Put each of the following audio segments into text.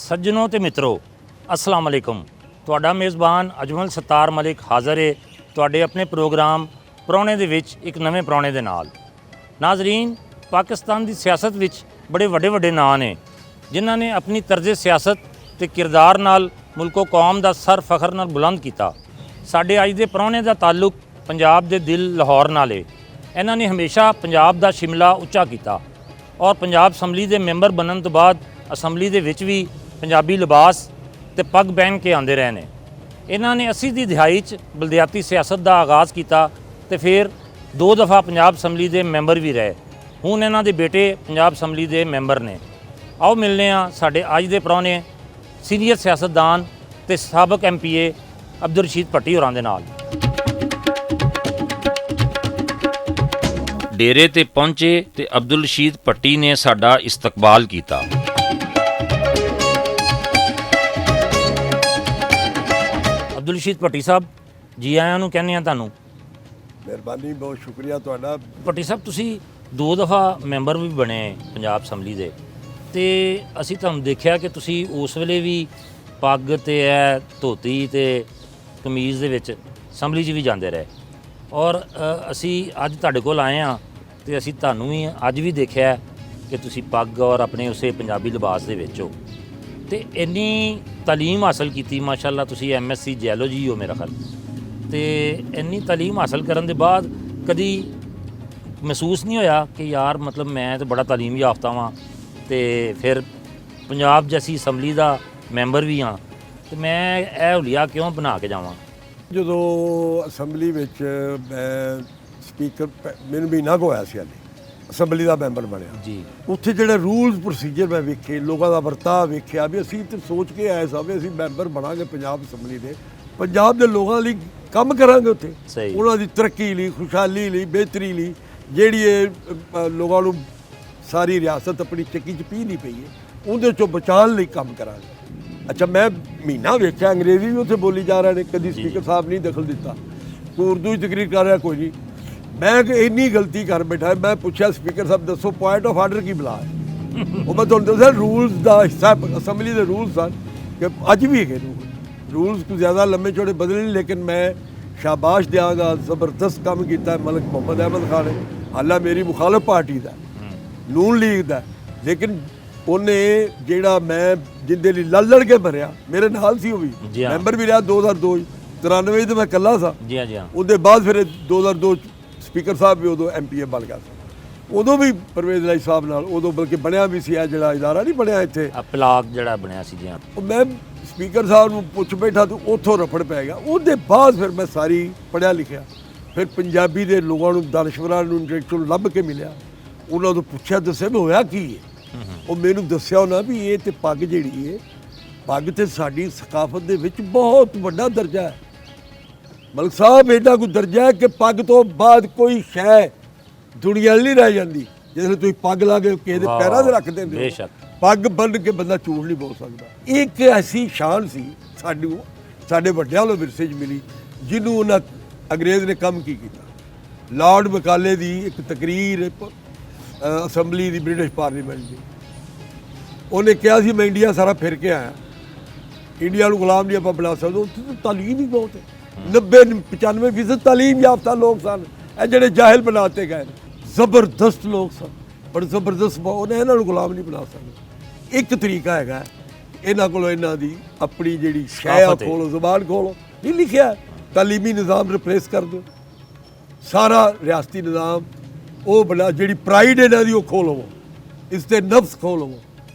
ਸੱਜਣੋ ਤੇ ਮਿੱਤਰੋ अस्सलाम वालेकुम। ਤੁਹਾਡਾ ਮੇਜ਼ਬਾਨ ਅਜਮਲ ਸਤਾਰ ਮਲਿਕ ਹਾਜ਼ਰ ਹੈ ਤੁਹਾਡੇ ਆਪਣੇ ਪ੍ਰੋਗਰਾਮ ਪ੍ਰਾਹੁਣੇ ਦੇ ਵਿੱਚ ਇੱਕ ਨਵੇਂ ਪ੍ਰਾਹੁਣੇ ਦੇ ਨਾਲ। ਨਾਜ਼ਰੀਨ, ਪਾਕਿਸਤਾਨ ਦੀ ਸਿਆਸਤ ਵਿੱਚ ਬੜੇ ਵੱਡੇ ਨਾਂ ਨੇ ਜਿਨ੍ਹਾਂ ਨੇ ਆਪਣੀ ਤਰਜ਼ੇ ਸਿਆਸਤ ਤੇ ਕਿਰਦਾਰ ਨਾਲ ਮੁਲਕੋ ਕੌਮ ਦਾ ਸਰ ਫਖਰ ਨਾਲ ਬੁਲੰਦ ਕੀਤਾ। ਸਾਡੇ ਅੱਜ ਦੇ ਪ੍ਰਾਹੁਣੇ ਦਾ ਤਾਲੁਕ ਪੰਜਾਬ ਦੇ ਦਿਲ ਲਾਹੌਰ ਨਾਲ ਹੈ। ਇਹਨਾਂ ਨੇ ਹਮੇਸ਼ਾ ਪੰਜਾਬ ਦਾ ਸ਼ਿਮਲਾ ਉੱਚਾ ਕੀਤਾ ਔਰ ਪੰਜਾਬ ਅਸੈਂਬਲੀ ਦੇ ਮੈਂਬਰ ਬਣਨ ਤੋਂ ਬਾਅਦ ਅਸੈਂਬਲੀ ਦੇ ਵਿੱਚ ਵੀ ਪੰਜਾਬੀ ਲਿਬਾਸ ਤੇ ਪੱਗ ਪਹਿਨ ਕੇ ਆਉਂਦੇ ਰਹੇ ਨੇ। ਇਹਨਾਂ ਨੇ 80 ਦੀ ਦਿਹਾਈ 'ਚ ਬਲਦਿਆਤੀ ਸਿਆਸਤ ਦਾ ਆਗਾਜ਼ ਕੀਤਾ ਤੇ ਫਿਰ 2 ਦਫਾ ਪੰਜਾਬ ਅਸੈਂਬਲੀ ਦੇ ਮੈਂਬਰ ਵੀ ਰਹੇ। ਹੁਣ ਇਹਨਾਂ ਦੇ ਬੇਟੇ ਪੰਜਾਬ ਅਸੈਂਬਲੀ ਦੇ ਮੈਂਬਰ ਨੇ। ਆਓ ਮਿਲਨੇ ਆ ਸਾਡੇ ਅੱਜ ਦੇ ਪ੍ਰਾਹੁਣੇ ਸੀਨੀਅਰ ਸਿਆਸਤਦਾਨ ਤੇ ਸਾਬਕ MPA ਅਬਦੁਲ ਰਸ਼ੀਦ ਭੱਟੀ ਹੋਰਾਂ ਦੇ ਨਾਲ। ਡੇਰੇ ਤੇ ਪਹੁੰਚੇ ਤੇ ਅਬਦੁਲ ਰਸ਼ੀਦ ਭੱਟੀ ਨੇ ਸਾਡਾ ਇਸਤਕਬਾਲ ਕੀਤਾ। ਅਬਦੁਲ ਰਸ਼ੀਦ ਭੱਟੀ ਸਾਹਿਬ, ਜੀ ਆਇਆਂ ਨੂੰ ਕਹਿੰਦੇ ਆ ਤੁਹਾਨੂੰ। ਮਿਹਰਬਾਨੀ, ਬਹੁਤ ਸ਼ੁਕਰੀਆ ਤੁਹਾਡਾ। ਭੱਟੀ ਸਾਹਿਬ, ਤੁਸੀਂ 2 ਦਫਾ ਮੈਂਬਰ ਵੀ ਬਣੇ ਪੰਜਾਬ ਅਸੈਂਬਲੀ ਦੇ ਤੇ ਅਸੀਂ ਤੁਹਾਨੂੰ ਦੇਖਿਆ ਕਿ ਤੁਸੀਂ ਉਸ ਵੇਲੇ ਵੀ ਪੱਗ ਤੇ ਧੋਤੀ ਤੇ ਕਮੀਜ਼ ਦੇ ਵਿੱਚ ਅਸੈਂਬਲੀ 'ਚ ਵੀ ਜਾਂਦੇ ਰਹੇ ਔਰ ਅਸੀਂ ਅੱਜ ਤੁਹਾਡੇ ਕੋਲ ਆਏ ਹਾਂ ਤੇ ਅਸੀਂ ਤੁਹਾਨੂੰ ਵੀ ਅੱਜ ਵੀ ਦੇਖਿਆ ਕਿ ਤੁਸੀਂ ਪੱਗ ਔਰ ਆਪਣੇ ਉਸੇ ਪੰਜਾਬੀ ਲਿਬਾਸ ਦੇ ਵਿੱਚ ਹੋ ਤੇ ਇੰਨੀ ਤਾਲੀਮ ਹਾਸਲ ਕੀਤੀ। ਮਾਸ਼ਾਅੱਲਾ, ਤੁਸੀਂ MSc ਜੀਓਲੋਜੀ ਹੋ ਮੇਰਾ ਖਿਆਲ, ਤੇ ਇੰਨੀ ਤਾਲੀਮ ਹਾਸਲ ਕਰਨ ਦੇ ਬਾਅਦ ਕਦੀ ਮਹਿਸੂਸ ਨਹੀਂ ਹੋਇਆ ਕਿ ਯਾਰ ਮਤਲਬ ਮੈਂ ਤਾਂ ਬੜਾ ਤਾਲੀਮ ਯਾਫਤਾ ਵਾਂ ਤੇ ਫਿਰ ਪੰਜਾਬ ਜੈਸੀ ਅਸੈਂਬਲੀ ਦਾ ਮੈਂਬਰ ਵੀ ਹਾਂ ਤੇ ਮੈਂ ਇਹ ਹੁਲੀਆ ਕਿਉਂ ਬਣਾ ਕੇ ਜਾਵਾਂ? ਜਦੋਂ ਅਸੈਂਬਲੀ ਵਿੱਚ ਮੈਂ ਸਪੀਕਰ ਮੈਨੂੰ ਮਹੀਨਾ ਕੁ ਹੋਇਆ ਸੀ ਹਾਲੇ ਅਸੈਂਬਲੀ ਦਾ ਮੈਂਬਰ ਬਣਿਆ ਜੀ, ਉੱਥੇ ਜਿਹੜੇ ਰੂਲਸ ਪ੍ਰੋਸੀਜਰ ਮੈਂ ਵੇਖੇ, ਲੋਕਾਂ ਦਾ ਵਰਤਾਅ ਵੇਖਿਆ ਵੀ ਅਸੀਂ ਤੇ ਸੋਚ ਕੇ ਆਏ ਸਾਂ ਵੀ ਅਸੀਂ ਮੈਂਬਰ ਬਣਾਂਗੇ ਪੰਜਾਬ ਅਸੈਂਬਲੀ ਦੇ, ਪੰਜਾਬ ਦੇ ਲੋਕਾਂ ਲਈ ਕੰਮ ਕਰਾਂਗੇ ਉੱਥੇ, ਉਹਨਾਂ ਦੀ ਤਰੱਕੀ ਲਈ, ਖੁਸ਼ਹਾਲੀ ਲਈ, ਬਿਹਤਰੀ ਲਈ, ਜਿਹੜੀ ਇਹ ਲੋਕਾਂ ਨੂੰ ਸਾਰੀ ਰਿਆਸਤ ਆਪਣੀ ਚੱਕੀ 'ਚ ਪੀ ਨਹੀਂ ਪਈ ਹੈ ਉਹਦੇ 'ਚੋਂ ਬਚਾਉਣ ਲਈ ਕੰਮ ਕਰਾਂਗੇ। ਅੱਛਾ, ਮੈਂ ਮਹੀਨਾ ਵੇਖਿਆ ਅੰਗਰੇਜ਼ੀ ਵੀ ਉੱਥੇ ਬੋਲੀ ਜਾ ਰਹੇ ਨੇ, ਕਦੀ ਸਪੀਕਰ ਸਾਹਿਬ ਨਹੀਂ ਦਖਲ ਦਿੱਤਾ, ਕੋਈ ਉਰਦੂ 'ਚ ਤਕਰੀਰ ਕਰ ਰਿਹਾ, ਕੋਈ ਨਹੀਂ। ਮੈਂ ਕਿ ਇੰਨੀ ਗਲਤੀ ਕਰ ਬੈਠਾ। ਮੈਂ ਪੁੱਛਿਆ ਸਪੀਕਰ ਸਾਹਿਬ ਦੱਸੋ ਪੁਆਇੰਟ ਆਫ ਆਰਡਰ ਕੀ ਬੁਲਾ ਹੈ? ਉਹ ਮੈਂ ਤੁਹਾਨੂੰ ਦੱਸਿਆ ਰੂਲਸ ਦਾ ਹਿੱਸਾ, ਅਸੈਂਬਲੀ ਦੇ ਰੂਲਸ ਹਨ ਕਿ ਅੱਜ ਵੀ ਹੈਗੇ ਰੂਲਸ ਕੋਈ ਜ਼ਿਆਦਾ ਲੰਮੇ ਚੌੜੇ ਬਦਲੇ ਨਹੀਂ, ਲੇਕਿਨ ਮੈਂ ਸ਼ਾਬਾਸ਼ ਦਿਆਂਗਾ, ਜ਼ਬਰਦਸਤ ਕੰਮ ਕੀਤਾ ਮਲਿਕ ਮੁਹੰਮਦ ਅਹਿਮਦ ਖਾਨ ਨੇ। ਹਾਲਾਂ ਮੇਰੀ ਮੁਖਾਲਫ ਪਾਰਟੀ ਦਾ, ਨੂਨ ਲੀਗ ਦਾ, ਲੇਕਿਨ ਉਹਨੇ ਜਿਹੜਾ ਮੈਂ ਜਿੰਦੇ ਲਈ ਲੜ ਕੇ ਭਰਿਆ, ਮੇਰੇ ਨਾਲ ਸੀ ਉਹ ਵੀ ਮੈਂਬਰ ਵੀ ਰਿਹਾ 2002 93 ਤੇ ਮੈਂ ਇਕੱਲਾ ਸਾਂ। ਉਹਦੇ ਬਾਅਦ ਫਿਰ 2002 ਸਪੀਕਰ ਸਾਹਿਬ ਵੀ ਉਦੋਂ MPA ਬਣ ਗਿਆ ਸੀ, ਉਦੋਂ ਵੀ ਪਰਵੇਜ਼ ਇਲਾਹੀ ਸਾਹਿਬ ਨਾਲ, ਉਦੋਂ ਬਲਕਿ ਬਣਿਆ ਵੀ ਸੀ ਇਹ ਜਿਹੜਾ ਇਦਾਰਾ ਨਹੀਂ ਬਣਿਆ ਇੱਥੇ ਪਲਾਕ ਜਿਹੜਾ ਬਣਿਆ ਸੀ ਜੀ, ਉਹ ਮੈਂ ਸਪੀਕਰ ਸਾਹਿਬ ਨੂੰ ਪੁੱਛ ਬੈਠਾ ਤੇ ਉੱਥੋਂ ਰਫੜ ਪੈ ਗਿਆ। ਉਹਦੇ ਬਾਅਦ ਫਿਰ ਮੈਂ ਸਾਰੀ ਪੜ੍ਹਿਆ ਲਿਖਿਆ, ਫਿਰ ਪੰਜਾਬੀ ਦੇ ਲੋਕਾਂ ਨੂੰ, ਦਾਨਸ਼ਵਰਾਂ ਨੂੰ, ਇੰਟੈਲੈਕਚੁਅਲ ਲੱਭ ਕੇ ਮਿਲਿਆ, ਉਹਨਾਂ ਤੋਂ ਪੁੱਛਿਆ ਦੱਸਿਆ ਵੀ ਹੋਇਆ ਕੀ ਹੈ। ਉਹ ਮੈਨੂੰ ਦੱਸਿਆ ਉਹਨਾਂ ਵੀ ਇਹ ਤੇ ਪੱਗ ਜਿਹੜੀ ਹੈ, ਪੱਗ ਤੇ ਸਾਡੀ ਸਕਾਫਤ ਦੇ ਵਿੱਚ ਬਹੁਤ ਵੱਡਾ ਦਰਜਾ ਹੈ। ਮਲਕ ਸਾਹਿਬ, ਐਡਾ ਕੋਈ ਦਰਜਾ ਹੈ ਕਿ ਪੱਗ ਤੋਂ ਬਾਅਦ ਕੋਈ ਸ਼ੈ ਦੁਨੀਆ ਨਹੀਂ ਰਹਿ ਜਾਂਦੀ। ਜਿਵੇਂ ਤੁਸੀਂ ਪੱਗ ਲਾ ਕੇ ਕਿਸੇ ਦੇ ਪੈਰਾਂ 'ਤੇ ਰੱਖ ਦਿੰਦੇ ਹੋ, ਪੱਗ ਬੰਨ੍ਹ ਕੇ ਬੰਦਾ ਝੂਠ ਨਹੀਂ ਬੋਲ ਸਕਦਾ। ਇੱਕ ਐਸੀ ਸ਼ਾਨ ਸੀ ਸਾਨੂੰ, ਸਾਡੇ ਵੱਡਿਆਂ ਵੱਲੋਂ ਵਿਰਸੇ 'ਚ ਮਿਲੀ, ਜਿਹਨੂੰ ਉਹਨਾਂ ਅੰਗਰੇਜ਼ ਨੇ ਕੰਮ ਕੀ ਕੀਤਾ। ਲਾਰਡ ਮੈਕਾਲੇ ਦੀ ਇੱਕ ਤਕਰੀਰ ਅਸੈਂਬਲੀ ਦੀ, ਬ੍ਰਿਟਿਸ਼ ਪਾਰਲੀਮੈਂਟ ਦੀ, ਉਹਨੇ ਕਿਹਾ ਸੀ ਮੈਂ ਇੰਡੀਆ ਸਾਰਾ ਫਿਰ ਕੇ ਆਇਆ, ਇੰਡੀਆ ਨੂੰ ਗੁਲਾਮ ਨਹੀਂ ਆਪਾਂ ਬਣਾ ਸਕਦੇ। ਉੱਥੇ ਤਾਂ ਤਾਲੀਮ ਹੀ ਬਹੁਤ ਹੈ, 90-95% ਤਾਲੀਮ ਯਾਫਤਾ ਲੋਕ ਸਨ। ਇਹ ਜਿਹੜੇ ਜਾਹਿਲ ਬਣਾਤੇ ਗਏ ਜ਼ਬਰਦਸਤ ਲੋਕ ਸਨ, ਪਰ ਜ਼ਬਰਦਸਤ ਉਹਨੇ ਇਹਨਾਂ ਨੂੰ ਗੁਲਾਮ ਨਹੀਂ ਬਣਾ ਸਕਦੇ। ਇੱਕ ਤਰੀਕਾ ਹੈਗਾ ਇਹਨਾਂ ਕੋਲੋਂ, ਇਹਨਾਂ ਦੀ ਆਪਣੀ ਜਿਹੜੀ ਸ਼ੈ ਖੋਲੋ, ਜ਼ੁਬਾਨ ਖੋਲੋ। ਨਹੀਂ ਲਿਖਿਆ ਤਾਲੀਮੀ ਨਿਜ਼ਾਮ ਰਿਪਲੇਸ ਕਰ ਦਿਓ, ਸਾਰਾ ਰਿਆਸਤੀ ਨਿਜ਼ਾਮ ਉਹ ਬਣਾ, ਜਿਹੜੀ ਪ੍ਰਾਈਡ ਇਹਨਾਂ ਦੀ ਉਹ ਖੋਲੋ, ਇਸ ਤੇ ਨਫਸ ਖੋਲੋ।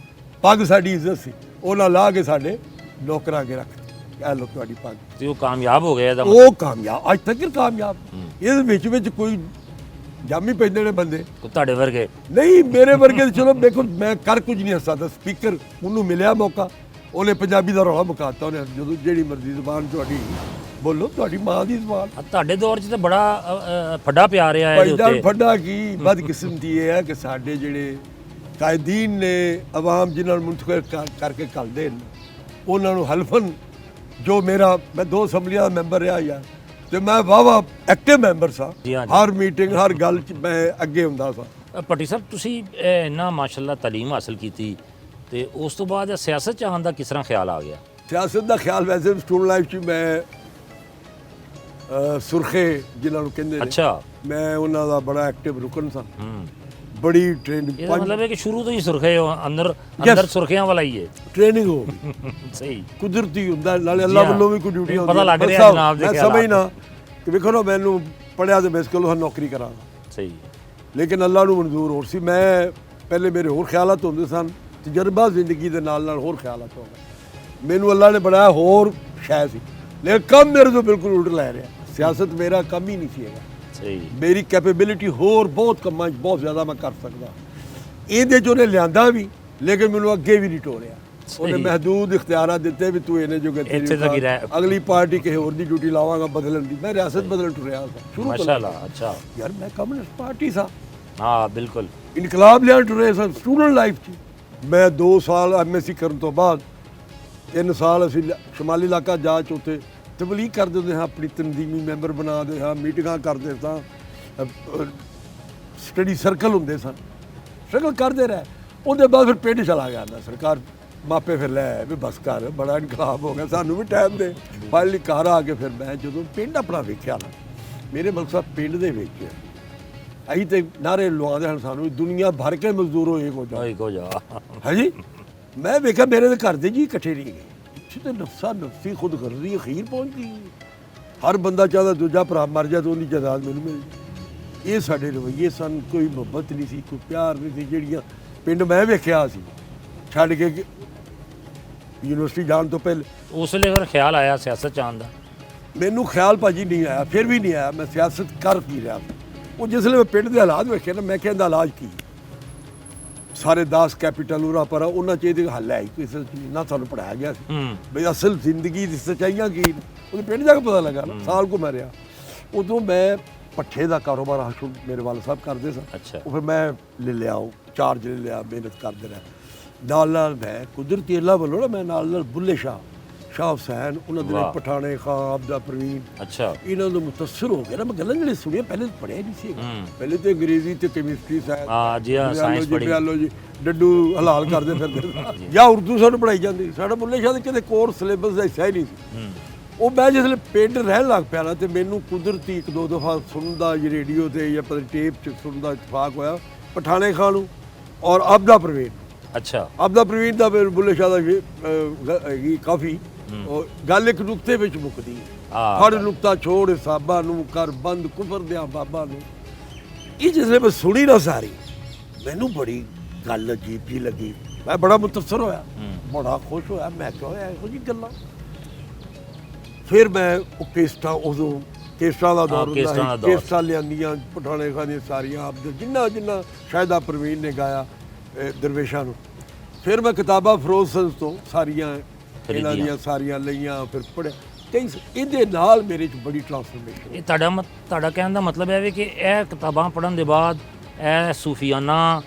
ਪੱਗ ਸਾਡੀ ਇੱਜ਼ਤ ਸੀ, ਉਹਨਾਂ ਲਾ ਕੇ ਸਾਡੇ ਨੌਕਰਾਂ ਅੱਗੇ ਰੱਖ ਇਹ ਲੋ ਤੁਹਾਡੀ ਪੱਗ, ਤੇ ਉਹ ਕਾਮਯਾਬ ਹੋ ਗਿਆ। ਉਹ ਕਾਮਯਾਬ, ਅੱਜ ਤੱਕ ਕਾਮਯਾਬ। ਇਹਦੇ ਵਿੱਚ ਕੋਈ ਜਾਮੀ ਪੈਂਦੇ ਨੇ ਬੰਦੇ, ਤੁਹਾਡੇ ਵਰਗੇ ਨਹੀਂ, ਮੇਰੇ ਵਰਗੇ। ਚਲੋ ਦੇਖੋ, ਮੈਂ ਕਰ ਕੁਝ ਨਹੀਂ ਸਕਦਾ। ਸਪੀਕਰ ਉਹਨੂੰ ਮਿਲਿਆ ਮੌਕਾ, ਉਹਨੇ ਪੰਜਾਬੀ ਦਾ ਰੌਲਾ ਮੁਕਾਤਾ। ਉਹਨੇ ਜਦੋਂ ਜਿਹੜੀ ਮਰਜ਼ੀ ਜ਼ੁਬਾਨ ਤੁਹਾਡੀ ਬੋਲੋ, ਤੁਹਾਡੀ ਮਾਂ ਦੀ ਜ਼ੁਬਾਨ। ਤੁਹਾਡੇ ਦੌਰ 'ਚ ਤਾਂ ਬੜਾ ਫੱਡਾ ਪਿਆ ਰਿਹਾ ਹੈ। ਭਾਈਜਾਨ, ਫੱਡਾ ਕੀ, ਬਦਕਿਸਮਤੀ ਇਹ ਹੈ ਕਿ ਸਾਡੇ ਜਿਹੜੇ ਕਾਇਦੀਨ ਨੇ, ਅਵਾਮ ਜਿਨ੍ਹਾਂ ਨੂੰ ਮੁੰਤਖਬ ਕਰਕੇ ਘੱਲਦੇ ਨੇ, ਉਹਨਾਂ ਨੂੰ ਹਲਫਨ, ਜੋ ਮੇਰਾ, ਮੈਂ 2 ਅਸੈਂਬਲੀਆਂ ਦਾ ਮੈਂਬਰ ਰਿਹਾ ਯਾਰ, ਤੇ ਮੈਂ ਵਾਵਾ ਐਕਟਿਵ ਮੈਂਬਰ ਸਾਂ। ਹਰ ਮੀਟਿੰਗ, ਹਰ ਗੱਲ 'ਚ ਮੈਂ ਅੱਗੇ ਹੁੰਦਾ ਸਾਂ। ਭੱਟੀ ਸਾਹਿਬ, ਤੁਸੀਂ ਇੰਨਾ ਮਾਸ਼ਾਅੱਲਾ ਤਾਲੀਮ ਹਾਸਲ ਕੀਤੀ ਤੇ ਉਸ ਤੋਂ ਬਾਅਦ ਇਹ ਸਿਆਸਤ 'ਚ ਆਉਣ ਦਾ ਕਿਸ ਤਰ੍ਹਾਂ ਖਿਆਲ ਆ ਗਿਆ? ਸਿਆਸਤ ਦਾ ਖਿਆਲ ਵੈਸੇ ਸਟੂਡੈਂਟ ਲਾਈਫ 'ਚ ਮੈਂ ਸੁਰਖੇ ਜਿਨ੍ਹਾਂ ਨੂੰ ਕਹਿੰਦੇ ਨੇ, ਅੱਛਾ। ਮੈਂ ਉਹਨਾਂ ਦਾ ਬੜਾ ਐਕਟਿਵ ਰੁਕਨ ਸਾਂ। ਹੂੰ, ਬੜੀ ਟ੍ਰੇਨਿੰਗ, ਇਹਦਾ ਮਤਲਬ ਹੈ ਕਿ ਸ਼ੁਰੂ ਤੋਂ ਹੀ ਸੁਰਖੇ ਹੋ, ਅੰਦਰ ਸੁਰਖੀਆਂ ਵਾਲਾ ਹੀ ਹੈ। ਟ੍ਰੇਨਿੰਗ ਹੋ ਗਈ। ਸਹੀ, ਕੁਦਰਤੀ ਹੁੰਦਾ, ਨਾਲੇ ਅੱਲਾ ਵੱਲੋਂ ਵੀ ਕੋਈ ਡਿਊਟੀ ਹੁੰਦੀ ਪਤਾ ਲੱਗ ਰਿਹਾ ਜਨਾਬ ਦੇ ਮੈਂ ਖਿਆਲ ਸਮਝਣਾ ਕਿ ਵੇਖੋ ਨਾ, ਮੈਨੂੰ ਪੜ੍ਹਿਆ ਤੇ ਮੈਂ ਇਸ ਕੋਲੋਂ ਨੌਕਰੀ ਕਰਾਂਗਾ, ਸਹੀ, ਲੇਕਿਨ ਅੱਲਾ ਨੂੰ ਮਨਜ਼ੂਰ ਹੋਰ ਸੀ। ਮੈਂ ਪਹਿਲੇ ਮੇਰੇ ਹੋਰ ਖਿਆਲਾਤ ਹੁੰਦੇ ਸਨ, ਤਜਰਬਾ ਜ਼ਿੰਦਗੀ ਦੇ ਨਾਲ ਨਾਲ ਹੋਰ ਖਿਆਲਾਤ ਹੋ ਗਏ। ਮੈਨੂੰ ਅੱਲਾ ਨੇ ਬਣਾਇਆ ਹੋਰ ਸ਼ਾਇਦ ਸੀ, ਲੇਕਿਨ ਕੰਮ ਮੇਰੇ ਤੋਂ ਬਿਲਕੁਲ ਉਲਟ ਲੈ ਰਿਹਾ। ਸਿਆਸਤ ਮੇਰਾ ਕੰਮ ਹੀ ਨਹੀਂ ਸੀ ਹੈਗਾ। ਸਹੀ, ਮੇਰੀ ਕੈਪੇਬਿਲਿਟੀ ਹੋਰ ਬਹੁਤ ਕੰਮਾਂ 'ਚ ਬਹੁਤ ਜ਼ਿਆਦਾ ਮੈਂ ਕਰ ਸਕਦਾ। ਇਹਦੇ 'ਚ ਉਹਨੇ ਲਿਆਂਦਾ ਵੀ, ਲੇਕਿਨ ਮੈਨੂੰ ਅੱਗੇ ਵੀ ਨਹੀਂ ਟੋਲਿਆ। ਉਹਨੇ ਮਹਦੂਦ ਇਖਤਿਆਰਾਂ ਦਿੱਤੇ ਵੀ ਤੂੰ ਇਹਨੇ ਜੋ ਇੱਥੇ ਤੱਕ ਹੀ ਰਹਿ। ਅਗਲੀ ਪਾਰਟੀ ਕਿਸੇ ਹੋਰ ਦੀ ਡਿਊਟੀ ਲਾਵਾਂਗਾ ਬਦਲਣ ਦੀ। ਮੈਂ ਰਿਆਸਤ ਬਦਲਣ ਟੁਰਿਆ ਸਾਂ ਸ਼ੁਰੂ ਤੋਂ। ਮਾਸ਼ਾਅੱਲਾ, ਅੱਛਾ। ਯਾਰ ਮੈਂ ਕਮਿਊਨਿਸਟ ਪਾਰਟੀ ਸਾਂ, ਹਾਂ ਬਿਲਕੁਲ, ਇਨਕਲਾਬ ਲਿਆਉਣ ਟੁਰੇ ਸਾਂ ਸਟੂਡੈਂਟ ਲਾਈਫ 'ਚ। ਮੈਂ 2 ਸਾਲ ਐਮਐਸਸੀ ਕਰਨ ਤੋਂ ਬਾਅਦ 3 ਸਾਲ ਅਸੀਂ ਸ਼ਮਾਲੀ ਇਲਾਕਾ ਜਾ ਚ ਉੱਥੇ ਤਬਲੀਗ ਕਰਦੇ ਹੁੰਦੇ ਹਾਂ, ਆਪਣੀ ਤਨਜ਼ੀਮੀ ਮੈਂਬਰ ਬਣਾਦੇ ਹਾਂ, ਮੀਟਿੰਗਾਂ ਕਰਦੇ ਸਾਂ, ਸਟੱਡੀ ਸਰਕਲ ਹੁੰਦੇ ਸਨ, ਸਟਰਗਲ ਕਰਦੇ ਰਹੇ। ਉਹਦੇ ਬਾਅਦ ਫਿਰ ਪਿੰਡ ਚਲਾ ਗਿਆ ਨਾ, ਸਰਕਾਰ ਮਾਪੇ ਫਿਰ ਲੈ ਵੀ ਬਸ ਕਰ, ਬੜਾ ਇਨਕਲਾਬ ਹੋ ਗਿਆ, ਸਾਨੂੰ ਵੀ ਟਾਈਮ ਦੇ। ਫਾਈਨਲੀ ਘਰ ਆ ਕੇ ਫਿਰ ਮੈਂ ਜਦੋਂ ਪਿੰਡ ਆਪਣਾ ਵੇਖਿਆ ਨਾ, ਮੇਰੇ ਮਕਸਦ ਪਿੰਡ ਦੇ ਵਿੱਚ ਅਸੀਂ ਤੇ ਨਾਰੇ ਲਵਾਉਂਦੇ ਹਨ ਸਾਨੂੰ, ਦੁਨੀਆ ਭਰ ਕੇ ਮਜ਼ਦੂਰ ਹੋਏ ਕੋ ਜਾ ਹੈ ਜੀ। ਮੈਂ ਵੇਖਿਆ ਮੇਰੇ ਦੇ ਘਰ ਦੇ ਜੀ ਇਕੱਠੇ ਨਹੀਂ ਗਏ, ਪਿੱਛੇ ਤੇ ਨਫਸਾ ਨਫਸੀ ਖੁਦ ਗਰਜ਼ੀ ਅਖੀਰ ਪਹੁੰਚ ਗਈ। ਹਰ ਬੰਦਾ ਚਾਹਦਾ ਦੂਜਾ ਭਰਾ ਮਰ ਜਾ ਤਾਂ ਉਹਦੀ ਜਾਇਦਾਦ ਮੈਨੂੰ ਮਿਲ ਜਾਏ। ਇਹ ਸਾਡੇ ਰਵੱਈਏ ਸਨ, ਕੋਈ ਮੁਹੱਬਤ ਨਹੀਂ ਸੀ, ਕੋਈ ਪਿਆਰ ਨਹੀਂ ਸੀ। ਜਿਹੜੀਆਂ ਪਿੰਡ ਮੈਂ ਵੇਖਿਆ ਸੀ ਛੱਡ ਕੇ ਯੂਨੀਵਰਸਿਟੀ ਜਾਣ ਤੋਂ ਪਹਿਲੇ, ਉਸ ਵੇਲੇ ਫਿਰ ਖਿਆਲ ਆਇਆ ਸਿਆਸਤ 'ਚ ਆਉਣ ਦਾ? ਮੈਨੂੰ ਖਿਆਲ ਭਾਜੀ ਨਹੀਂ ਆਇਆ, ਫਿਰ ਵੀ ਨਹੀਂ ਆਇਆ। ਮੈਂ ਸਿਆਸਤ ਕਰ ਕੀ ਰਿਹਾ ਸੀ। ਉਹ ਜਿਸ ਵੇਲੇ ਮੈਂ ਪਿੰਡ ਦੇ ਹਾਲਾਤ ਵੇਖੇ ਨਾ, ਮੈਂ ਕਹਿੰਦਾ ਇਲਾਜ ਕੀ ਸਾਰੇ 10 ਕੈਪੀਟਲ ਉਰਾ ਪਰ ਉਹਨਾਂ 'ਚ ਇਹਦੇ ਹੱਲ ਹੈ ਕਿਸੇ ਨਾ ਸਾਨੂੰ ਪੜ੍ਹਾਇਆ ਗਿਆ ਸੀ ਬਈ ਅਸਲ ਜ਼ਿੰਦਗੀ ਦੀ ਸੱਚਾਈਆਂ ਕੀ। ਉਹਦੇ ਪਿੰਡ ਜਾ ਕੇ ਪਤਾ ਲੱਗਾ ਨਾ, ਸਾਲ ਕੋ ਮੈਂ ਰਿਹਾ। ਉਦੋਂ ਮੈਂ ਪੱਠੇ ਦਾ ਕਾਰੋਬਾਰ ਹਾਸ਼ੂ ਮੇਰੇ ਵਾਲ ਸਾਹਿਬ ਕਰਦੇ ਸਨ। ਅੱਛਾ। ਉਹ ਫਿਰ ਮੈਂ ਲੈ ਲਿਆ, ਉਹ ਚਾਰਜ ਲੈ ਲਿਆ, ਮਿਹਨਤ ਕਰਦੇ ਰਹੇ। ਨਾਲ ਮੈਂ ਕੁਦਰਤੀ ਅੱਲਾ ਵੱਲੋਂ ਨਾ, ਮੈਂ ਨਾਲ ਬੁੱਲੇ ਸ਼ਾਹ ਹੁਸੈਨ, ਉਹਨਾਂ ਦੇ ਪਠਾਣੇ ਖਾਂ, ਆਬਦਾ ਪ੍ਰਵੀਨ, ਅੱਛਾ, ਇਹਨਾਂ ਨੂੰ ਮੁਤਸਰ ਹੋ ਗਿਆ ਨਾ। ਮੈਂ ਗੱਲਾਂ ਜਿਹੜੇ ਸੁਣੀਆਂ ਪਹਿਲੇ ਪੜ੍ਹਿਆ ਨਹੀਂ ਸੀ, ਪਹਿਲੇ ਤੇ ਅੰਗਰੇਜ਼ੀ ਤੇ ਕੈਮਿਸਟਰੀ ਸਾਇੰਸ ਬਾਇਓਲੋਜੀ ਡੱਡੂ ਹਲਾਲ ਕਰਦੇ ਫਿਰਦੇ ਜਾਂ ਉਰਦੂ ਸਾਨੂੰ ਪੜ੍ਹਾਈ ਜਾਂਦੀ। ਸਾਡਾ ਬੁੱਲੇ ਸ਼ਾਹ ਦੇ ਕਿਤੇ ਕੋਰਸ ਸਿਲੇਬਸ ਦਾ ਹਿੱਸਾ ਹੀ ਨਹੀਂ ਸੀ। ਉਹ ਮੈਂ ਜਿਸਲੇ ਪਿੰਡ ਰਹਿਣ ਲੱਗ ਪਿਆ ਨਾ, ਤੇ ਮੈਨੂੰ ਕੁਦਰਤੀ 1-2 ਦਫਾ ਸੁਣਨ ਦਾ ਰੇਡੀਓ ਤੇ ਜਾਂ ਪਤਾ ਟੇਪ 'ਚ ਸੁਣਨ ਦਾ ਇਤਫਾਕ ਹੋਇਆ ਪਠਾਣੇ ਖਾਂ ਨੂੰ ਔਰ ਆਬਦਾ ਪ੍ਰਵੀਨ। ਅੱਛਾ। ਆਬਦਾ ਪ੍ਰਵੀਨ ਦਾ ਬੁੱਲੇ ਸ਼ਾਹ ਦਾ ਹੈਗੀ ਕਾਫੀ। ਉਹ ਗੱਲ ਇੱਕ ਨੁਕਤੇ ਵਿੱਚ ਮੁੱਕਦੀ ਹੈ, ਹਰ ਨੁਕਤਾ ਛੋੜ ਹਿਸਾਬਾਂ ਨੂੰ ਕਰ ਬੰਦ ਕੁਫਰ ਦਿਆਂ ਬਾਬਾ ਨੂੰ। ਇਹ ਜਿਸਲੇ ਮੈਂ ਸੁਣੀ ਨਾ ਸਾਰੀ, ਮੈਨੂੰ ਬੜੀ ਗੱਲ ਅਜੀਬ ਜਿਹੀ ਲੱਗੀ। ਮੈਂ ਬੜਾ ਮੁਤਸਰ ਹੋਇਆ, ਬੜਾ ਖੁਸ਼ ਹੋਇਆ। ਮੈਂ ਕਿਹਾ ਹੋਇਆ ਇਹੋ ਜਿਹੀ ਗੱਲਾਂ। ਫਿਰ ਮੈਂ ਉਹ ਕੇਸਟਾਂ, ਉਦੋਂ ਕੇਸਟਾਂ ਦਾ ਦੌਰ ਹੁੰਦਾ, ਕੇਸਟਾਂ ਲਿਆਂਦੀਆਂ ਪਠਾਣੇ ਖਾਂ ਦੀਆਂ ਸਾਰੀਆਂ, ਆਪ ਜਿੰਨਾ ਸ਼ਾਇਦਾ ਪ੍ਰਵੀਨ ਨੇ ਗਾਇਆ ਦਰਵੇਸ਼ਾਂ ਨੂੰ। ਫਿਰ ਮੈਂ ਕਿਤਾਬਾਂ ਫਰੋਜ਼ਨ ਤੋਂ ਸਾਰੀਆਂ ਇਹਨਾਂ ਦੀਆਂ ਸਾਰੀਆਂ ਲਈਆਂ, ਫਿਰ ਪੜ੍ਹਿਆ ਕਈ। ਇਹਦੇ ਨਾਲ ਮੇਰੇ 'ਚ ਬੜੀ ਟਰਾਂਸਫਰਮੇਸ਼ਨ। ਇਹ ਤੁਹਾਡਾ ਕਹਿਣ ਦਾ ਮਤਲਬ ਹੈ ਵੀ ਕਿ ਇਹ ਕਿਤਾਬਾਂ ਪੜ੍ਹਨ ਦੇ ਬਾਅਦ, ਇਹ ਸੂਫੀਆਨਾ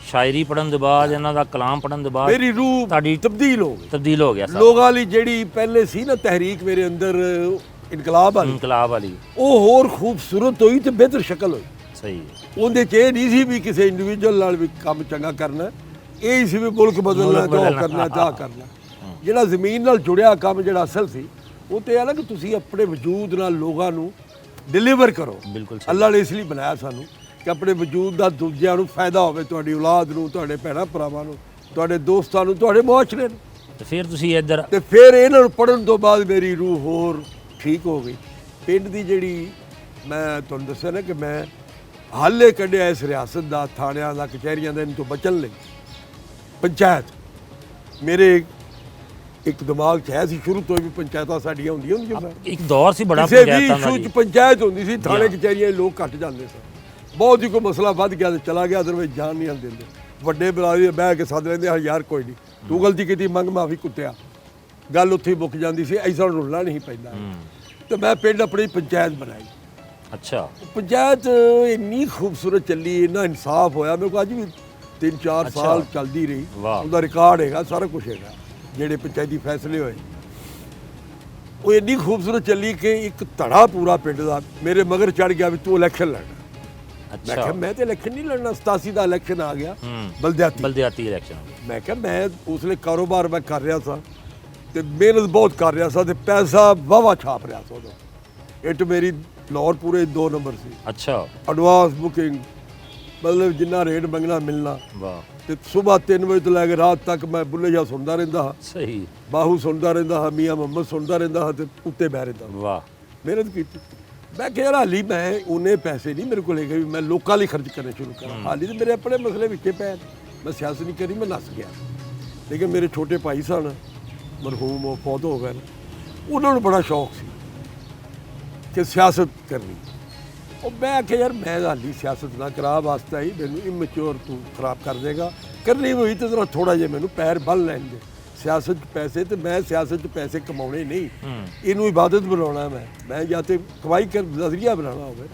ਸ਼ਾਇਰੀ ਪੜ੍ਹਨ ਦੇ ਬਾਅਦ, ਇਹਨਾਂ ਦਾ ਕਲਾਮ ਪੜ੍ਹਨ ਦੇ ਬਾਅਦ ਮੇਰੀ ਰੂਹ ਤੁਹਾਡੀ ਤਬਦੀਲ ਹੋ ਗਿਆ। ਲੋਕਾਂ ਲਈ ਜਿਹੜੀ ਪਹਿਲੇ ਸੀ ਨਾ ਤਹਿਰੀਕ ਮੇਰੇ ਅੰਦਰ, ਇਨਕਲਾਬ ਵਾਲੀ, ਉਹ ਹੋਰ ਖੂਬਸੂਰਤ ਹੋਈ ਤੇ ਬਿਹਤਰ ਸ਼ਕਲ ਹੋਈ। ਸਹੀ। ਉਹਦੇ 'ਚ ਇਹ ਨਹੀਂ ਸੀ ਵੀ ਕਿਸੇ ਇੰਡੀਵਿਜੂਅਲ ਨਾਲ ਵੀ ਕੰਮ ਚੰਗਾ ਕਰਨਾ, ਇਹ ਹੀ ਸੀ ਵੀ ਮੁਲਕ ਬਦਲਣਾ, ਚਾਹ ਕਰਨਾ। ਜਿਹੜਾ ਜ਼ਮੀਨ ਨਾਲ ਜੁੜਿਆ ਕੰਮ ਜਿਹੜਾ ਅਸਲ ਸੀ, ਉਹ ਤੇ ਇਹ ਨਾ ਕਿ ਤੁਸੀਂ ਆਪਣੇ ਵਜੂਦ ਨਾਲ ਲੋਕਾਂ ਨੂੰ ਡਿਲੀਵਰ ਕਰੋ। ਬਿਲਕੁਲ। ਅੱਲਾ ਨੇ ਇਸ ਲਈ ਬਣਾਇਆ ਸਾਨੂੰ ਕਿ ਆਪਣੇ ਵਜੂਦ ਦਾ ਦੂਜਿਆਂ ਨੂੰ ਫਾਇਦਾ ਹੋਵੇ, ਤੁਹਾਡੀ ਔਲਾਦ ਨੂੰ, ਤੁਹਾਡੇ ਭੈਣਾਂ ਭਰਾਵਾਂ ਨੂੰ, ਤੁਹਾਡੇ ਦੋਸਤਾਂ ਨੂੰ, ਤੁਹਾਡੇ ਮੁਆਸ਼ਰੇ ਨੂੰ। ਤੇ ਫਿਰ ਤੁਸੀਂ ਇੱਧਰ, ਤੇ ਫਿਰ ਇਹਨਾਂ ਨੂੰ ਪੜ੍ਹਨ ਤੋਂ ਬਾਅਦ ਮੇਰੀ ਰੂਹ ਹੋਰ ਠੀਕ ਹੋ ਗਈ। ਪਿੰਡ ਦੀ ਜਿਹੜੀ ਮੈਂ ਤੁਹਾਨੂੰ ਦੱਸਿਆ ਨਾ ਕਿ ਮੈਂ ਹਾਲੇ ਕੱਢਿਆ ਇਸ ਰਿਆਸਤ ਦਾ, ਥਾਣਿਆਂ ਦਾ, ਕਚਹਿਰੀਆਂ ਦਾ, ਇਹਨਾਂ ਤੋਂ ਬਚਣ ਲਈ। ਪੰਚਾਇਤ ਮੇਰੇ ਇੱਕ ਦਿਮਾਗ 'ਚ ਹੈ ਸੀ ਸ਼ੁਰੂ ਤੋਂ ਵੀ, ਪੰਚਾਇਤਾਂ ਸਾਡੀਆਂ ਹੁੰਦੀਆਂ ਸਨ। ਇੱਕ ਦੌਰ ਸੀ ਬੜਾ ਪੰਚਾਇਤਾਂ ਦਾ, ਕਿਸੇ ਵੀ ਇਸ਼ੂ 'ਚ ਪੰਚਾਇਤ ਹੁੰਦੀ ਸੀ। ਥਾਣੇ ਕਚਹਿਰੀਆਂ ਲੋਕ ਘੱਟ ਜਾਂਦੇ ਸਨ। ਬਹੁਤ ਹੀ ਕੋਈ ਮਸਲਾ ਵੱਧ ਗਿਆ ਤੇ ਚਲਾ ਗਿਆ, ਅਦਰਵਾਈਜ਼ ਜਾਣ ਨਹੀਂ ਦਿੰਦੇ। ਵੱਡੇ ਬੁਲਾਰੇ ਬਹਿ ਕੇ ਸੱਦ ਲੈਂਦੇ, ਯਾਰ ਕੋਈ ਨਹੀਂ, ਤੂੰ ਗਲਤੀ ਕੀਤੀ, ਮੰਗ ਮਾਫੀ ਕੁੱਤਿਆ। ਗੱਲ ਉੱਥੇ ਹੀ ਮੁੱਕ ਜਾਂਦੀ ਸੀ, ਐਸਾ ਰੁਲਣਾ ਨਹੀਂ ਪੈਂਦਾ। ਤੇ ਮੈਂ ਪਿੰਡ ਆਪਣੀ ਪੰਚਾਇਤ ਬਣਾਈ। ਅੱਛਾ। ਪੰਚਾਇਤ ਇੰਨੀ ਖੂਬਸੂਰਤ ਚੱਲੀ, ਇੰਨਾ ਇਨਸਾਫ ਹੋਇਆ। ਮੇਰੇ ਕੋਲ ਅੱਜ ਵੀ 3-4 ਸਾਲ ਚੱਲਦੀ ਰਹੀ। ਉਹਦਾ ਰਿਕਾਰਡ ਹੈਗਾ, ਸਾਰਾ ਕੁਝ ਹੈਗਾ, ਜਿਹੜੇ ਪੰਚਾਇਤੀ ਫੈਸਲੇ ਹੋਏ। ਉਹ ਇੰਨੀ ਖੂਬਸੂਰਤ ਚੱਲੀ ਕਿ ਇੱਕ ਧੜਾ ਪੂਰਾ ਪਿੰਡ ਦਾ ਮੇਰੇ ਮਗਰ ਚੜ ਗਿਆ ਵੀ ਤੂੰ ਇਲੈਕਸ਼ਨ ਲੜਨਾ। ਮੈਂ ਕਿਹਾ ਮੈਂ ਤੇ ਇਲੈਕਸ਼ਨ ਨਹੀਂ ਲੜਨਾ, 87 ਦਾ ਇਲੈਕਸ਼ਨ ਆ ਗਿਆ ਬਲਦਿਆਤੀ ਇਲੈਕਸ਼ਨ। ਮੈਂ ਕਿਹਾ ਮੈਂ ਉਸਲੇ ਕਾਰੋਬਾਰ ਮੈਂ ਕਰ ਰਿਹਾ ਸਾਂ ਤੇ ਮਿਹਨਤ ਬਹੁਤ ਕਰ ਰਿਹਾ ਸਾਂ ਤੇ ਪੈਸਾ ਵਾਹਵਾ ਛਾਪ ਰਿਹਾ ਸਾਂ ਉਦੋਂ। ਇੱਟ ਮੇਰੀ ਲਾਹੌਰ ਪੂਰੇ 2 ਨੰਬਰ ਸੀ। ਅੱਛਾ। ਐਡਵਾਂਸ ਬੁਕਿੰਗ, ਮਤਲਬ ਜਿੰਨਾ ਰੇਟ ਮੰਗਣਾ ਮਿਲਣਾ। ਵਾਹ। ਤੇ ਸਵੇਰ 3 ਵਜੇ ਤੋਂ ਲੈ ਕੇ ਰਾਤ ਤੱਕ ਮੈਂ ਬੁੱਲੇ ਸ਼ਾਹ ਸੁਣਦਾ ਰਹਿੰਦਾ ਹਾਂ। ਸਹੀ। ਬਾਹੂ ਸੁਣਦਾ ਰਹਿੰਦਾ ਹਾਂ, ਮੀਆਂ ਮੁਹੰਮਦ ਸੁਣਦਾ ਰਹਿੰਦਾ ਹਾਂ ਤੇ ਉੱਤੇ ਬਹਿ ਰਹਿੰਦਾ। ਵਾਹ। ਮਿਹਨਤ ਕੀਤੀ। ਮੈਂ ਕਿਹਾ ਯਾਰ ਹਾਲੀ ਮੈਂ ਉਹਨੇ ਪੈਸੇ ਨਹੀਂ ਮੇਰੇ ਕੋਲ ਹੈਗੇ ਵੀ ਮੈਂ ਲੋਕਾਂ ਲਈ ਖਰਚ ਕਰਨੇ ਸ਼ੁਰੂ ਕਰਾਂ। ਹਾਲੀ ਤੇ ਮੇਰੇ ਆਪਣੇ ਮਸਲੇ ਵਿੱਚੇ ਪੈ, ਮੈਂ ਸਿਆਸਤ ਨਹੀਂ ਕਰੀ, ਮੈਂ ਨੱਸ ਗਿਆ। ਲੇਕਿਨ ਮੇਰੇ ਛੋਟੇ ਭਾਈ ਸਨ ਮਰਹੂਮ, ਉਹ ਫੌਤ ਹੋ ਗਏ, ਉਹਨਾਂ ਨੂੰ ਬੜਾ ਸ਼ੌਕ ਸੀ ਕਿ ਸਿਆਸਤ ਕਰਨੀ। ਉਹ ਮੈਂ ਆਖਿਆ ਯਾਰ ਮੈਂ ਹਾਲੀ ਸਿਆਸਤ ਨਾ ਕਰਾ ਵਾਸਤੇ ਹੀ ਮੈਨੂੰ ਇਮੈਚੁਰ ਤੂੰ ਖਰਾਬ ਕਰ ਦੇਗਾ। ਕਰਨੀ ਹੋਈ ਤਾਂ ਜ਼ਰਾ ਥੋੜਾ ਜਿਹਾ ਮੈਨੂੰ ਪੈਰ ਬੰਨ ਲੈਣ ਦੇ। ਸਿਆਸਤ 'ਚ ਪੈਸੇ ਤੇ ਮੈਂ ਸਿਆਸਤ 'ਚ ਪੈਸੇ ਕਮਾਉਣੇ ਨਹੀਂ, ਇਹਨੂੰ ਇਬਾਦਤ ਬਣਾਉਣਾ। ਮੈਂ ਜਾਂ ਤੇ ਕਮਾਈ ਕਰ ਨਜ਼ਰੀਆ ਬਣਾਉਣਾ ਹੋਵੇ।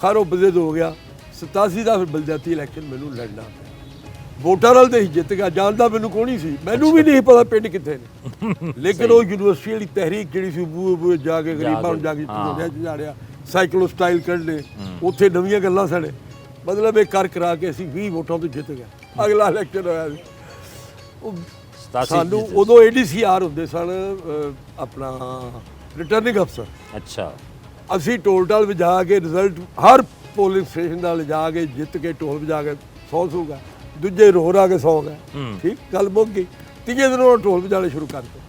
ਖੈਰ ਉਹ ਬਜ਼ਦ ਹੋ ਗਿਆ। 87 ਦਾ ਫਿਰ ਬਲਦਿਆਤੀ ਇਲੈਕਸ਼ਨ ਮੈਨੂੰ ਲੜਨਾ ਪਿਆ। ਵੋਟਾਂ ਨਾਲ ਤੇ ਹੀ ਜਿੱਤ ਗਿਆ, ਜਾਣਦਾ ਮੈਨੂੰ ਕੋਈ ਨਹੀਂ ਸੀ, ਮੈਨੂੰ ਵੀ ਨਹੀਂ ਪਤਾ ਪਿੰਡ ਕਿੱਥੇ ਨੇ। ਲੇਕਿਨ ਉਹ ਯੂਨੀਵਰਸਿਟੀ ਵਾਲੀ ਤਹਿਰੀਕ ਜਿਹੜੀ ਸੀ ਬੂਹੇ ਬੂਹੇ ਜਾ ਕੇ ਗਰੀਬਾਂ ਨੂੰ ਜਾ ਕੇ ਜਾੜਿਆ, ਸਾਈਕਲੋ ਸਟਾਈਲ ਕੱਢਨੇ, ਉੱਥੇ ਨਵੀਆਂ ਗੱਲਾਂ ਸਣੇ। ਮਤਲਬ ਇਹ ਕਰ ਕਰਾ ਕੇ ਅਸੀਂ 20 ਵੋਟਾਂ ਤੋਂ ਜਿੱਤ ਗਏ। ਅਗਲਾ ਇਲੈਕਸ਼ਨ ਹੋਇਆ ਸੀ, ਉਹ ਸਾਨੂੰ ਉਦੋਂ ADCR ਹੁੰਦੇ ਸਨ, ਆਪਣਾ ਰਿਟਰਨਿੰਗ ਅਫਸਰ। ਅੱਛਾ। ਅਸੀਂ ਟੋਲ ਟਾਲ ਵਜਾ ਕੇ ਰਿਜ਼ਲਟ ਹਰ ਪੋਲਿੰਗ ਸਟੇਸ਼ਨ ਦਾ ਲਿਜਾ ਕੇ ਜਿੱਤ ਕੇ ਟੋਲ ਵਜਾ ਕੇ 100 ਸੂਗਾ, ਦੂਜੇ ਰੋਰ ਆ ਕੇ 100 ਗਏ। ਠੀਕ, ਗੱਲ ਮੁੱਕ ਗਈ। ਤੀਜੇ ਦਿਨ ਉਹ ਟੋਲ ਵਜਾਣੇ ਸ਼ੁਰੂ ਕਰਤੇ।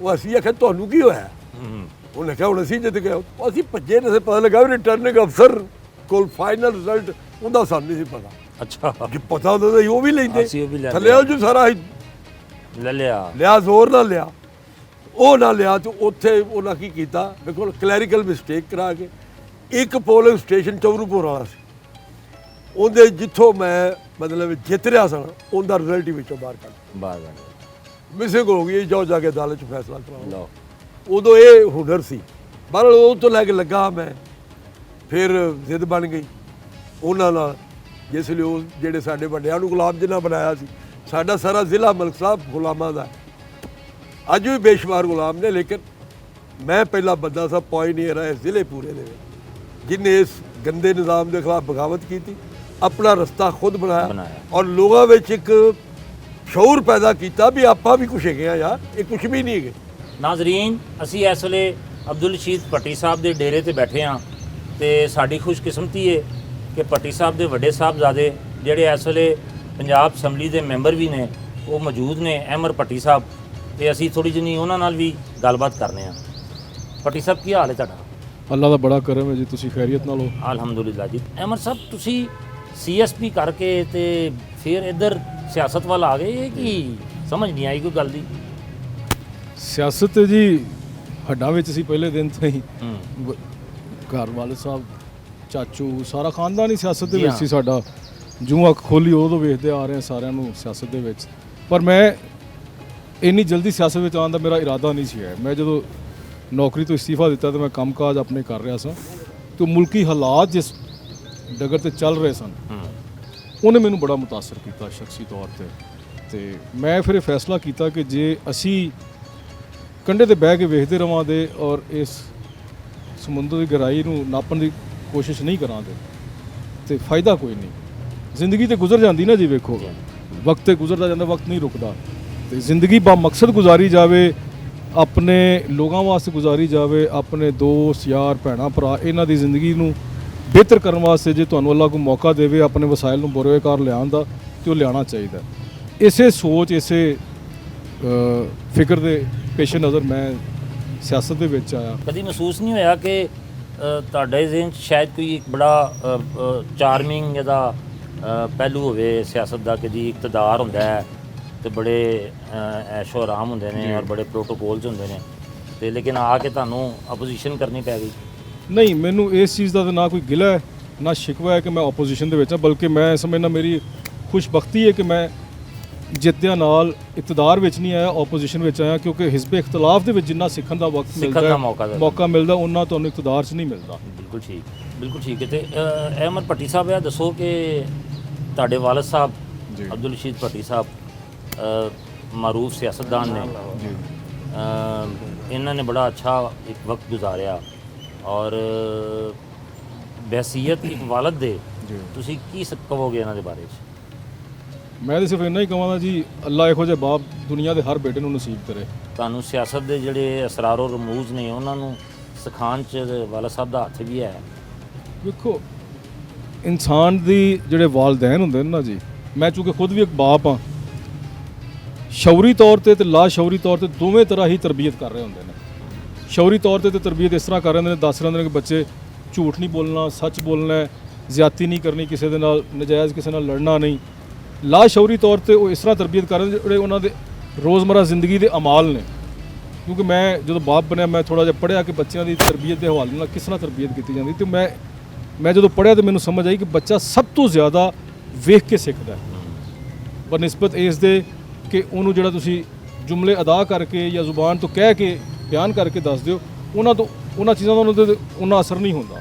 ਉਹ ਅਸੀਂ ਆਖਿਆ ਤੁਹਾਨੂੰ ਕੀ ਹੋਇਆ? ਉਹਨੇ ਕਿਹਾ ਹੁਣ ਅਸੀਂ ਜਿੱਤ ਗਏ। ਅਸੀਂ ਭੱਜੇ ਨੇ, ਪਤਾ ਲੱਗਾ ਵੀ ਰਿਟਰਨਿੰਗ ਅਫਸਰ ਕੋਲ ਫਾਈਨਲ ਰਿਜ਼ਲਟ ਉਹਦਾ ਸਾਨੂੰ ਨਹੀਂ ਸੀ ਪਤਾ। ਅੱਛਾ। ਜੇ ਪਤਾ ਹੁੰਦਾ ਤਾਂ ਉਹ ਵੀ ਲੈਂਦੇ। ਥੱਲੇ ਜੋ ਸਾਰਾ ਲੈ ਲਿਆ, ਜ਼ੋਰ ਨਾਲ ਲਿਆ। ਉਹ ਨਾ ਲਿਆ ਤੇ ਉੱਥੇ ਉਹਨਾਂ ਕੀ ਕੀਤਾ, ਦੇਖੋ ਕਲੈਰੀਕਲ ਮਿਸਟੇਕ ਕਰਾ ਕੇ ਇੱਕ ਪੋਲਿੰਗ ਸਟੇਸ਼ਨ ਚੌਰੂਪੁਰ ਵਾਲਾ ਸੀ, ਉਹਦੇ ਜਿੱਥੋਂ ਮੈਂ ਮਤਲਬ ਜਿੱਤ ਰਿਹਾ ਸਾਂ ਉਹਦਾ ਰਿਜ਼ਲਟ ਹੀ ਵਿੱਚੋਂ ਬਾਹਰ ਕੱਢ ਮਿਸਿੰਗ ਹੋ ਗਈ। ਜਾਓ ਜਾ ਕੇ ਅਦਾਲਤ 'ਚ ਫੈਸਲਾ ਕਰਾਓ। ਉਦੋਂ ਇਹ ਹੁਨਰ ਸੀ। ਪਰ ਉਹ ਤੋਂ ਲੈ ਕੇ ਲੱਗਾ ਮੈਂ, ਫਿਰ ਜ਼ਿੱਦ ਬਣ ਗਈ ਉਹਨਾਂ ਨਾਲ, ਜਿਸ ਲਈ ਉਹ ਜਿਹੜੇ ਸਾਡੇ ਵੱਡਿਆਂ ਨੂੰ ਗੁਲਾਮ ਜਿੰਨਾ ਬਣਾਇਆ ਸੀ। ਸਾਡਾ ਸਾਰਾ ਜ਼ਿਲ੍ਹਾ ਮਲਕ ਸਾਹਿਬ ਗੁਲਾਮਾਂ ਦਾ, ਅੱਜ ਵੀ ਬੇਸ਼ੁਮਾਰ ਗੁਲਾਮ ਨੇ। ਲੇਕਿਨ ਮੈਂ ਪਹਿਲਾ ਬੰਦਾ ਸਾਂ ਪਾਇਨੀਅਰ ਹੈ ਇਸ ਜ਼ਿਲ੍ਹੇ ਪੂਰੇ ਦੇ ਵਿੱਚ, ਜਿਹਨੇ ਇਸ ਗੰਦੇ ਨਿਜ਼ਾਮ ਦੇ ਖਿਲਾਫ ਬਗਾਵਤ ਕੀਤੀ, ਆਪਣਾ ਰਸਤਾ ਖੁਦ ਬਣਾਇਆ ਔਰ ਲੋਕਾਂ ਵਿੱਚ ਇੱਕ ਸ਼ਊਰ ਪੈਦਾ ਕੀਤਾ ਵੀ ਆਪਾਂ ਵੀ ਕੁਛ ਹੈਗੇ ਆ ਯਾਰ, ਇਹ ਕੁਛ ਵੀ ਨਹੀਂ ਹੈਗੇ। ਨਾਜ਼ਰੀਨ, ਅਸੀਂ ਇਸ ਵੇਲੇ ਅਬਦੁਲ ਰਸ਼ੀਦ ਭੱਟੀ ਸਾਹਿਬ ਦੇ ਡੇਰੇ ਤੇ ਬੈਠੇ ਹਾਂ ਤੇ ਸਾਡੀ ਖੁਸ਼ਕਿਸਮਤੀ ਹੈ ਕਿ ਭੱਟੀ ਸਾਹਿਬ ਦੇ ਵੱਡੇ ਸਾਹਿਬਜ਼ਾਦੇ ਜਿਹੜੇ ਇਸ ਵੇਲੇ ਪੰਜਾਬ ਅਸੈਂਬਲੀ ਦੇ ਮੈਂਬਰ ਵੀ ਨੇ, ਉਹ ਮੌਜੂਦ ਨੇ, ਅਹਿਮਦ ਭੱਟੀ ਸਾਹਿਬ। ਤੇ ਅਸੀਂ ਥੋੜੀ ਜਿਹੀ ਉਹਨਾਂ ਨਾਲ ਵੀ ਗੱਲਬਾਤ ਕਰਨੇ ਆ। ਭੱਟੀ ਸਾਹਿਬ, ਕੀ ਹਾਲ ਹੈ ਤੁਹਾਡਾ? ਅੱਲਾ ਦਾ ਬੜਾ ਕਰਮ ਹੈ ਜੀ, ਤੁਸੀਂ ਖੈਰੀਅਤ ਨਾਲ ਹੋ? ਅਲਹਮਦੁਲਿਲਾ ਜੀ। ਅਹਿਮਦ ਸਾਹਿਬ, ਤੁਸੀਂ CSP ਕਰਕੇ ਤੇ ਫਿਰ ਇੱਧਰ ਸਿਆਸਤ ਵੱਲ ਆ ਗਏ, ਇਹ ਕੀ ਸਮਝ ਨਹੀਂ ਆਈ ਕੋਈ ਗੱਲ ਦੀ? ਸਿਆਸਤ ਜੀ ਹੱਡਾਂ ਵਿੱਚ ਸੀ ਪਹਿਲੇ ਦਿਨ ਤੋਂ ਹੀ। ਘਰ ਵਾਲੇ ਸਾਹਿਬ, ਚਾਚੂ, ਸਾਰਾ ਖਾਨਦਾਨ ਹੀ ਸਿਆਸਤ ਦੇ ਵਿੱਚ ਸੀ ਸਾਡਾ। ਜਿਉਂ ਅੱਖ ਖੋਲੀ ਉਦੋਂ ਵੇਖਦੇ ਆ ਰਹੇ ਹਾਂ ਸਾਰਿਆਂ ਨੂੰ ਸਿਆਸਤ ਦੇ ਵਿੱਚ। ਪਰ ਮੈਂ ਇੰਨੀ ਜਲਦੀ ਸਿਆਸਤ ਵਿੱਚ ਆਉਣ ਦਾ ਮੇਰਾ ਇਰਾਦਾ ਨਹੀਂ ਸੀ ਹੈ। ਮੈਂ ਜਦੋਂ ਨੌਕਰੀ ਤੋਂ ਅਸਤੀਫਾ ਦਿੱਤਾ ਤਾਂ ਮੈਂ ਕੰਮਕਾਜ ਆਪਣੇ ਕਰ ਰਿਹਾ ਸਾਂ, ਤੇ ਮੁਲਕੀ ਹਾਲਾਤ ਜਿਸ ਡਗਰ ਤੇ ਚੱਲ ਰਹੇ ਸਨ ਉਹਨੇ ਮੈਨੂੰ ਬੜਾ ਮੁਤਾਸਰ ਕੀਤਾ ਸ਼ਖਸੀ ਤੌਰ ਤੇ ਮੈਂ ਫਿਰ ਇਹ ਫੈਸਲਾ ਕੀਤਾ ਕਿ ਜੇ ਅਸੀਂ ਕੰਢੇ ਤੇ ਬਹਿ ਕੇ ਵੇਖਦੇ ਰਵਾਂਗੇ ਔਰ ਇਸ ਸਮੁੰਦਰ ਦੀ ਗਹਿਰਾਈ ਨੂੰ ਨਾਪਣ ਦੀ ਕੋਸ਼ਿਸ਼ ਨਹੀਂ ਕਰਾਂਗੇ ਤੇ ਫਾਇਦਾ ਕੋਈ ਨਹੀਂ। ਜ਼ਿੰਦਗੀ ਤੇ ਗੁਜ਼ਰ ਜਾਂਦੀ ਨਾ ਜੀ, ਵੇਖੋ ਵਕਤ ਤੇ ਗੁਜ਼ਰਦਾ ਜਾਂਦਾ, ਵਕਤ ਨਹੀਂ ਰੁਕਦਾ। ਤੇ ਜ਼ਿੰਦਗੀ ਬਾ ਮਕਸਦ ਗੁਜ਼ਾਰੀ ਜਾਵੇ, ਆਪਣੇ ਲੋਕਾਂ ਵਾਸਤੇ ਗੁਜ਼ਾਰੀ ਜਾਵੇ, ਆਪਣੇ ਦੋਸਤ ਯਾਰ ਭੈਣਾਂ ਭਰਾ ਇਹਨਾਂ ਦੀ ਜ਼ਿੰਦਗੀ ਨੂੰ ਬਿਹਤਰ ਕਰਨ ਵਾਸਤੇ ਜੇ ਤੁਹਾਨੂੰ ਅੱਲਾਹ ਕੋਈ ਮੌਕਾ ਦੇਵੇ ਆਪਣੇ ਵਸਾਇਲ ਨੂੰ ਬਰੋਏਕਾਰ ਲਿਆਉਣ ਦਾ, ਤੇ ਉਹ ਲਿਆਉਣਾ ਚਾਹੀਦਾ। ਇਸੇ ਸੋਚ, ਇਸੇ ਫਿਕਰ ਦੇ ਪੇਸ਼ ਨਜ਼ਰ ਮੈਂ ਸਿਆਸਤ ਦੇ ਵਿੱਚ ਆਇਆ। ਕਦੀ ਮਹਿਸੂਸ ਨਹੀਂ ਹੋਇਆ ਕਿ ਤੁਹਾਡੇ ਜ਼ਿਹਨ 'ਚ ਸ਼ਾਇਦ ਕੋਈ ਇੱਕ ਬੜਾ ਚਾਰਮਿੰਗ ਇਹਦਾ ਪਹਿਲੂ ਹੋਵੇ ਸਿਆਸਤ ਦਾ, ਕਿ ਜੀ ਇਕਤਦਾਰ ਹੁੰਦਾ ਹੈ ਤੇ ਬੜੇ ਐਸ਼ੋ ਆਰਾਮ ਹੁੰਦੇ ਨੇ ਔਰ ਬੜੇ ਪ੍ਰੋਟੋਕੋਲਸ ਹੁੰਦੇ ਨੇ, ਤੇ ਲੇਕਿਨ ਆ ਕੇ ਤੁਹਾਨੂੰ ਆਪੋਜੀਸ਼ਨ ਕਰਨੀ ਪੈ ਗਈ? ਨਹੀਂ, ਮੈਨੂੰ ਇਸ ਚੀਜ਼ ਦਾ ਤਾਂ ਨਾ ਕੋਈ ਗਿਲਾ ਹੈ ਨਾ ਸ਼ਿਕਵਾ ਹੈ ਕਿ ਮੈਂ ਆਪੋਜੀਸ਼ਨ ਦੇ ਵਿੱਚ ਹਾਂ, ਬਲਕਿ ਮੈਂ ਸਮਝਦਾ ਮੇਰੀ ਖੁਸ਼ਬਖਤੀ ਹੈ ਕਿ ਮੈਂ ਜਿੱਤਿਆਂ ਨਾਲ ਇਕਤਦਾਰ ਵਿੱਚ ਨਹੀਂ ਆਇਆ, ਆਪੋਜੀਸ਼ਨ ਵਿੱਚ ਆਇਆ। ਕਿਉਂਕਿ ਹਿਜ਼ਬ ਇਖਤਲਾਫ ਦੇ ਵਿੱਚ ਜਿੰਨਾ ਸਿੱਖਣ ਦਾ ਵਕਤ ਮਿਲਦਾ, ਮੌਕਾ ਮਿਲਦਾ, ਉਹਨਾਂ ਤੁਹਾਨੂੰ ਇਕਤਦਾਰ 'ਚ ਨਹੀਂ ਮਿਲਦਾ। ਬਿਲਕੁਲ ਠੀਕ, ਬਿਲਕੁਲ ਠੀਕ ਹੈ। ਤੇ ਅਹਿਮਦ ਭੱਟੀ ਸਾਹਿਬ, ਇਹ ਦੱਸੋ ਕਿ ਤੁਹਾਡੇ ਵਾਲਦ ਸਾਹਿਬ ਅਬਦੁਲ ਰਸ਼ੀਦ ਭੱਟੀ ਸਾਹਿਬ ਮਾਰੂਫ ਸਿਆਸਤਦਾਨ ਨੇ, ਇਹਨਾਂ ਨੇ ਬੜਾ ਅੱਛਾ ਇੱਕ ਵਕਤ ਗੁਜ਼ਾਰਿਆ ਔਰ ਬਹਿਸੀਅਤ ਇੱਕ ਵਾਲਦ ਦੇ ਜੀ ਤੁਸੀਂ ਕੀ ਕਹੋਗੇ ਇਹਨਾਂ ਦੇ ਬਾਰੇ 'ਚ? ਮੈਂ ਤਾਂ ਸਿਰਫ ਇੰਨਾ ਹੀ ਕਹਾਂਗਾ ਜੀ, ਅੱਲਾ ਇਹੋ ਜਿਹੇ ਬਾਪ ਦੁਨੀਆ ਦੇ ਹਰ ਬੇਟੇ ਨੂੰ ਨਸੀਬ ਕਰੇ। ਤੁਹਾਨੂੰ ਸਿਆਸਤ ਦੇ ਜਿਹੜੇ ਅਸਰਾਰੋ ਰਮੂਜ਼ ਨੇ ਉਹਨਾਂ ਨੂੰ ਸਿਖਾਉਣ 'ਚ ਵਾਲਾ ਸਾਹਿਬ ਦਾ ਹੱਥ ਵੀ ਹੈ। ਵੇਖੋ, ਇਨਸਾਨ ਦੀ ਜਿਹੜੇ ਵਾਲਦੈਨ ਹੁੰਦੇ ਨੇ ਨਾ ਜੀ, ਮੈਂ ਚੂੰਕਿ ਖੁਦ ਵੀ ਇੱਕ ਬਾਪ ਹਾਂ, ਸ਼ੌਰੀ ਤੌਰ ਤੇ ਲਾ ਸ਼ੌਰੀ ਤੌਰ ਤੇ ਦੋਵੇਂ ਤਰ੍ਹਾਂ ਹੀ ਤਰਬੀਅਤ ਕਰ ਰਹੇ ਹੁੰਦੇ ਨੇ। ਸ਼ੌਰੀ ਤੌਰ ਤੇ ਤਰਬੀਅਤ ਇਸ ਤਰ੍ਹਾਂ ਕਰ ਰਹੇ ਹੁੰਦੇ ਨੇ, ਦੱਸ ਰਹੇ ਹੁੰਦੇ ਨੇ ਕਿ ਬੱਚੇ ਝੂਠ ਨਹੀਂ ਬੋਲਣਾ, ਸੱਚ ਬੋਲਣਾ ਹੈ, ਜ਼ਿਆਦਤੀ ਨਹੀਂ ਕਰਨੀ ਕਿਸੇ ਦੇ ਨਾਲ, ਨਜਾਇਜ਼ ਕਿਸੇ ਨਾਲ ਲੜਨਾ ਨਹੀਂ। ਲਾ ਸ਼ੌਰੀ ਤੌਰ ਤੇ ਉਹ ਇਸ ਤਰ੍ਹਾਂ ਤਰਬੀਅਤ ਕਰ ਰਹੇ ਨੇ ਜਿਹੜੇ ਉਹਨਾਂ ਦੇ ਰੋਜ਼ਮਰਾ ਜ਼ਿੰਦਗੀ ਦੇ ਅਮਾਲ ਨੇ। ਕਿਉਂਕਿ ਮੈਂ ਜਦੋਂ ਬਾਪ ਬਣਿਆ, ਮੈਂ ਥੋੜ੍ਹਾ ਜਿਹਾ ਪੜ੍ਹਿਆ ਕਿ ਬੱਚਿਆਂ ਦੀ ਤਰਬੀਅਤ ਦੇ ਹਵਾਲੇ ਨਾਲ ਕਿਸ ਤਰ੍ਹਾਂ ਤਰਬੀਅਤ ਕੀਤੀ ਜਾਂਦੀ, ਤੇ ਮੈਂ ਜਦੋਂ ਪੜ੍ਹਿਆ ਤਾਂ ਮੈਨੂੰ ਸਮਝ ਆਈ ਕਿ ਬੱਚਾ ਸਭ ਤੋਂ ਜ਼ਿਆਦਾ ਵੇਖ ਕੇ ਸਿੱਖਦਾ ਹੈ ਬਨਿਸਬਤ ਇਸ ਦੇ ਕਿ ਉਹਨੂੰ ਜਿਹੜਾ ਤੁਸੀਂ ਜੁਮਲੇ ਅਦਾ ਕਰਕੇ ਜਾਂ ਜ਼ੁਬਾਨ ਤੋਂ ਕਹਿ ਕੇ ਬਿਆਨ ਕਰਕੇ ਦੱਸ ਦਿਓ, ਉਹਨਾਂ ਚੀਜ਼ਾਂ ਦਾ ਉਹਨਾਂ ਅਸਰ ਨਹੀਂ ਹੁੰਦਾ।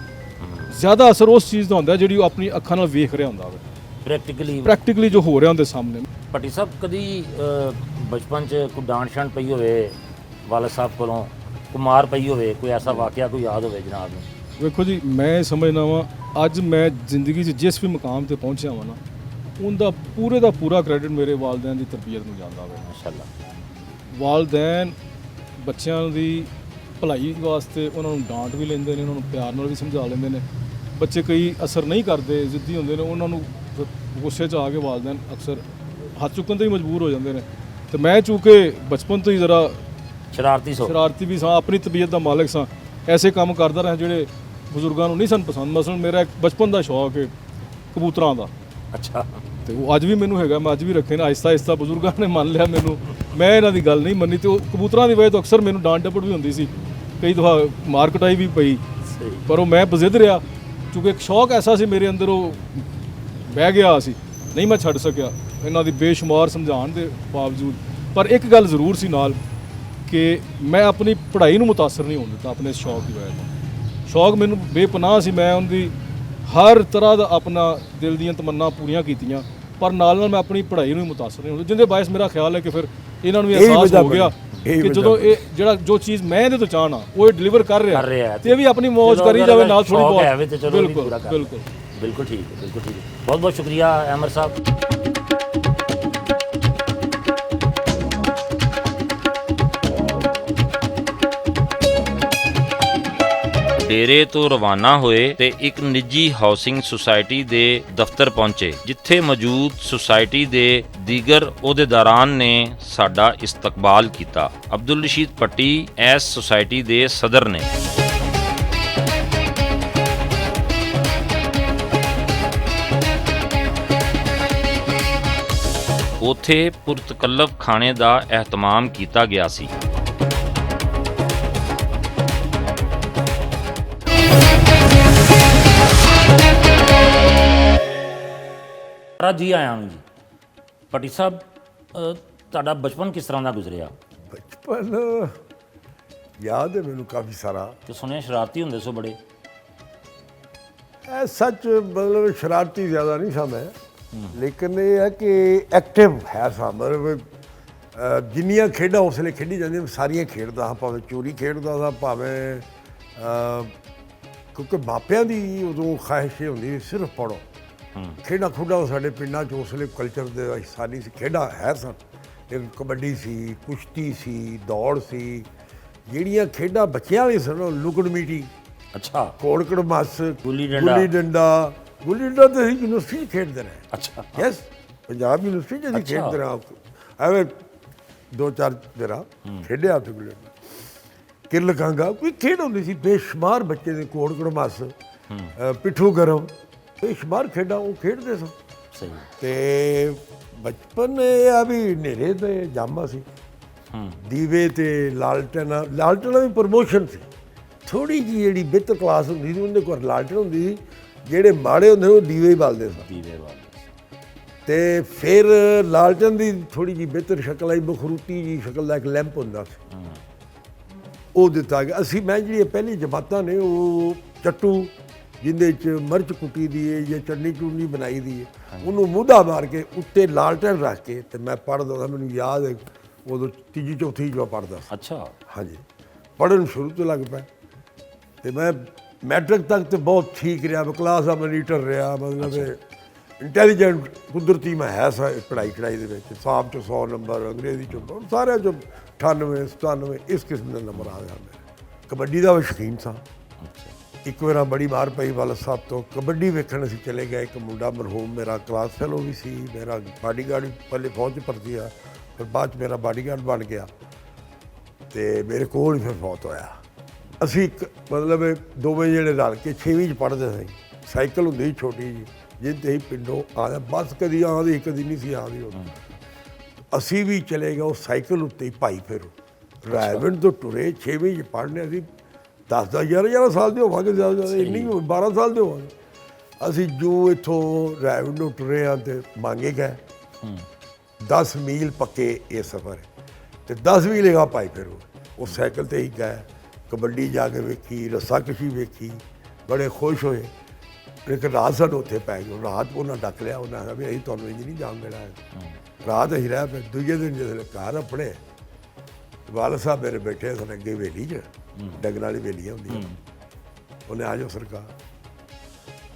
ਜ਼ਿਆਦਾ ਅਸਰ ਉਸ ਚੀਜ਼ ਦਾ ਹੁੰਦਾ ਜਿਹੜੀ ਉਹ ਆਪਣੀ ਅੱਖਾਂ ਨਾਲ ਵੇਖ ਰਿਹਾ ਹੁੰਦਾ ਵਾ, ਪ੍ਰੈਕਟੀਕਲੀ ਜੋ ਹੋ ਰਿਹਾ ਉਹਦੇ ਸਾਹਮਣੇ। ਭੱਟੀ ਸਾਹਿਬ, ਕਦੀ ਬਚਪਨ 'ਚ ਕੋਈ ਡਾਂਟ ਛਾਂਟ ਪਈ ਹੋਵੇ ਵਾਲਦ ਸਾਹਿਬ ਕੋਲੋਂ, ਕੋਈ ਮਾਰ ਪਈ ਹੋਵੇ, ਕੋਈ ਐਸਾ ਵਾਕਿਆ ਕੋਈ ਯਾਦ ਹੋਵੇ ਜਨਾਬ ਨੂੰ? ਵੇਖੋ ਜੀ, ਮੈਂ ਸਮਝਦਾ ਵਾਂ ਅੱਜ ਮੈਂ ਜ਼ਿੰਦਗੀ 'ਚ ਜਿਸ ਵੀ ਮੁਕਾਮ ਤੇ ਪਹੁੰਚਿਆ ਵਾਂ ਨਾ, ਉਹਦਾ ਪੂਰੇ ਦਾ ਪੂਰਾ ਕ੍ਰੈਡਿਟ ਮੇਰੇ ਵਾਲਦੈਨ ਦੀ ਤਰਬੀਅਤ ਨੂੰ ਜਾਂਦਾ ਵਾ। ਮਾਸ਼ਾਅੱਲਾ। ਵਾਲਦੈਨ ਬੱਚਿਆਂ ਦੀ ਭਲਾਈ ਵਾਸਤੇ ਉਹਨਾਂ ਨੂੰ ਡਾਂਟ ਵੀ ਲੈਂਦੇ ਨੇ, ਉਹਨਾਂ ਨੂੰ ਪਿਆਰ ਨਾਲ ਵੀ ਸਮਝਾ ਲੈਂਦੇ ਨੇ। ਬੱਚੇ ਕਈ ਅਸਰ ਨਹੀਂ ਕਰਦੇ, ਜ਼ਿੱਦੀ ਹੁੰਦੇ ਨੇ, ਉਹਨਾਂ ਨੂੰ ਗੁੱਸੇ 'ਚ ਆ ਕੇ ਵਾਲਦੈਨ ਅਕਸਰ ਹੱਥ ਚੁੱਕਣ ਤੋਂ ਹੀ ਮਜਬੂਰ ਹੋ ਜਾਂਦੇ ਨੇ। ਤੇ ਮੈਂ ਚੂੰਕਿ ਬਚਪਨ ਤੋਂ ਹੀ ਜ਼ਰਾ ਸ਼ਰਾਰਤੀ ਵੀ ਸਾਂ, ਆਪਣੀ ਤਬੀਅਤ ਦਾ ਮਾਲਕ ਸਾਂ, ਐਸੇ ਕੰਮ ਕਰਦਾ ਰਿਹਾ ਜਿਹੜੇ ਬਜ਼ੁਰਗਾਂ ਨੂੰ ਨਹੀਂ ਸਨ ਪਸੰਦ। ਮਸਲਨ ਮੇਰਾ ਇੱਕ ਬਚਪਨ ਦਾ ਸ਼ੌਕ ਹੈ ਕਬੂਤਰਾਂ ਦਾ। ਅੱਛਾ। ਤੇ ਉਹ ਅੱਜ ਵੀ ਮੈਨੂੰ ਹੈਗਾ, ਮੈਂ ਅੱਜ ਵੀ ਰੱਖੇ ਨੇ। ਆਹਿਸਤਾ ਬਜ਼ੁਰਗਾਂ ਨੇ ਮੰਨ ਲਿਆ ਮੈਨੂੰ, ਮੈਂ ਇਹਨਾਂ ਦੀ ਗੱਲ ਨਹੀਂ ਮੰਨੀ। ਤੇ ਉਹ ਕਬੂਤਰਾਂ ਦੀ ਵਜ੍ਹਾ ਤੋਂ ਅਕਸਰ ਮੈਨੂੰ ਡਾਂਟ ਡਪਟ ਵੀ ਹੁੰਦੀ ਸੀ, ਕਈ ਦਫਾ ਮਾਰ ਕੁਟਾਈ ਵੀ ਪਈ, ਪਰ ਉਹ ਮੈਂ ਬਜ਼ਿੱਦ ਰਿਹਾ ਕਿਉਂਕਿ ਇੱਕ ਸ਼ੌਕ ਐਸਾ ਸੀ ਮੇਰੇ ਅੰਦਰ, ਉਹ ਬਹਿ ਗਿਆ ਸੀ, ਨਹੀਂ ਮੈਂ ਛੱਡ ਸਕਿਆ ਇਹਨਾਂ ਦੀ ਬੇਸ਼ੁਮਾਰ ਸਮਝਾਉਣ ਦੇ ਬਾਵਜੂਦ। ਪਰ ਇੱਕ ਗੱਲ ਜ਼ਰੂਰ ਸੀ ਨਾਲ ਕਿ ਮੈਂ ਆਪਣੀ ਪੜ੍ਹਾਈ ਨੂੰ ਮੁਤਾਸਰ ਨਹੀਂ ਹੋਣ ਦਿੱਤਾ ਆਪਣੇ ਇਸ ਸ਼ੌਕ ਦੀ ਵਜ੍ਹਾ ਤੋਂ। ਸ਼ੌਕ ਮੈਨੂੰ ਬੇਪਨਾਹ ਸੀ, ਮੈਂ ਉਹਦੀ ਹਰ ਤਰ੍ਹਾਂ ਦਾ ਆਪਣਾ ਦਿਲ ਦੀਆਂ ਤਮੰਨਾ ਪੂਰੀਆਂ ਕੀਤੀਆਂ, ਪਰ ਨਾਲ ਮੈਂ ਆਪਣੀ ਪੜ੍ਹਾਈ ਨੂੰ ਹੀ ਮੁਤਾਸਰ ਨਹੀਂ ਹੁੰਦਾ, ਜਿਹਦੇ ਬਾਇਸ ਮੇਰਾ ਖਿਆਲ ਹੈ ਕਿ ਫਿਰ ਇਹਨਾਂ ਨੂੰ ਵੀ ਅਹਿਸਾਸ ਹੋ ਗਿਆ ਕਿ ਜਦੋਂ ਇਹ ਜੋ ਚੀਜ਼ ਮੈਂ ਇਹਦੇ ਤੋਂ ਚਾਹਣਾ ਉਹ ਇਹ ਡਿਲੀਵਰ ਕਰ ਰਿਹਾ ਤੇ ਇਹ ਵੀ ਆਪਣੀ ਮੌਜ ਕਰੀ ਜਾਵੇ ਨਾਲ ਥੋੜੀ ਬਹੁਤ। ਬਿਲਕੁਲ ਠੀਕ ਹੈ। ਬਹੁਤ ਬਹੁਤ ਸ਼ੁਕਰੀਆ ਅਹਿਮਦ ਸਾਹਿਬ। ਡੇਰੇ ਤੋਂ ਰਵਾਨਾ ਹੋਏ ਤੇ ਇੱਕ ਨਿੱਜੀ ਹਾਊਸਿੰਗ ਸੁਸਾਇਟੀ ਦੇ ਦਫ਼ਤਰ ਪਹੁੰਚੇ, ਜਿੱਥੇ ਮੌਜੂਦ ਸੁਸਾਇਟੀ ਦੇ ਦੀਗਰ ਅਹੁਦੇਦਾਰਾਂ ਨੇ ਸਾਡਾ ਇਸਤਕਬਾਲ ਕੀਤਾ। ਅਬਦੁਲ ਰਸ਼ੀਦ ਭੱਟੀ ਇਸ ਸੁਸਾਇਟੀ ਦੇ ਸਦਰ ਨੇ। ਉੱਥੇ ਪੁਰਤਕੱਲਫ ਖਾਣੇ ਦਾ ਅਹਿਤਮਾਮ ਕੀਤਾ ਗਿਆ ਸੀ। ਜੀ ਆਇਆਂ ਨੂੰ ਜੀ। ਭੱਟੀ ਸਾਹਿਬ, ਤੁਹਾਡਾ ਬਚਪਨ ਕਿਸ ਤਰ੍ਹਾਂ ਦਾ ਗੁਜ਼ਰਿਆ? ਬਚਪਨ ਯਾਦ ਹੈ ਮੈਨੂੰ ਕਾਫੀ ਸਾਰਾ। ਤੇ ਸੁਣਿਆ ਸ਼ਰਾਰਤੀ ਹੁੰਦੇ ਸੋ ਬੜੇ। ਸੱਚ ਮਤਲਬ ਸ਼ਰਾਰਤੀ ਜ਼ਿਆਦਾ ਨਹੀਂ ਸਾਂ ਮੈਂ, ਲੇਕਿਨ ਇਹ ਹੈ ਕਿ ਐਕਟਿਵ ਹੈ ਸਾਂ। ਮਤਲਬ ਜਿੰਨੀਆਂ ਖੇਡਾਂ ਉਸ ਵੇਲੇ ਖੇਡੀ ਜਾਂਦੀਆਂ ਸਾਰੀਆਂ ਖੇਡਦਾ ਹਾਂ, ਭਾਵੇਂ ਚੋਰੀ ਖੇਡਦਾ ਸਾਂ, ਭਾਵੇਂ ਕਿਉਂਕਿ ਮਾਪਿਆਂ ਦੀ ਉਦੋਂ ਖਾਹਿਸ਼ ਹੁੰਦੀ ਸੀ ਸਿਰਫ ਪੜ੍ਹੋ। ਖੇਡਾਂ ਖੁੱਡਾਂ ਸਾਡੇ ਪਿੰਡਾਂ 'ਚ ਉਸ ਵੇਲੇ ਕਲਚਰ ਦੇ ਹਿੱਸਾ ਨਹੀਂ ਸੀ। ਖੇਡਾਂ ਹੈ ਸਨ, ਇੱਕ ਕਬੱਡੀ ਸੀ, ਕੁਸ਼ਤੀ ਸੀ, ਦੌੜ ਸੀ। ਜਿਹੜੀਆਂ ਖੇਡਾਂ ਬੱਚਿਆਂ ਵਾਲੀ ਸਨ, ਲੁਕਣ ਮੀਟੀ, ਅੱਛਾ, ਕੋੜਕੜ ਮੱਸ, ਗੁੱਲੀ ਡੰਡਾ ਤਾਂ ਅਸੀਂ ਯੂਨੀਵਰਸਿਟੀ ਖੇਡਦੇ ਰਹੇ। ਅੱਛਾ, ਯੈਸ, ਪੰਜਾਬ ਯੂਨੀਵਰਸਿਟੀ 'ਚ ਅਸੀਂ ਖੇਡਦੇ ਰਹੇ। ਐਵੇਂ 2-4 ਦਿਨਾਂ ਖੇਡਿਆ ਉੱਥੇ ਗੁੱਲੀ ਡੰਡਾ, ਕਿਰਲ ਕਾਂਗਾ, ਕੋਈ ਖੇਡ ਹੁੰਦੀ ਸੀ ਬੇਸ਼ੁਮਾਰ ਬੱਚੇ ਦੇ। ਕੋੜਕੜ ਮੱਸ, ਪਿੱਠੂ ਗਰਮ, ਬੇਸ਼ੁਮਾਰ ਖੇਡਾਂ ਉਹ ਖੇਡਦੇ ਸਨ। ਸਹੀ। ਤੇ ਬਚਪਨ ਇਹ ਆ ਵੀ ਹਨੇਰੇ ਤੇ ਜਾਮਾ ਸੀ, ਦੀਵੇ ਤੇ ਲਾਲਟਨਾਂ ਵੀ ਪ੍ਰਮੋਸ਼ਨ ਸੀ। ਥੋੜੀ ਜਿਹੀ ਜਿਹੜੀ ਬਿੱਤ ਕਲਾਸ ਹੁੰਦੀ ਸੀ ਉਹਦੇ ਕੋਲ ਲਾਲਟਨ ਹੁੰਦੀ ਸੀ, ਜਿਹੜੇ ਮਾੜੇ ਹੁੰਦੇ ਉਹ ਦੀਵੇ ਹੀ ਬਾਲਦੇ ਸਨ। ਤੇ ਫਿਰ ਲਾਲਟਨ ਦੀ ਥੋੜੀ ਜਿਹੀ ਬਿਹਤਰ ਸ਼ਕਲ ਆਈ, ਬਖਰੂਤੀ ਜੀ ਸ਼ਕਲ ਦਾ ਇੱਕ ਲੈਂਪ ਹੁੰਦਾ ਸੀ, ਉਹ ਦਿੱਤਾ ਗਿਆ। ਮੈਂ ਜਿਹੜੀਆਂ ਪਹਿਲੀ ਜਮਾਤਾਂ ਨੇ ਉਹ ਚੱਟੂ ਜਿਹਦੇ 'ਚ ਮਿਰਚ ਕੁੱਟੀ ਦੀ ਹੈ ਜਾਂ ਚਟਨੀ ਚੂਰਨੀ ਬਣਾਈ ਦੀ ਹੈ, ਉਹਨੂੰ ਮੂਧਾ ਮਾਰ ਕੇ ਉੱਤੇ ਲਾਲਟਨ ਰੱਖ ਕੇ ਤੇ ਮੈਂ ਪੜ੍ਹਦਾ ਹੁੰਦਾ। ਮੈਨੂੰ ਯਾਦ ਹੈ ਉਦੋਂ ਤੀਜੀ ਚੌਥੀ 'ਚ ਪੜ੍ਹਦਾ ਸੀ। ਅੱਛਾ। ਹਾਂਜੀ, ਪੜ੍ਹਨ ਸ਼ੁਰੂ ਤੋਂ ਲੱਗ ਪਿਆ ਤੇ ਮੈਂ ਮੈਟ੍ਰਿਕ ਤੱਕ ਤੇ ਬਹੁਤ ਠੀਕ ਰਿਹਾ, ਕਲਾਸ ਦਾ ਮੋਨੀਟਰ ਰਿਹਾ, ਮਤਲਬ ਇੰਟੈਲੀਜੈਂਟ ਕੁਦਰਤੀ ਮੈਂ ਹੈ ਪੜ੍ਹਾਈ ਦੇ ਵਿੱਚ। ਹਿਸਾਬ 'ਚ 100 ਨੰਬਰ, ਅੰਗਰੇਜ਼ੀ 'ਚ ਸਾਰਿਆਂ 'ਚ 98 97 ਇਸ ਕਿਸਮ ਦੇ ਨੰਬਰ ਆ ਗਿਆ ਮੇਰੇ। ਕਬੱਡੀ ਦਾ ਸ਼ੌਕੀਨ ਸਾਂ। ਇੱਕ ਵਾਰ ਬੜੀ ਮਾਰ ਪਈ ਵਾਲਾ ਸਾਹਿਬ ਤੋਂ, ਕਬੱਡੀ ਵੇਖਣ ਅਸੀਂ ਚਲੇ ਗਏ। ਇੱਕ ਮੁੰਡਾ ਮਰਹੂਮ ਮੇਰਾ ਕਲਾਸ ਫੈਲੋ ਵੀ ਸੀ, ਮੇਰਾ ਬਾਡੀਗਾਰਡ ਪਹਿਲੇ ਫੌਜ 'ਚ ਭਰਤੀ ਆ, ਫਿਰ ਬਾਅਦ 'ਚ ਮੇਰਾ ਬਾਡੀਗਾਰਡ ਬਣ ਗਿਆ ਅਤੇ ਮੇਰੇ ਕੋਲ ਹੀ ਫਿਰ ਫੌਤ ਹੋਇਆ। ਅਸੀਂ ਇੱਕ ਮਤਲਬ ਦੋਵੇਂ ਜਿਹੜੇ ਰਲ ਕੇ 6ਵੀਂ 'ਚ ਪੜ੍ਹਦੇ ਸੀ। ਸਾਈਕਲ ਹੁੰਦੀ ਸੀ ਛੋਟੀ ਜੀ, ਜਿਹਦੇ 'ਤੇ ਹੀ ਪਿੰਡੋਂ ਆਇਆ, ਬੱਸ ਕਦੀ ਆਉਂਦੀ ਕਦੀ ਨਹੀਂ ਸੀ ਆਉਂਦੀ। ਅਸੀਂ ਵੀ ਚਲੇ ਗਏ ਉਸ ਸਾਈਕਲ ਉੱਤੇ ਹੀ ਭਾਈ ਫੇਰੋ ਰਾਏਵਿੰਡ ਤੋਂ ਟੁਰੇ 6ਵੀਂ 'ਚ ਪੜ੍ਹਨੇ। ਅਸੀਂ 10 11 ਸਾਲ ਦੇ ਹੋਵਾਂਗੇ, ਜ਼ਿਆਦਾ ਇੰਨੀ 12 ਸਾਲ ਦੇ ਹੋਵਾਂਗੇ। ਅਸੀਂ ਜੋ ਇੱਥੋਂ ਰਾਏਵਿੰਡ ਤੋਂ ਟੁਰੇ ਹਾਂ ਅਤੇ ਮੰਗੇ ਗਏ 10 ਮੀਲ ਪੱਕੇ ਇਹ ਸਫ਼ਰ, ਅਤੇ 10 ਮੀਲ ਹੈਗਾ ਭਾਈ ਫੇਰੋ। ਉਸ ਸਾਈਕਲ 'ਤੇ ਹੀ ਗਏ, ਕਬੱਡੀ ਜਾ ਕੇ ਵੇਖੀ, ਰੱਸਾਕਸ਼ੀ ਵੇਖੀ, ਬੜੇ ਖੁਸ਼ ਹੋਏ। ਲੇਕਿਨ ਰਾਤ ਸਾਨੂੰ ਉੱਥੇ ਪੈ ਗਈ। ਰਾਤ ਉਹਨਾਂ ਡੱਕ ਲਿਆ, ਉਹਨਾਂ ਆਖਿਆ ਵੀ ਅਸੀਂ ਤੁਹਾਨੂੰ ਇੰਝ ਨਹੀਂ ਜਾਣ ਦੇਣਾ ਹੈ। ਰਾਤ ਅਸੀਂ ਰਹਿ ਪਏ। ਦੂਜੇ ਦਿਨ ਜਦੋਂ ਘਰ ਆਪਣੇ ਵਾਲਾ ਸਾਹਿਬ ਮੇਰੇ ਬੈਠੇ ਸਨ ਅੱਗੇ ਹਵੇਲੀ 'ਚ, ਡੰਗਰਾਂ ਵਾਲੀ ਹਵੇਲੀਆਂ ਹੁੰਦੀਆਂ, ਉਹਨੇ ਆ ਜਾਓ ਸਰਕਾਰ।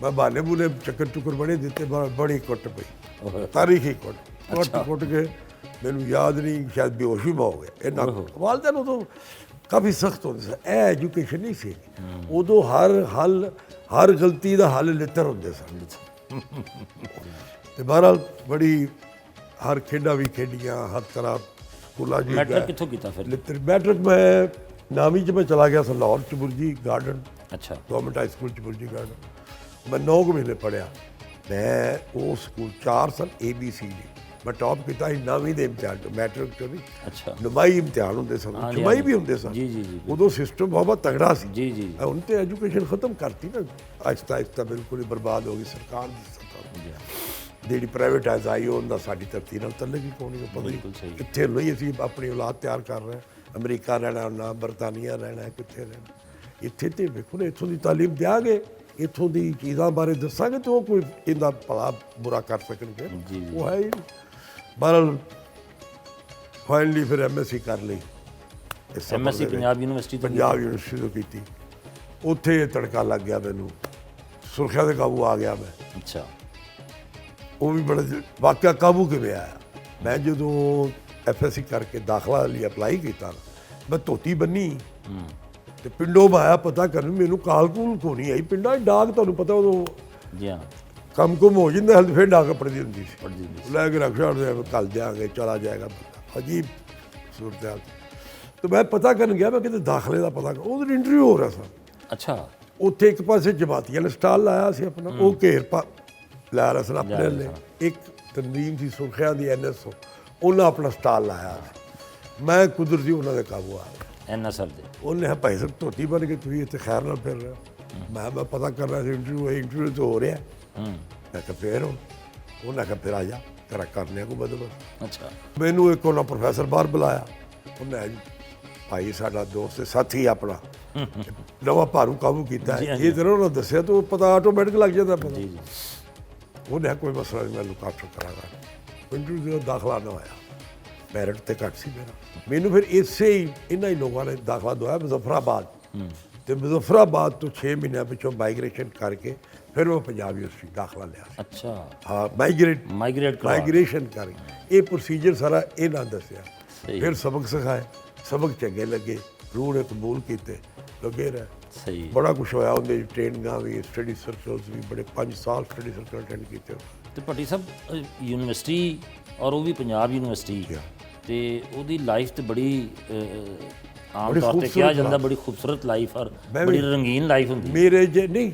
ਮੈਂ ਬਹਾਨੇ ਬੂਨੇ ਚੱਕਰ ਚੁੱਕਰ ਬੜੇ ਦਿੱਤੇ, ਬੜੀ ਕੁੱਟ ਪਈ, ਤਾਰੀਖੀ ਕੁੱਟ ਕੇ ਮੈਨੂੰ ਯਾਦ ਨਹੀਂ, ਸ਼ਾਇਦ ਬੇਹੋਸ਼ ਵੀ ਹੋ ਗਿਆ। ਇਹਨਾਂ ਵਾਲਦਿਆਂ ਨੂੰ ਉਦੋਂ ਕਾਫੀ ਸਖਤ ਹੁੰਦੇ ਸੀ, ਇਹ ਐਜੂਕੇਸ਼ਨ ਨਹੀਂ ਸੀ ਉਦੋਂ। ਹਰ ਗਲਤੀ ਦਾ ਹੱਲ ਲਿੱਤਰ ਹੁੰਦੇ ਸਨ। ਅਤੇ ਬਹਰਹਾਲ ਬੜੀ ਹਰ ਖੇਡਾਂ ਵੀ ਖੇਡੀਆਂ, ਹਰ ਤਰ੍ਹਾਂ ਸਕੂਲਾਂ 'ਚ। ਮੈਟ੍ਰਿਕ ਕਿੱਥੋਂ ਕੀਤਾ ਫਿਰ? ਲਿੱਤਰ ਮੈਟ੍ਰਿਕ ਮੈਂ 9ਵੀਂ 'ਚ ਮੈਂ ਚਲਾ ਗਿਆ ਸੀ ਲਾਹੌਰ ਚ ਬੁਰਜੀ ਗਾਰਡਨ। ਅੱਛਾ। ਗਵਰਨਮੈਂਟ ਹਾਈ ਸਕੂਲ ਚ ਬੁਰਜੀ ਗਾਰਡਨ। ਮੈਂ 9 ਮਹੀਨੇ ਪੜ੍ਹਿਆ। ਮੈਂ ਉਹ ਸਕੂਲ 4 ਸਾਲ ABC ਮੈਂ ਟੌਪ ਕੀਤਾ ਸੀ 9ਵੀਂ ਦੇ ਇਮਤਿਹਾਨ 'ਚ, ਮੈਟ੍ਰਿਕ 'ਚ ਨਹੀਂ। ਅੱਛਾ। ਨੁਮਾਈ ਇਮਤਿਹਾਨ ਹੁੰਦੇ ਸਨ, ਛਮਾਈ ਵੀ ਹੁੰਦੇ ਸਨ। ਜੀ। ਉਦੋਂ ਸਿਸਟਮ ਬਹੁਤ ਤਗੜਾ ਸੀ। ਜੀ। ਹੁਣ ਤੇ ਐਜੂਕੇਸ਼ਨ ਖਤਮ ਕਰਤੀ ਨਾ, ਆਹਿਸਤਾ ਬਿਲਕੁਲ ਹੀ ਬਰਬਾਦ ਹੋ ਗਈ ਸਰਕਾਰ ਦੀ ਸੱਤਾ। ਜਿਹੜੀ ਪ੍ਰਾਈਵੇਟਾਈਜ਼ ਆਈ ਉਹਨਾਂ ਸਾਡੀ ਧਰਤੀ ਨਾਲ ਤੱਲਕ ਹੀ ਕੋਣੀ ਪਤਾ ਨਹੀਂ ਕਿੱਥੇ ਲਈ। ਅਸੀਂ ਆਪਣੀ ਔਲਾਦ ਤਿਆਰ ਕਰ ਰਹੇ, ਅਮਰੀਕਾ ਰਹਿਣਾ ਨਾ, ਬਰਤਾਨੀਆ ਰਹਿਣਾ, ਕਿੱਥੇ ਰਹਿਣਾ। ਇੱਥੇ ਤੇ ਵੇਖੋ ਨਾ, ਇੱਥੋਂ ਦੀ ਤਾਲੀਮ ਦਿਆਂਗੇ, ਇੱਥੋਂ ਦੀ ਚੀਜ਼ਾਂ ਬਾਰੇ ਦੱਸਾਂਗੇ ਤਾਂ ਉਹ ਕੋਈ ਇਹਦਾ ਭਲਾ ਬੁਰਾ ਕਰ ਸਕਣਗੇ। ਉਹ ਹੈ ਹੀ। ਬਹਰਹਾਲ ਫਾਈਨਲੀ ਫਿਰ MSc ਕਰ ਲਈ। MSc ਪੰਜਾਬ ਯੂਨੀਵਰਸਿਟੀ ਤੋਂ ਕੀਤੀ। ਉੱਥੇ ਤੜਕਾ ਲੱਗ ਗਿਆ ਮੈਨੂੰ, ਸੁਰੱਖਿਆ ਦੇ ਕਾਬੂ ਆ ਗਿਆ ਮੈਂ। ਅੱਛਾ। ਉਹ ਵੀ ਬੜਾ ਵਾਕਿਆ ਕਾਬੂ ਕਿਵੇਂ ਆਇਆ। ਮੈਂ ਜਦੋਂ FSC ਕਰਕੇ ਦਾਖਲਾ ਲਈ ਅਪਲਾਈ ਕੀਤਾ, ਮੈਂ ਧੋਤੀ ਬੰਨੀ ਅਤੇ ਪਿੰਡੋਂ ਮੈਂ ਆਇਆ ਪਤਾ ਕਰਨ, ਮੈਨੂੰ ਕਾਲ ਕੂਲ ਕੋ ਨਹੀਂ ਆਈ। ਪਿੰਡਾਂ ਡਾਕ ਤੁਹਾਨੂੰ ਪਤਾ ਉਦੋਂ ਕੰਮ ਕੁਮ ਹੋ ਜਾਂਦਾ, ਹਲ ਫਿਰ ਡਾਕ ਪੜਦੀ ਹੁੰਦੀ ਸੀ, ਲੈ ਕੇ ਰੱਖ ਛੱਡਦੇ, ਕੱਲ ਦਿਆਂਗੇ, ਚਲਾ ਜਾਏਗਾ ਬੰਦਾ। ਅਜੀਬ ਸੂਰਤ ਹਾਲ। ਅਤੇ ਮੈਂ ਪਤਾ ਕਰਨ ਗਿਆ, ਮੈਂ ਕਿਤੇ ਦਾਖਲੇ ਦਾ ਪਤਾ ਕਰ, ਉਹਦੇ ਇੰਟਰਵਿਊ ਹੋ ਰਿਹਾ ਸਨ। ਅੱਛਾ। ਉੱਥੇ ਇੱਕ ਪਾਸੇ ਜਮਾਤੀਆਂ ਨੇ ਸਟਾਲ ਲਾਇਆ ਸੀ ਆਪਣਾ, ਉਹ ਘੇਰ ਲੈ ਰਿਹਾ ਸਨ ਆਪਣੇ ਲਈ। ਇੱਕ ਤਨਜ਼ੀਮ ਸੀ ਸੁਰੱਖਿਆ ਦੀ NSO, ਉਹਨਾਂ ਆਪਣਾ ਸਟਾਲ ਲਾਇਆ ਸੀ। ਮੈਂ ਕੁਦਰਤੀ ਉਹਨਾਂ ਦੇ ਕਾਬੂ ਆ ਗਿਆ। NSR ਦੇ ਉਹਨੇ ਭਾਈ ਸਾਹਿਬ ਧੋਤੀ ਬਣ ਕੇ ਤੁਸੀਂ ਇੱਥੇ ਖੈਰ ਨਾਲ ਫਿਰ ਰਹੇ ਹੋ। ਮੈਂ ਪਤਾ ਕਰ ਰਿਹਾ ਸੀ ਇੰਟਰਵਿਊ ਤਾਂ ਹੋ ਰਿਹਾ। ਮੈਂ ਕਿਹਾ ਫਿਰ ਉਹਨਾਂ ਕਿਹਾ ਫਿਰ ਆ ਜਾ, ਤੇਰਾ ਕਰਨੇ ਕੋ ਬਦਲ। ਅੱਛਾ। ਮੈਨੂੰ ਇੱਕ ਉਹਨਾਂ ਪ੍ਰੋਫੈਸਰ ਬਾਹਰ ਬੁਲਾਇਆ। ਉਹਨੇ ਭਾਈ ਸਾਡਾ ਦੋਸਤ ਸਾਥੀ ਆਪਣਾ ਨਵਾਂ ਭਾਰੂ ਕਾਬੂ ਕੀਤਾ, ਇਹ ਤਰ੍ਹਾਂ ਉਹਨਾਂ ਦੱਸਿਆ ਤਾਂ ਉਹ ਪਤਾ ਆਟੋਮੈਟਿਕ ਲੱਗ ਜਾਂਦਾ ਪਤਾ। ਉਹਨੇ ਕੋਈ ਮਸਲਾ ਨਹੀਂ, ਮੈਂ ਲੁਕਾਟੋ ਕਰਾਂਗਾ। ਇੰਟਰਵਿਊ ਦਾ ਦਾਖਲਾ ਨਾ ਹੋਇਆ, ਮੈਰਿਟ ਤੇ ਘੱਟ ਸੀ ਮੇਰਾ। ਮੈਨੂੰ ਫਿਰ ਇਸੇ ਹੀ ਇਹਨਾਂ ਹੀ ਲੋਕਾਂ ਨੇ ਦਾਖਲਾ ਦਵਾਇਆ ਮੁਜ਼ੱਫਰਾਬਾਦ। ਅਤੇ ਮੁਜ਼ੱਫਰਾਬਾਦ ਤੋਂ 6 ਮਹੀਨਿਆਂ ਪਿੱਛੋਂ ਮਾਈਗ੍ਰੇਸ਼ਨ ਕਰਕੇ ਫਿਰ ਉਹ ਪੰਜਾਬ ਯੂਨੀਵਰਸਿਟੀ ਦਾਖਲਾ ਲਿਆ। ਅੱਛਾ। ਹਾਂ, ਮਾਈਗ੍ਰੇਸ਼ਨ ਕਰਕੇ ਇਹ ਪ੍ਰੋਸੀਜਰ ਸਾਰਾ ਇਹਨਾਂ ਦੱਸਿਆ। ਫਿਰ ਸਬਕ ਸਿਖਾਏ, ਸਬਕ ਚੰਗੇ ਲੱਗੇ, ਰੂਹ ਨੇ ਕਬੂਲ ਕੀਤੇ, ਲੱਗੇ ਰਹੇ। ਸਹੀ। ਬੜਾ ਕੁਛ ਹੋਇਆ ਉਹਦੇ ਟ੍ਰੇਨਿੰਗਾਂ ਵੀ, ਸਟੱਡੀ ਸਰਕਲਸ ਵੀ, ਬੜੇ 5 ਸਾਲ ਸਟੱਡੀ ਸਰਕਲ ਅਟੈਂਡ ਕੀਤੇ। ਅਤੇ ਭੱਟੀ ਸਾਹਿਬ ਯੂਨੀਵਰਸਿਟੀ ਔਰ ਉਹ ਵੀ ਪੰਜਾਬ ਯੂਨੀਵਰਸਿਟੀ, ਅਤੇ ਉਹਦੀ ਲਾਈਫ ਤਾਂ ਬੜੀ ਆਮ ਤੌਰ 'ਤੇ ਕਿਹਾ ਜਾਂਦਾ ਬੜੀ ਖੂਬਸੂਰਤ ਲਾਈਫ ਔਰ ਬੜੀ ਰੰਗੀਨ ਲਾਈਫ ਹੁੰਦੀ। ਮੇਰੇ ਜੇ ਨਹੀਂ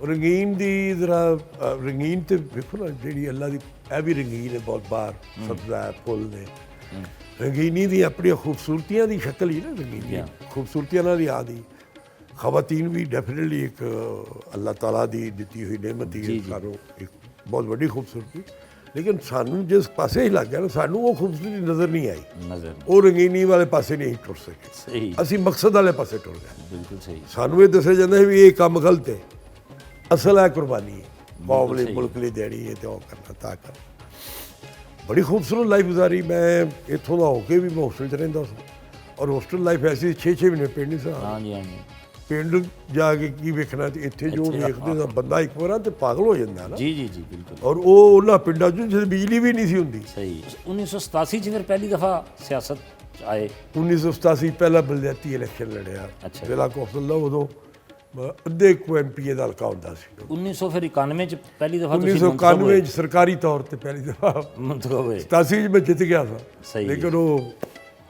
ਰੰਗੀਨ ਦੀ ਜ਼ਰਾ ਰੰਗੀਨ ਤੇ ਵੇਖੋ ਨਾ, ਜਿਹੜੀ ਅੱਲਾ ਦੀ ਇਹ ਵੀ ਰੰਗੀਨ ਹੈ ਬਹੁਤ ਬਾਹਰ, ਸਬਜ਼ਾ ਫੁੱਲ ਨੇ। ਰੰਗੀਨੀ ਦੀ ਆਪਣੀਆਂ ਖੂਬਸੂਰਤੀਆਂ ਦੀ ਸ਼ਕਲ ਹੀ ਨਾ ਰੰਗੀਨੀ, ਖੂਬਸੂਰਤੀਆਂ ਨਾਲ ਹੀ ਆਦੀ। ਖਵਾਤੀਨ ਵੀ ਡੈਫੀਨੇਟਲੀ ਇੱਕ ਅੱਲਾਹ ਤਾਲਾ ਦੀ ਦਿੱਤੀ ਹੋਈ ਨੇਮਤ ਹੀ ਸਾਨੂੰ, ਇੱਕ ਬਹੁਤ ਵੱਡੀ ਖੂਬਸੂਰਤੀ। ਲੇਕਿਨ ਸਾਨੂੰ ਜਿਸ ਪਾਸੇ ਹੀ ਲੱਗ ਗਿਆ ਨਾ, ਸਾਨੂੰ ਉਹ ਖੂਬਸੂਰਤੀ ਨਜ਼ਰ ਨਹੀਂ ਆਈ। ਉਹ ਰੰਗੀਨੀ ਵਾਲੇ ਪਾਸੇ ਨਹੀਂ ਟੁਰ ਸਕੇ। ਅਸੀਂ ਮਕਸਦ ਵਾਲੇ ਪਾਸੇ ਟੁਰ ਗਏ। ਬਿਲਕੁਲ ਸਹੀ। ਸਾਨੂੰ ਇਹ ਦੱਸਿਆ ਜਾਂਦਾ ਹੈ ਵੀ ਇਹ ਕੰਮ ਗਲਤ ਹੈ, ਅਸਲ ਹੈ ਕੁਰਬਾਨੀ ਹੈ, ਕੌਮ ਲਈ ਮੁਲਕ ਲਈ ਦੇਣੀ ਹੈ, ਅਤੇ ਉਹ ਕਰਨਾ ਤਾਂ ਕਰ। ਬੜੀ ਖੂਬਸੂਰਤ ਲਾਈਫ ਗੁਜ਼ਾਰੀ। ਮੈਂ ਇੱਥੋਂ ਦਾ ਹੋ ਕੇ ਵੀ ਮੈਂ ਹੋਸਟਲ 'ਚ ਰਹਿੰਦਾ ਸੀ, ਔਰ ਹੋਸਟਲ ਲਾਈਫ ਐਸੀ 6 ਮਹੀਨੇ ਪਿੰਡ ਨਹੀਂ ਸੀ। ਪਿੰਡ ਜਾ ਕੇ ਕੀ ਵੇਖਣਾ ਤੇ ਇੱਥੇ ਜੋ ਵੇਖਦੇ ਤਾਂ ਬੰਦਾ ਇੱਕ ਵਾਰ ਤੇ ਪਾਗਲ ਹੋ ਜਾਂਦਾ ਨਾ। ਜੀ ਜੀ ਜੀ ਬਿਲਕੁਲ। ਔਰ ਉਹ ਉਹਨਾਂ ਪਿੰਡਾਂ 'ਚ ਜਿੱਥੇ ਬਿਜਲੀ ਵੀ ਨਹੀਂ ਸੀ ਹੁੰਦੀ। ਸਹੀ। 1987 ਚ ਫਿਰ ਪਹਿਲੀ ਦਫਾ ਸਿਆਸਤ 'ਚ ਆਏ। 1987 ਪਹਿਲਾ ਬਲਦਿਆਤੀ ਇਲੈਕਸ਼ਨ ਲੜਿਆ ਅੱਛਾ। ਜ਼ਿਲ੍ਹਾ ਕੌਂਸਲ ਦਾ, ਉਦੋਂ ਅੱਧੇ ਕੁ MPA ਦਾ ਹਲਕਾ ਹੁੰਦਾ ਸੀ। 1991 ਚ ਪਹਿਲੀ ਦਫਾ ਤੁਸੀਂ 1991 'ਚ ਸਰਕਾਰੀ ਤੌਰ ਤੇ ਪਹਿਲੀ ਦਫਾ ਮੁੰਤਖਬ ਹੋਏ। 87 'ਚ ਮੈਂ ਜਿੱਤ ਗਿਆ ਸਾਂ। ਸਹੀ। ਲੇਕਿਨ ਉਹ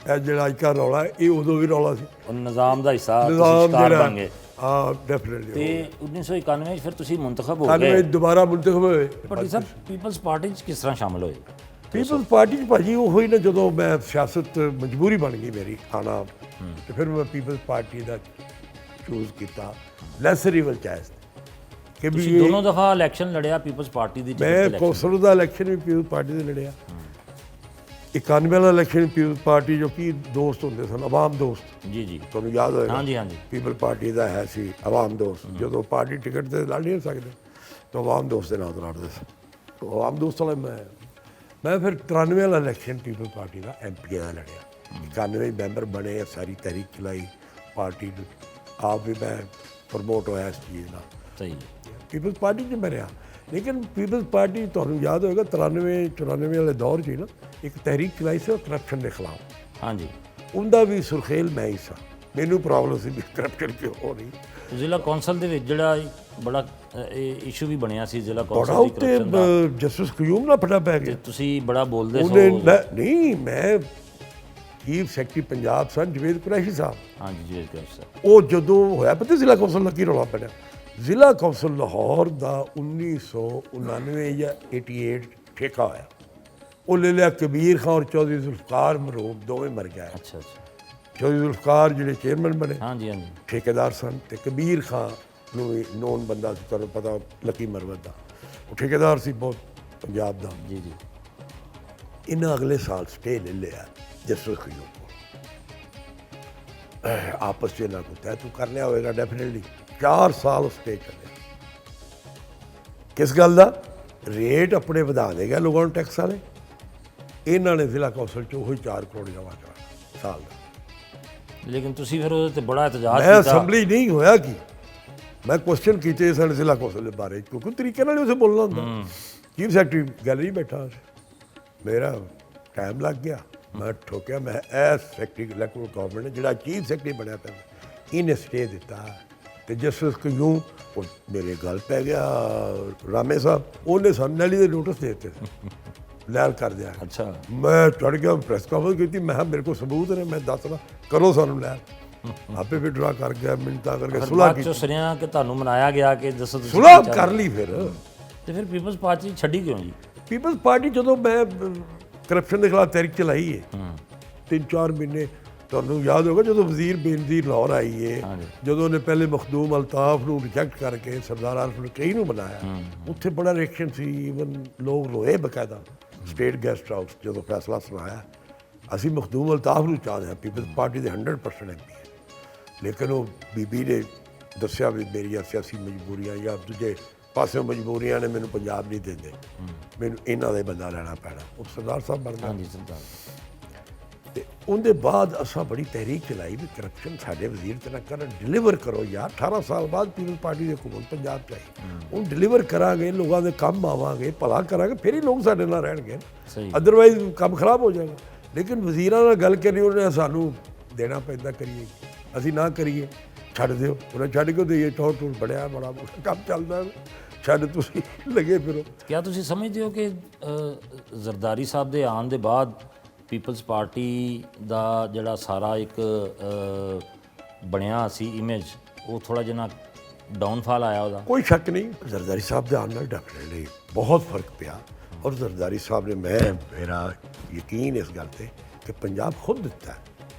ਇਹ ਜਿਹੜਾ ਅੱਜ ਕੱਲ੍ਹ ਰੌਲਾ ਹੈ, ਇਹ ਉਦੋਂ ਵੀ ਰੌਲਾ ਸੀ। ਉਹ ਨਿਜ਼ਾਮ ਦਾ ਹਿੱਸਾ ਤੁਸੀਂ ਨਿਜ਼ਾਮ ਸ਼ਿਕਾਰ ਜਿਹੜਾ ਬਣ ਗਏ। ਹਾਂ ਡੈਫੀਨਿਟਲੀ। ਤੇ 1991 ਚ ਫਿਰ ਤੁਸੀਂ ਮੁੰਤਖਬ ਹੋ 91 ਗਏ। ਦੁਬਾਰਾ ਮੁੰਤਖਬ ਹੋਏ। ਭੱਟੀ ਸਾਹਿਬ ਪੀਪਲਸ ਪਾਰਟੀ ਚ ਕਿਸ ਤਰ੍ਹਾਂ ਸ਼ਾਮਲ ਹੋਏ? ਪੀਪਲਸ ਪਾਰਟੀ 'ਚ ਭਾਜੀ ਉਹ ਹੀ ਨਾ, ਜਦੋਂ ਮੈਂ ਸਿਆਸਤ ਮਜਬੂਰੀ ਬਣ ਗਈ ਮੇਰੀ ਆਉਣਾ, ਤੇ ਫਿਰ ਮੈਂ ਪੀਪਲਸ ਪਾਰਟੀ ਦਾ ਚੂਜ਼ ਕੀਤਾ ਲੈਸਰ ਈਵਲ ਚਾਇਸ ਕਿ ਤੁਸੀਂ ਵੀ ਦੋਨੋਂ ਦਫਾ ਇਲੈਕਸ਼ਨ ਲੜਿਆ ਪੀਪਲਸ ਪਾਰਟੀ ਦੀ ਮੈਂ ਕੌਂਸਲ ਦਾ ਇਲੈਕਸ਼ਨ ਵੀ ਪੀਪਲਸ ਪਾਰਟੀ ਦੇ ਲੜਿਆ। 91 ਵਾਲਾ ਇਲੈਕਸ਼ਨ ਪੀਪਲਸ ਪਾਰਟੀ ਜੋ ਕਿ ਦੋਸਤ ਹੁੰਦੇ ਸਨ, ਆਵਾਮ ਦੋਸਤ, ਜੀ ਜੀ ਤੁਹਾਨੂੰ ਯਾਦ ਹੋਏਗਾ। ਹਾਂਜੀ ਹਾਂਜੀ। ਪੀਪਲ ਪਾਰਟੀ ਦਾ ਹੈ ਸੀ ਆਵਾਮ ਦੋਸਤ। ਜਦੋਂ ਪਾਰਟੀ ਟਿਕਟ ਤੇ ਲੜ ਨਹੀਂ ਸਕਦੇ ਤਾਂ ਆਵਾਮ ਦੋਸਤ ਦੇ ਨਾਂ ਤੋਂ ਲੜਦੇ ਸੀ। ਆਵਾਮ ਦੋਸਤ ਵਾਲਾ ਮੈਂ ਫਿਰ 93 ਵਾਲਾ ਇਲੈਕਸ਼ਨ ਪੀਪਲ ਪਾਰਟੀ ਦਾ MPA ਦਾ ਲੜਿਆ। 91 ਮੈਂਬਰ ਬਣੇ, ਸਾਰੀ ਤਹਿਰੀਕ ਚਲਾਈ ਪਾਰਟੀ ਨੂੰ, ਆਪ ਵੀ ਮੈਂ ਪ੍ਰਮੋਟ ਹੋਇਆ ਇਸ ਚੀਜ਼ ਨਾਲ। ਸਹੀ। ਪੀਪਲਸ ਪਾਰਟੀ 'ਚ ਮੈਂ ਰਿਹਾ। ਲੇਕਿਨ ਪੀਪਲਸ ਪਾਰਟੀ ਤੁਹਾਨੂੰ ਯਾਦ ਹੋਏਗਾ 93-94 ਵਾਲੇ ਦੌਰ 'ਚ ਹੀ ਨਾ ਇੱਕ ਤਹਿਰੀਕ ਚਲਾਈ ਸੀ ਕਰਪਸ਼ਨ ਦੇ ਖਿਲਾਫ। ਹਾਂਜੀ। ਉਹਦਾ ਵੀ ਸੁਰਖੇਲ ਮੈਂ ਹੀ ਸਾਂ। ਮੈਨੂੰ ਪ੍ਰੋਬਲਮ ਸੀ ਵੀ ਕਰਪਸ਼ਨ ਕਿਉਂ ਹੋ ਰਹੀ। ਜ਼ਿਲ੍ਹਾ ਕੌਂਸਲ ਦੇ ਵਿੱਚ ਜਿਹੜਾ ਬੜਾ ਇਸ਼ੂ ਵੀ ਬਣਿਆ ਸੀ ਜ਼ਿਲ੍ਹਾ ਬੜਾ ਕੌਂਸਲ ਦੀ ਉੱਤੇ ਕਰਪਸ਼ਨ ਦਾ, ਜਸਟਿਸ ਕਯੂਮ ਨਾਲ ਫਟਾ ਪੈ ਤੇ ਗਿਆ। ਤੁਸੀਂ ਬੜਾ ਬੋਲਦੇ ਉਹਨੇ ਸੋ। ਨਹੀਂ, ਮੈਂ ਚੀਫ ਸੈਕਟਰੀ ਪੰਜਾਬ ਸਨ ਜਵੇਦ ਕੁਰੈਸ਼ੀ ਸਾਹਿਬ। ਹਾਂਜੀ ਜੀ ਸਰ। ਉਹ ਜਦੋਂ ਹੋਇਆ ਪਤਾ ਜ਼ਿਲ੍ਹਾ ਕੌਂਸਲ ਦਾ ਕੀ ਰੌਲਾ ਪਿਆ। ਜ਼ਿਲ੍ਹਾ ਕੌਂਸਲ ਲਾਹੌਰ ਦਾ 1999 ਜਾਂ 88 ਠੇਕਾ ਹੋਇਆ। ਉਹ ਲੈ ਲਿਆ ਕਬੀਰ ਖਾਨ ਔਰ ਚੌਧਰੀ ਜ਼ੁਲਫਕਾਰ ਮਰਹੂਮ, ਦੋਵੇਂ ਮਰ ਗਏ। ਅੱਛਾ ਅੱਛਾ। ਚੌਧਰੀ ਜ਼ੁਲਫਕਾਰ ਜਿਹੜੇ ਚੇਅਰਮੈਨ ਬਣੇ, ਹਾਂਜੀ ਹਾਂਜੀ। ਠੇਕੇਦਾਰ ਸਨ, ਤੇ ਕਬੀਰ ਖਾਨ ਨੂੰ ਵੀ ਨੋਨ ਬੰਦਾ ਸੀ, ਤੁਹਾਨੂੰ ਪਤਾ ਲੱਕੀ ਮਰਵਤ ਦਾ, ਉਹ ਠੇਕੇਦਾਰ ਸੀ ਬਹੁਤ ਪੰਜਾਬ ਦਾ। ਜੀ ਜੀ। ਇਹਨਾਂ ਅਗਲੇ ਸਾਲ ਸਟੇ ਲੈ ਲਿਆ ਜਸਟਿਸ ਕਯੂਮ ਕੋਲ। ਆਪਸ 'ਚ ਇਹਨਾਂ को तय तू कर लिया होएगा डेफिनेटली। 4 ਸਾਲ ਸਟੇ ਚੱਲਿਆ। ਕਿਸ ਗੱਲ ਦਾ? ਰੇਟ ਆਪਣੇ ਵਧਾ ਦੇਗਾ ਲੋਕਾਂ ਨੂੰ ਟੈਕਸ ਵਾਲੇ। ਇਹਨਾਂ ਨੇ ਜ਼ਿਲ੍ਹਾ ਕੌਂਸਲ 'ਚ ਉਹੀ 4 ਕਰੋੜ ਜਮ੍ਹਾਂ ਕਰਾਉਣਾ ਸਾਲ ਦਾ। ਲੇਕਿਨ ਤੁਸੀਂ ਫਿਰ ਉਹਦੇ ਤੇ ਬੜਾ ਇਤਜਾਜ ਮੈਂ ਕੀਤਾ। ਅਸੈਂਬਲੀ ਨਹੀਂ ਹੋਇਆ ਕਿ ਮੈਂ ਕੁਐਸਚਨ ਕੀਤੇ ਸਨ ਜ਼ਿਲ੍ਹਾ ਕੌਂਸਲ ਦੇ ਬਾਰੇ, ਕਿਉਂਕਿ ਤਰੀਕੇ ਨਾਲ ਹੀ ਉਸੇ ਬੋਲਣਾ ਹੁੰਦਾ। ਚੀਫ ਸੈਕਟਰੀ ਗੈਲਰੀ ਬੈਠਾ ਸੀ, ਮੇਰਾ ਟਾਈਮ ਲੱਗ ਗਿਆ। ਮੈਂ ਠੋਕਿਆ, ਮੈਂ ਐਸ ਸੈਕਟਰੀ ਇਲੈਕਟਰਲ ਗਵਰਨਮੈਂਟ ਨੇ ਜਿਹੜਾ ਚੀਫ ਸੈਕਟਰੀ ਬਣਿਆ ਪਿਆ ਇਹਨੇ ਸਟੇ ਦਿੱਤਾ। ਤੇ ਜਸਟਿਸ ਕਯੂਮ ਉਹ ਮੇਰੇ ਗੱਲ ਪੈ ਗਿਆ ਰਾਮੇ ਸਾਹਿਬ, ਉਹਨੇ ਸਾਨੂੰ ਨੈਲੀ ਦੇ ਨੋਟਿਸ ਦੇ ਦਿੱਤੇ ਲੈਲ ਕਰ ਦਿਆ। ਅੱਛਾ। ਮੈਂ ਚੜ ਗਿਆ, ਪ੍ਰੈਸ ਕਾਨਫਰੰਸ ਕੀਤੀ, ਮੈਂ ਕਿਹਾ ਮੇਰੇ ਕੋਲ ਸਬੂਤ ਨੇ, ਮੈਂ ਦੱਸਣਾ, ਕਰੋ ਸਾਨੂੰ ਲੈਲ। ਆਪੇ ਵੀ ਡਰਾ ਕਰ ਗਿਆ, ਮਿੰਟਾਂ ਕਰਕੇ ਸੁਲ੍ਹਾ ਬਾਅਦ ਚੋਂ ਸੁਣਿਆ ਕਿ ਤੁਹਾਨੂੰ ਮਨਾਇਆ ਗਿਆ ਕਿ ਦੱਸੋ ਤੁਸੀਂ ਸੁਲ੍ਹਾ ਕਰ ਲਈ। ਫਿਰ ਤੇ ਫਿਰ ਪੀਪਲਸ ਪਾਰਟੀ ਛੱਡੀ ਕਿਉਂ ਜੀ? ਪੀਪਲਸ ਪਾਰਟੀ ਜਦੋਂ ਮੈਂ ਕਰਪਸ਼ਨ ਦੇ ਖਿਲਾਫ ਤਹਿਰੀਕ ਚਲਾਈ ਹੈ 3-4 ਮਹੀਨੇ, ਤੁਹਾਨੂੰ ਯਾਦ ਹੋਗਾ ਜਦੋਂ ਵਜ਼ੀਰ ਬੇਨਜ਼ੀਰ ਲਾਹੌਰ ਆਈ ਹੈ, ਜਦੋਂ ਉਹਨੇ ਪਹਿਲੇ ਮਖਦੂਮ ਅਲਤਾਫ ਨੂੰ ਰਿਜੈਕਟ ਕਰਕੇ ਸਰਦਾਰ ਆਰਿਫ ਕਈ ਨੂੰ ਬਣਾਇਆ, ਉੱਥੇ ਬੜਾ ਰਿਐਕਸ਼ਨ ਸੀ। ਈਵਨ ਲੋਕ ਰੋਏ ਬਕਾਇਦਾ ਸਟੇਟ ਗੈਸਟ ਹਾਊਸ ਜਦੋਂ ਫੈਸਲਾ ਸੁਣਾਇਆ। ਅਸੀਂ ਮਖਦੂਮ ਅਲਤਾਫ ਨੂੰ ਚਾਹਦੇ ਹਾਂ, ਪੀਪਲਸ ਪਾਰਟੀ ਦੇ 100% MP ਹੈ। ਲੇਕਿਨ ਉਹ ਬੀਬੀ ਨੇ ਦੱਸਿਆ ਵੀ ਮੇਰੀਆਂ ਸਿਆਸੀ ਮਜਬੂਰੀਆਂ ਜਾਂ ਦੂਜੇ ਪਾਸਿਓਂ ਮਜਬੂਰੀਆਂ ਨੇ ਮੈਨੂੰ ਪੰਜਾਬ ਨਹੀਂ ਦਿੰਦੇ, ਮੈਨੂੰ ਇਹਨਾਂ ਦਾ ਹੀ ਬੰਦਾ ਲੈਣਾ ਪੈਣਾ। ਉਹ ਸਰਦਾਰ ਸਾਹਿਬ ਬਣ ਗਏ। ਹਾਂਜੀ ਸਰਦਾਰ। ਤੇ ਉਹਦੇ ਬਾਅਦ ਅਸਾਂ ਬੜੀ ਤਹਿਰੀਕ ਚਲਾਈ ਵੀ ਕਰਪਸ਼ਨ ਸਾਡੇ ਵਜ਼ੀਰ ਤੇ ਨਾ ਕਰਨ, ਡਿਲੀਵਰ ਕਰੋ ਯਾਰ। 18 ਸਾਲ ਬਾਅਦ ਪੀਪਲਸ ਪਾਰਟੀ ਦੀ ਹਕੂਮਤ ਪੰਜਾਬ 'ਚ ਆਈ, ਉਹ ਡਿਲੀਵਰ ਕਰਾਂਗੇ, ਲੋਕਾਂ ਦੇ ਕੰਮ ਆਵਾਂਗੇ, ਭਲਾ ਕਰਾਂਗੇ, ਫਿਰ ਹੀ ਲੋਕ ਸਾਡੇ ਨਾਲ ਰਹਿਣਗੇ। ਅਦਰਵਾਈਜ਼ ਕੰਮ ਖਰਾਬ ਹੋ ਜਾਏਗਾ। ਲੇਕਿਨ ਵਜ਼ੀਰਾਂ ਨਾਲ ਗੱਲ ਕਰੀ, ਉਹਨੇ ਸਾਨੂੰ ਦੇਣਾ ਪੈਂਦਾ, ਕਰੀਏ ਅਸੀਂ ਨਾ ਕਰੀਏ ਛੱਡ ਦਿਓ, ਉਹਨੇ ਛੱਡ ਕੇ ਦੇਈਏ। ਟੋਰ ਟੂਰ ਬੜਿਆ ਬੜਾ ਕੰਮ ਚੱਲਦਾ, ਛੱਡ ਤੁਸੀਂ ਲੱਗੇ ਫਿਰੋ। ਕਿਆ ਤੁਸੀਂ ਸਮਝਦੇ ਹੋ ਕਿ ਜ਼ਰਦਾਰੀ ਸਾਹਿਬ ਦੇ ਆਉਣ ਦੇ ਬਾਅਦ ਪੀਪਲਸ ਪਾਰਟੀ ਦਾ ਜਿਹੜਾ ਸਾਰਾ ਇੱਕ ਬਣਿਆ ਸੀ ਇਮੇਜ, ਉਹ ਥੋੜਾ ਜਿਹਾ ਡਾਊਨਫਾਲ ਆਇਆ ਉਹਦਾ? ਕੋਈ ਸ਼ੱਕ ਨਹੀਂ, ਜ਼ਰਦਾਰੀ ਸਾਹਿਬ ਦੇ ਆਉਣ ਨਾਲ ਡੈਫੀਨਿਟਲੀ ਬਹੁਤ ਫਰਕ ਪਿਆ। ਔਰ ਜ਼ਰਦਾਰੀ ਸਾਹਿਬ ਨੇ, ਮੇਰਾ ਯਕੀਨ ਇਸ ਗੱਲ ਤੇ ਕਿ ਪੰਜਾਬ ਖੁਦ ਦਿੱਤਾ,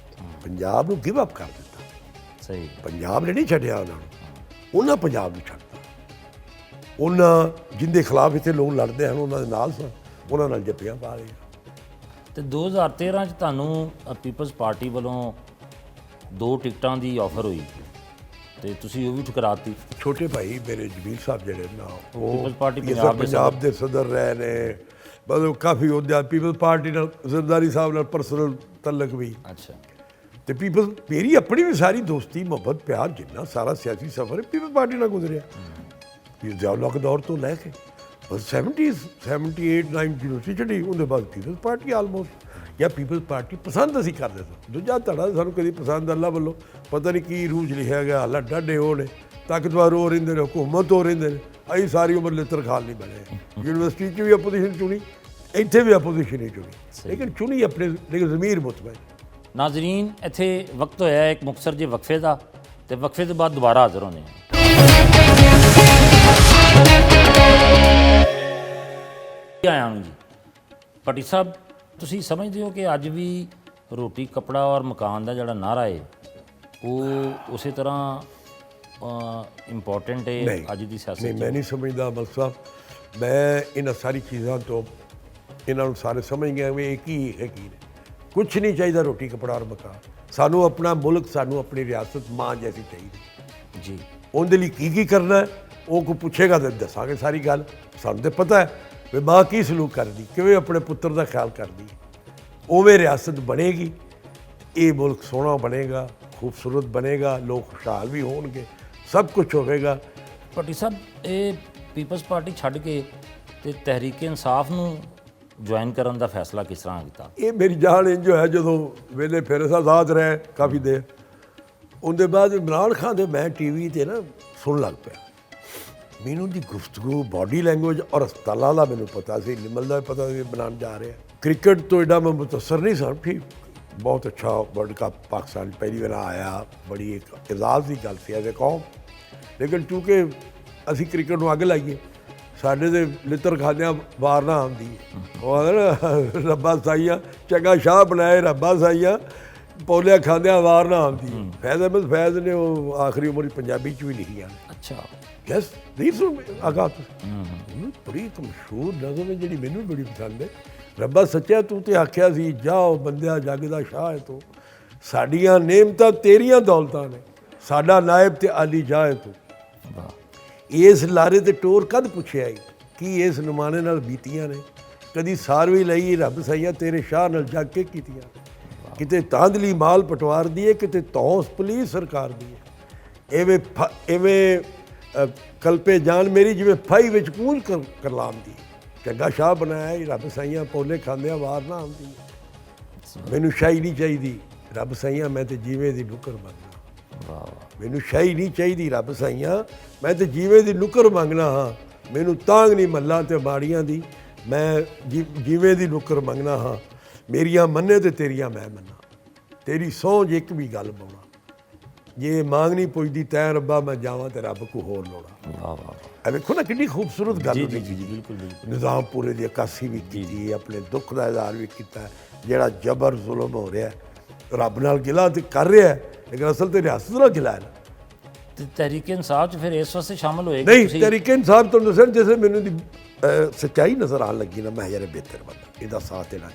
ਪੰਜਾਬ ਨੂੰ ਗਿਵ ਅਪ ਕਰ ਦਿੱਤਾ। ਸਹੀ। ਪੰਜਾਬ ਨੇ ਨਹੀਂ ਛੱਡਿਆ ਉਹਨਾਂ ਨੂੰ, ਉਹਨਾਂ ਪੰਜਾਬ ਨੂੰ ਛੱਡਤਾ। ਉਹਨਾਂ ਜਿੰਦੇ ਖਿਲਾਫ ਇੱਥੇ ਲੋਕ ਲੜਦੇ ਹਨ ਉਹਨਾਂ ਦੇ ਨਾਲ ਸਨ, ਉਹਨਾਂ ਨਾਲ ਜੱਫੀਆਂ ਪਾ ਲਈਆਂ। ਤੇ 2013 'ਚ ਤੁਹਾਨੂੰ ਪੀਪਲਸ ਪਾਰਟੀ ਵੱਲੋਂ 2 ਟਿਕਟਾਂ ਦੀ ਆਫਰ ਹੋਈ ਤੇ ਤੁਸੀਂ ਉਹ ਵੀ ਠੁਕਰਾਤੀ। ਛੋਟੇ ਭਾਈ ਮੇਰੇ ਜਮੀਲ ਸਾਹਿਬ ਜਿਹੜੇ ਨਾ, ਉਹ ਪੀਪਲਸ ਪਾਰਟੀ ਪੰਜਾਬ ਦੇ ਸਦਰ ਰਹੇ ਨੇ, ਮਤਲਬ ਕਾਫੀ ਉਹਦੇ ਪੀਪਲਸ ਪਾਰਟੀ ਨਾਲ ਜ਼ਰਦਾਰੀ ਸਾਹਿਬ ਨਾਲ ਪਰਸਨਲ ਤਲਕ ਵੀ। ਅੱਛਾ। ਤੇ ਪੀਪਲ ਮੇਰੀ ਆਪਣੀ ਵੀ ਸਾਰੀ ਦੋਸਤੀ ਮੁਹੱਬਤ ਪਿਆਰ ਜਿੰਨਾ ਸਾਰਾ ਸਿਆਸੀ ਸਫ਼ਰ ਹੈ ਪੀਪਲ ਪਾਰਟੀ ਨਾਲ ਗੁਜ਼ਰਿਆ। ਇਹ ਜਿਆਲਕ ਦੌਰ ਤੋਂ ਲੈ ਕੇ ਬਸ 70s 78 90 ਯੂਨੀਵਰਸਿਟੀ ਚੜੀ, ਉਹਦੇ ਬਾਅਦ ਪੀਪਲ ਪਾਰਟੀ ਆਲਮੋਸਟ, ਜਾਂ ਪੀਪਲ ਪਾਰਟੀ ਪਸੰਦ ਅਸੀਂ ਕਰਦੇ ਸਾਂ। ਦੂਜਾ ਧੜਾ ਸਾਨੂੰ ਕਦੀ ਪਸੰਦ ਅੱਲਾ ਵੱਲੋਂ ਪਤਾ ਨਹੀਂ ਕੀ ਰੂਹ 'ਚ ਲਿਖਿਆ ਗਿਆ, ਹਾਲਾ ਡਾਢੇ ਉਹ ਨੇ, ਤਾਕਤਵਰ ਉਹ ਰਹਿੰਦੇ ਨੇ, ਹੁਕੂਮਤ ਹੋ ਰਹਿੰਦੇ ਨੇ, ਅਸੀਂ ਸਾਰੀ ਉਮਰ ਲਿੱਤਰ ਖਾਲ ਨਹੀਂ ਬਣੇ। ਯੂਨੀਵਰਸਿਟੀ 'ਚ ਵੀ ਆਪੋਜੀਸ਼ਨ ਚੁਣੀ, ਇੱਥੇ ਵੀ ਆਪੋਜੀਸ਼ਨ ਹੀ ਚੁਣੀ, ਲੇਕਿਨ ਚੁਣੀ ਆਪਣੇ ਲੇਕਿਨ ਜ਼ਮੀਰ ਮੁਤਮੈਨ। ਨਾਜ਼ਰੀਨ, ਇੱਥੇ ਵਕਤ ਹੋਇਆ ਇੱਕ ਮੁਖਤਸਰ ਜਿਹੇ ਵਕਫੇ ਦਾ, ਤੇ ਵਕਫੇ ਤੋਂ ਬਾਅਦ ਦੁਬਾਰਾ ਹਾਜ਼ਰ ਹੋਣੇ ਹਾਂ। ਆਇਆ ਨੂੰ ਜੀ ਭੱਟੀ ਸਾਹਿਬ, ਤੁਸੀਂ ਸਮਝਦੇ ਹੋ ਕਿ ਅੱਜ ਵੀ ਰੋਟੀ ਕੱਪੜਾ ਔਰ ਮਕਾਨ ਦਾ ਜਿਹੜਾ ਨਾਅਰਾ ਹੈ ਉਹ ਉਸੇ ਤਰ੍ਹਾਂ ਇੰਪੋਰਟੈਂਟ ਹੈ ਅੱਜ ਦੀ ਸਿਆਸਤ? ਨਹੀਂ, ਮੈਂ ਨਹੀਂ ਸਮਝਦਾ ਅਮਲ ਸਾਹਿਬ। ਮੈਂ ਇਹਨਾਂ ਸਾਰੀ ਚੀਜ਼ਾਂ ਤੋਂ ਇਹਨਾਂ ਨੂੰ ਸਾਰੇ ਸਮਝ ਗਿਆ ਵੀ ਇਹ ਕੀ ਹੈ ਕੀ ਨੇ। ਕੁਛ ਨਹੀਂ ਚਾਹੀਦਾ ਰੋਟੀ ਕੱਪੜਾ ਔਰ ਮਕਾਨ, ਸਾਨੂੰ ਆਪਣਾ ਮੁਲਕ, ਸਾਨੂੰ ਆਪਣੀ ਰਿਆਸਤ ਮਾਂ ਜੈਸੀ ਚਾਹੀਦੀ ਜੀ। ਉਹਦੇ ਲਈ ਕੀ ਕਰਨਾ ਹੈ ਉਹ ਕੋਈ ਪੁੱਛੇਗਾ ਤਾਂ ਦੱਸਾਂਗੇ ਸਾਰੀ ਗੱਲ। ਸਾਨੂੰ ਤਾਂ ਪਤਾ ਹੈ ਵੀ ਮਾਂ ਕੀ ਸਲੂਕ ਕਰਦੀ, ਕਿਵੇਂ ਆਪਣੇ ਪੁੱਤਰ ਦਾ ਖਿਆਲ ਕਰਦੀ, ਉਵੇਂ ਰਿਆਸਤ ਬਣੇਗੀ, ਇਹ ਮੁਲਕ ਸੋਹਣਾ ਬਣੇਗਾ, ਖੂਬਸੂਰਤ ਬਣੇਗਾ, ਲੋਕ ਖੁਸ਼ਹਾਲ ਵੀ ਹੋਣਗੇ, ਸਭ ਕੁਝ ਹੋਵੇਗਾ। ਭੱਟੀ ਸਾਹਿਬ, ਇਹ ਪੀਪਲਸ ਪਾਰਟੀ ਛੱਡ ਕੇ ਤੇ ਤਹਿਰੀਕ ਇਨਸਾਫ ਨੂੰ ਜੁਆਇਨ ਕਰਨ ਦਾ ਫੈਸਲਾ ਕਿਸ ਤਰ੍ਹਾਂ ਕੀਤਾ? ਇਹ ਮੇਰੀ ਜਾਨ ਇੰਝ ਹੋਇਆ ਜਦੋਂ ਵੇਲੇ ਫਿਰ ਆਜ਼ਾਦ ਰਹੇ ਕਾਫੀ ਦੇਰ, ਉਹਦੇ ਬਾਅਦ ਇਮਰਾਨ ਖਾਨ ਦੇ ਮੈਂ ਟੀਵੀ 'ਤੇ ਨਾ ਸੁਣ ਲੱਗ ਪਿਆ। ਮੈਨੂੰ ਦੀ ਗੁਫ਼ਤਗੂ, ਬਾਡੀ ਲੈਂਗੁਏਜ ਔਰ ਹਸਪਤਾਲਾਂ ਦਾ ਮੈਨੂੰ ਪਤਾ ਸੀ, ਨਿਮਲ ਦਾ ਪਤਾ ਸੀ ਬਣਾਉਣ ਜਾ ਰਿਹਾ। ਕ੍ਰਿਕਟ ਤੋਂ ਐਡਾ ਮੈਂ ਮੁਤਅਸਰ ਨਹੀਂ ਸਾਂ, ਠੀਕ, ਬਹੁਤ ਅੱਛਾ ਵਰਲਡ ਕੱਪ ਪਾਕਿਸਤਾਨ ਪਹਿਲੀ ਵਾਰ ਆਇਆ, ਬੜੀ ਇੱਕ ਇਜ਼ਾਜ਼ ਦੀ ਗੱਲ ਸੀ ਐਜ਼ ਏ ਕੌਮ। ਲੇਕਿਨ ਚੂੰਕਿ ਅਸੀਂ ਕ੍ਰਿਕਟ ਨੂੰ ਅੱਗ ਲਾਈਏ, ਸਾਡੇ ਦੇ ਲਿੱਤਰ ਖਾਦਿਆਂ ਵਾਰ ਨਾ ਆਉਂਦੀ, ਉਹ ਆਂਦਾ ਰੱਬਾ ਸਾਈਆਂ ਚੰਗਾ ਸ਼ਾਹ ਬਣਾਏ, ਰੱਬਾ ਸਾਈਆਂ ਪੌਲਿਆ ਖਾਂਦਿਆਂ ਵਾਰ ਨਾ ਆਉਂਦੀ। ਫੈਜ਼ ਅਹਿਮਦ ਫੈਜ਼ ਨੇ ਉਹ ਆਖਰੀ ਉਮਰ ਪੰਜਾਬੀ 'ਚ ਵੀ ਲਿਖੀ ਆ। ਅੱਛਾ, ਯੈਸ, ਨਹੀਂ ਸੁਣ ਆਗਾ ਬੜੀ ਇੱਕ ਮਸ਼ਹੂਰ ਨਜ਼ਮ ਹੈ ਜਿਹੜੀ ਮੈਨੂੰ ਬੜੀ ਪਸੰਦ ਹੈ। ਰੱਬਾ ਸੱਚਿਆ ਤੂੰ ਤੇ ਆਖਿਆ ਸੀ ਜਾਓ ਬੰਦਿਆ ਜੱਗ ਦਾ ਸ਼ਾਹ ਹੈ ਤੂੰ, ਸਾਡੀਆਂ ਨੇਮਤਾਂ ਤੇਰੀਆਂ ਦੌਲਤਾਂ ਨੇ, ਸਾਡਾ ਨਾਇਬ ਤੇ ਆਲੀ ਜਾ ਹੈ ਤੂੰ। ਇਸ ਲਾਰੇ ਤੇ ਟੋਰ ਕਦ ਪੁੱਛਿਆ ਈ, ਕੀ ਇਸ ਨੁਮਾਨੇ ਨਾਲ ਬੀਤੀਆਂ ਨੇ, ਕਦੀ ਸਾਰਵੀ ਲਈ ਰੱਬ ਸਈਆ ਤੇਰੇ ਸ਼ਾਹ ਨਾਲ ਜੱਗ ਕੇ ਕੀਤੀਆਂ। ਕਿਤੇ ਤਾਂਦਲੀ ਮਾਲ ਪਟਵਾਰ ਦੀ ਹੈ, ਕਿਤੇ ਤੌਸ ਪੁਲਿਸ ਸਰਕਾਰ ਦੀ ਹੈ। ਐਵੇਂ ਕਲਪੇ ਜਾਨ ਮੇਰੀ ਜਿਵੇਂ ਫਾਈ ਵਿੱਚ ਕੂੰਜ ਕਰਲਾਮ ਦੀ, ਚੰਗਾ ਸ਼ਾਹ ਬਣਾਇਆ ਰੱਬ ਸਾਈਆਂ ਪੌਲੇ ਖਾਂਦਿਆਂ ਵਾਰ ਨਾ ਆਉਂਦੀ। ਮੈਨੂੰ ਸ਼ਾਹੀ ਨਹੀਂ ਚਾਹੀਦੀ ਰੱਬ ਸਾਈਆਂ, ਮੈਂ ਤੇ ਜੀਵੇਂ ਦੀ ਨੁੱਕਰ ਮੰਗਣਾ। ਮੈਨੂੰ ਸ਼ਾਹੀ ਨਹੀਂ ਚਾਹੀਦੀ ਰੱਬ ਸਾਈਆਂ, ਮੈਂ ਤੇ ਜੀਵੇਂ ਦੀ ਨੁੱਕਰ ਮੰਗਣਾ ਹਾਂ। ਮੈਨੂੰ ਤਾਂਗ ਨਹੀਂ ਮੱਲਾਂ ਤੇ ਮਾੜੀਆਂ ਦੀ, ਮੈਂ ਜੀਵੇਂ ਦੀ ਨੁੱਕਰ ਮੰਗਣਾ ਹਾਂ। ਮੇਰੀਆਂ ਮੰਨੇ ਤੇ ਤੇਰੀਆਂ ਮੈਂ ਮੰਨਾਂ, ਤੇਰੀ ਸਹੁੰ ਇੱਕ ਵੀ ਗੱਲ ਪਾਉਣਾ। ਜੇ ਮੰਗ ਨਹੀਂ ਪੁੱਛਦੀ ਤੈਂ ਰੱਬਾ ਮੈਂ ਜਾਵਾਂ ਤੇ ਰੱਬ ਕੋ ਹੋਰ ਲਾਉਣਾ। ਵਾਹ ਵਾਹ, ਇਹ ਵੇਖੋ ਨਾ ਕਿੰਨੀ ਖੂਬਸੂਰਤ ਗੱਲ ਜੀ ਹੋਈ। ਜੀ ਜੀ, ਬਿਲਕੁਲ ਬਿਲਕੁਲ। ਨਿਜ਼ਾਮ ਪੂਰੇ ਦੀ ਅਕਾਸੀ ਵੀ ਕੀਤੀ, ਆਪਣੇ ਦੁੱਖ ਦਾ ਇਜ਼ਹਾਰ ਵੀ ਕੀਤਾ। ਜਿਹੜਾ ਜਬਰ ਜ਼ੁਲਮ ਹੋ ਰਿਹਾ ਰੱਬ ਨਾਲ ਗਿਲਾ ਤੇ ਕਰ ਰਿਹਾ, ਲੇਕਿਨ ਅਸਲ ਤੇ ਰਿਆਸਤ ਨਾਲ ਗਿਲਾ ਹੈ ਨਾ। ਤੇ ਤਹਿਰੀਕ ਇਨਸਾਫ 'ਚ ਫਿਰ ਇਸ ਵਾਸਤੇ ਸ਼ਾਮਲ ਹੋਏ? ਨਹੀਂ, ਤਹਿਰੀਕ ਇਨਸਾਫ ਤੋਂ ਦੱਸਣ ਜਿਵੇਂ ਮੈਨੂੰ ਦੀ ਸੱਚਾਈ ਨਜ਼ਰ ਆਉਣ ਲੱਗੀ ਨਾ, ਮੈਂ ਯਾਰ ਬਿਹਤਰ ਬੰਦਾ ਇਹਦਾ ਸਾਥ ਦੇਣਾ।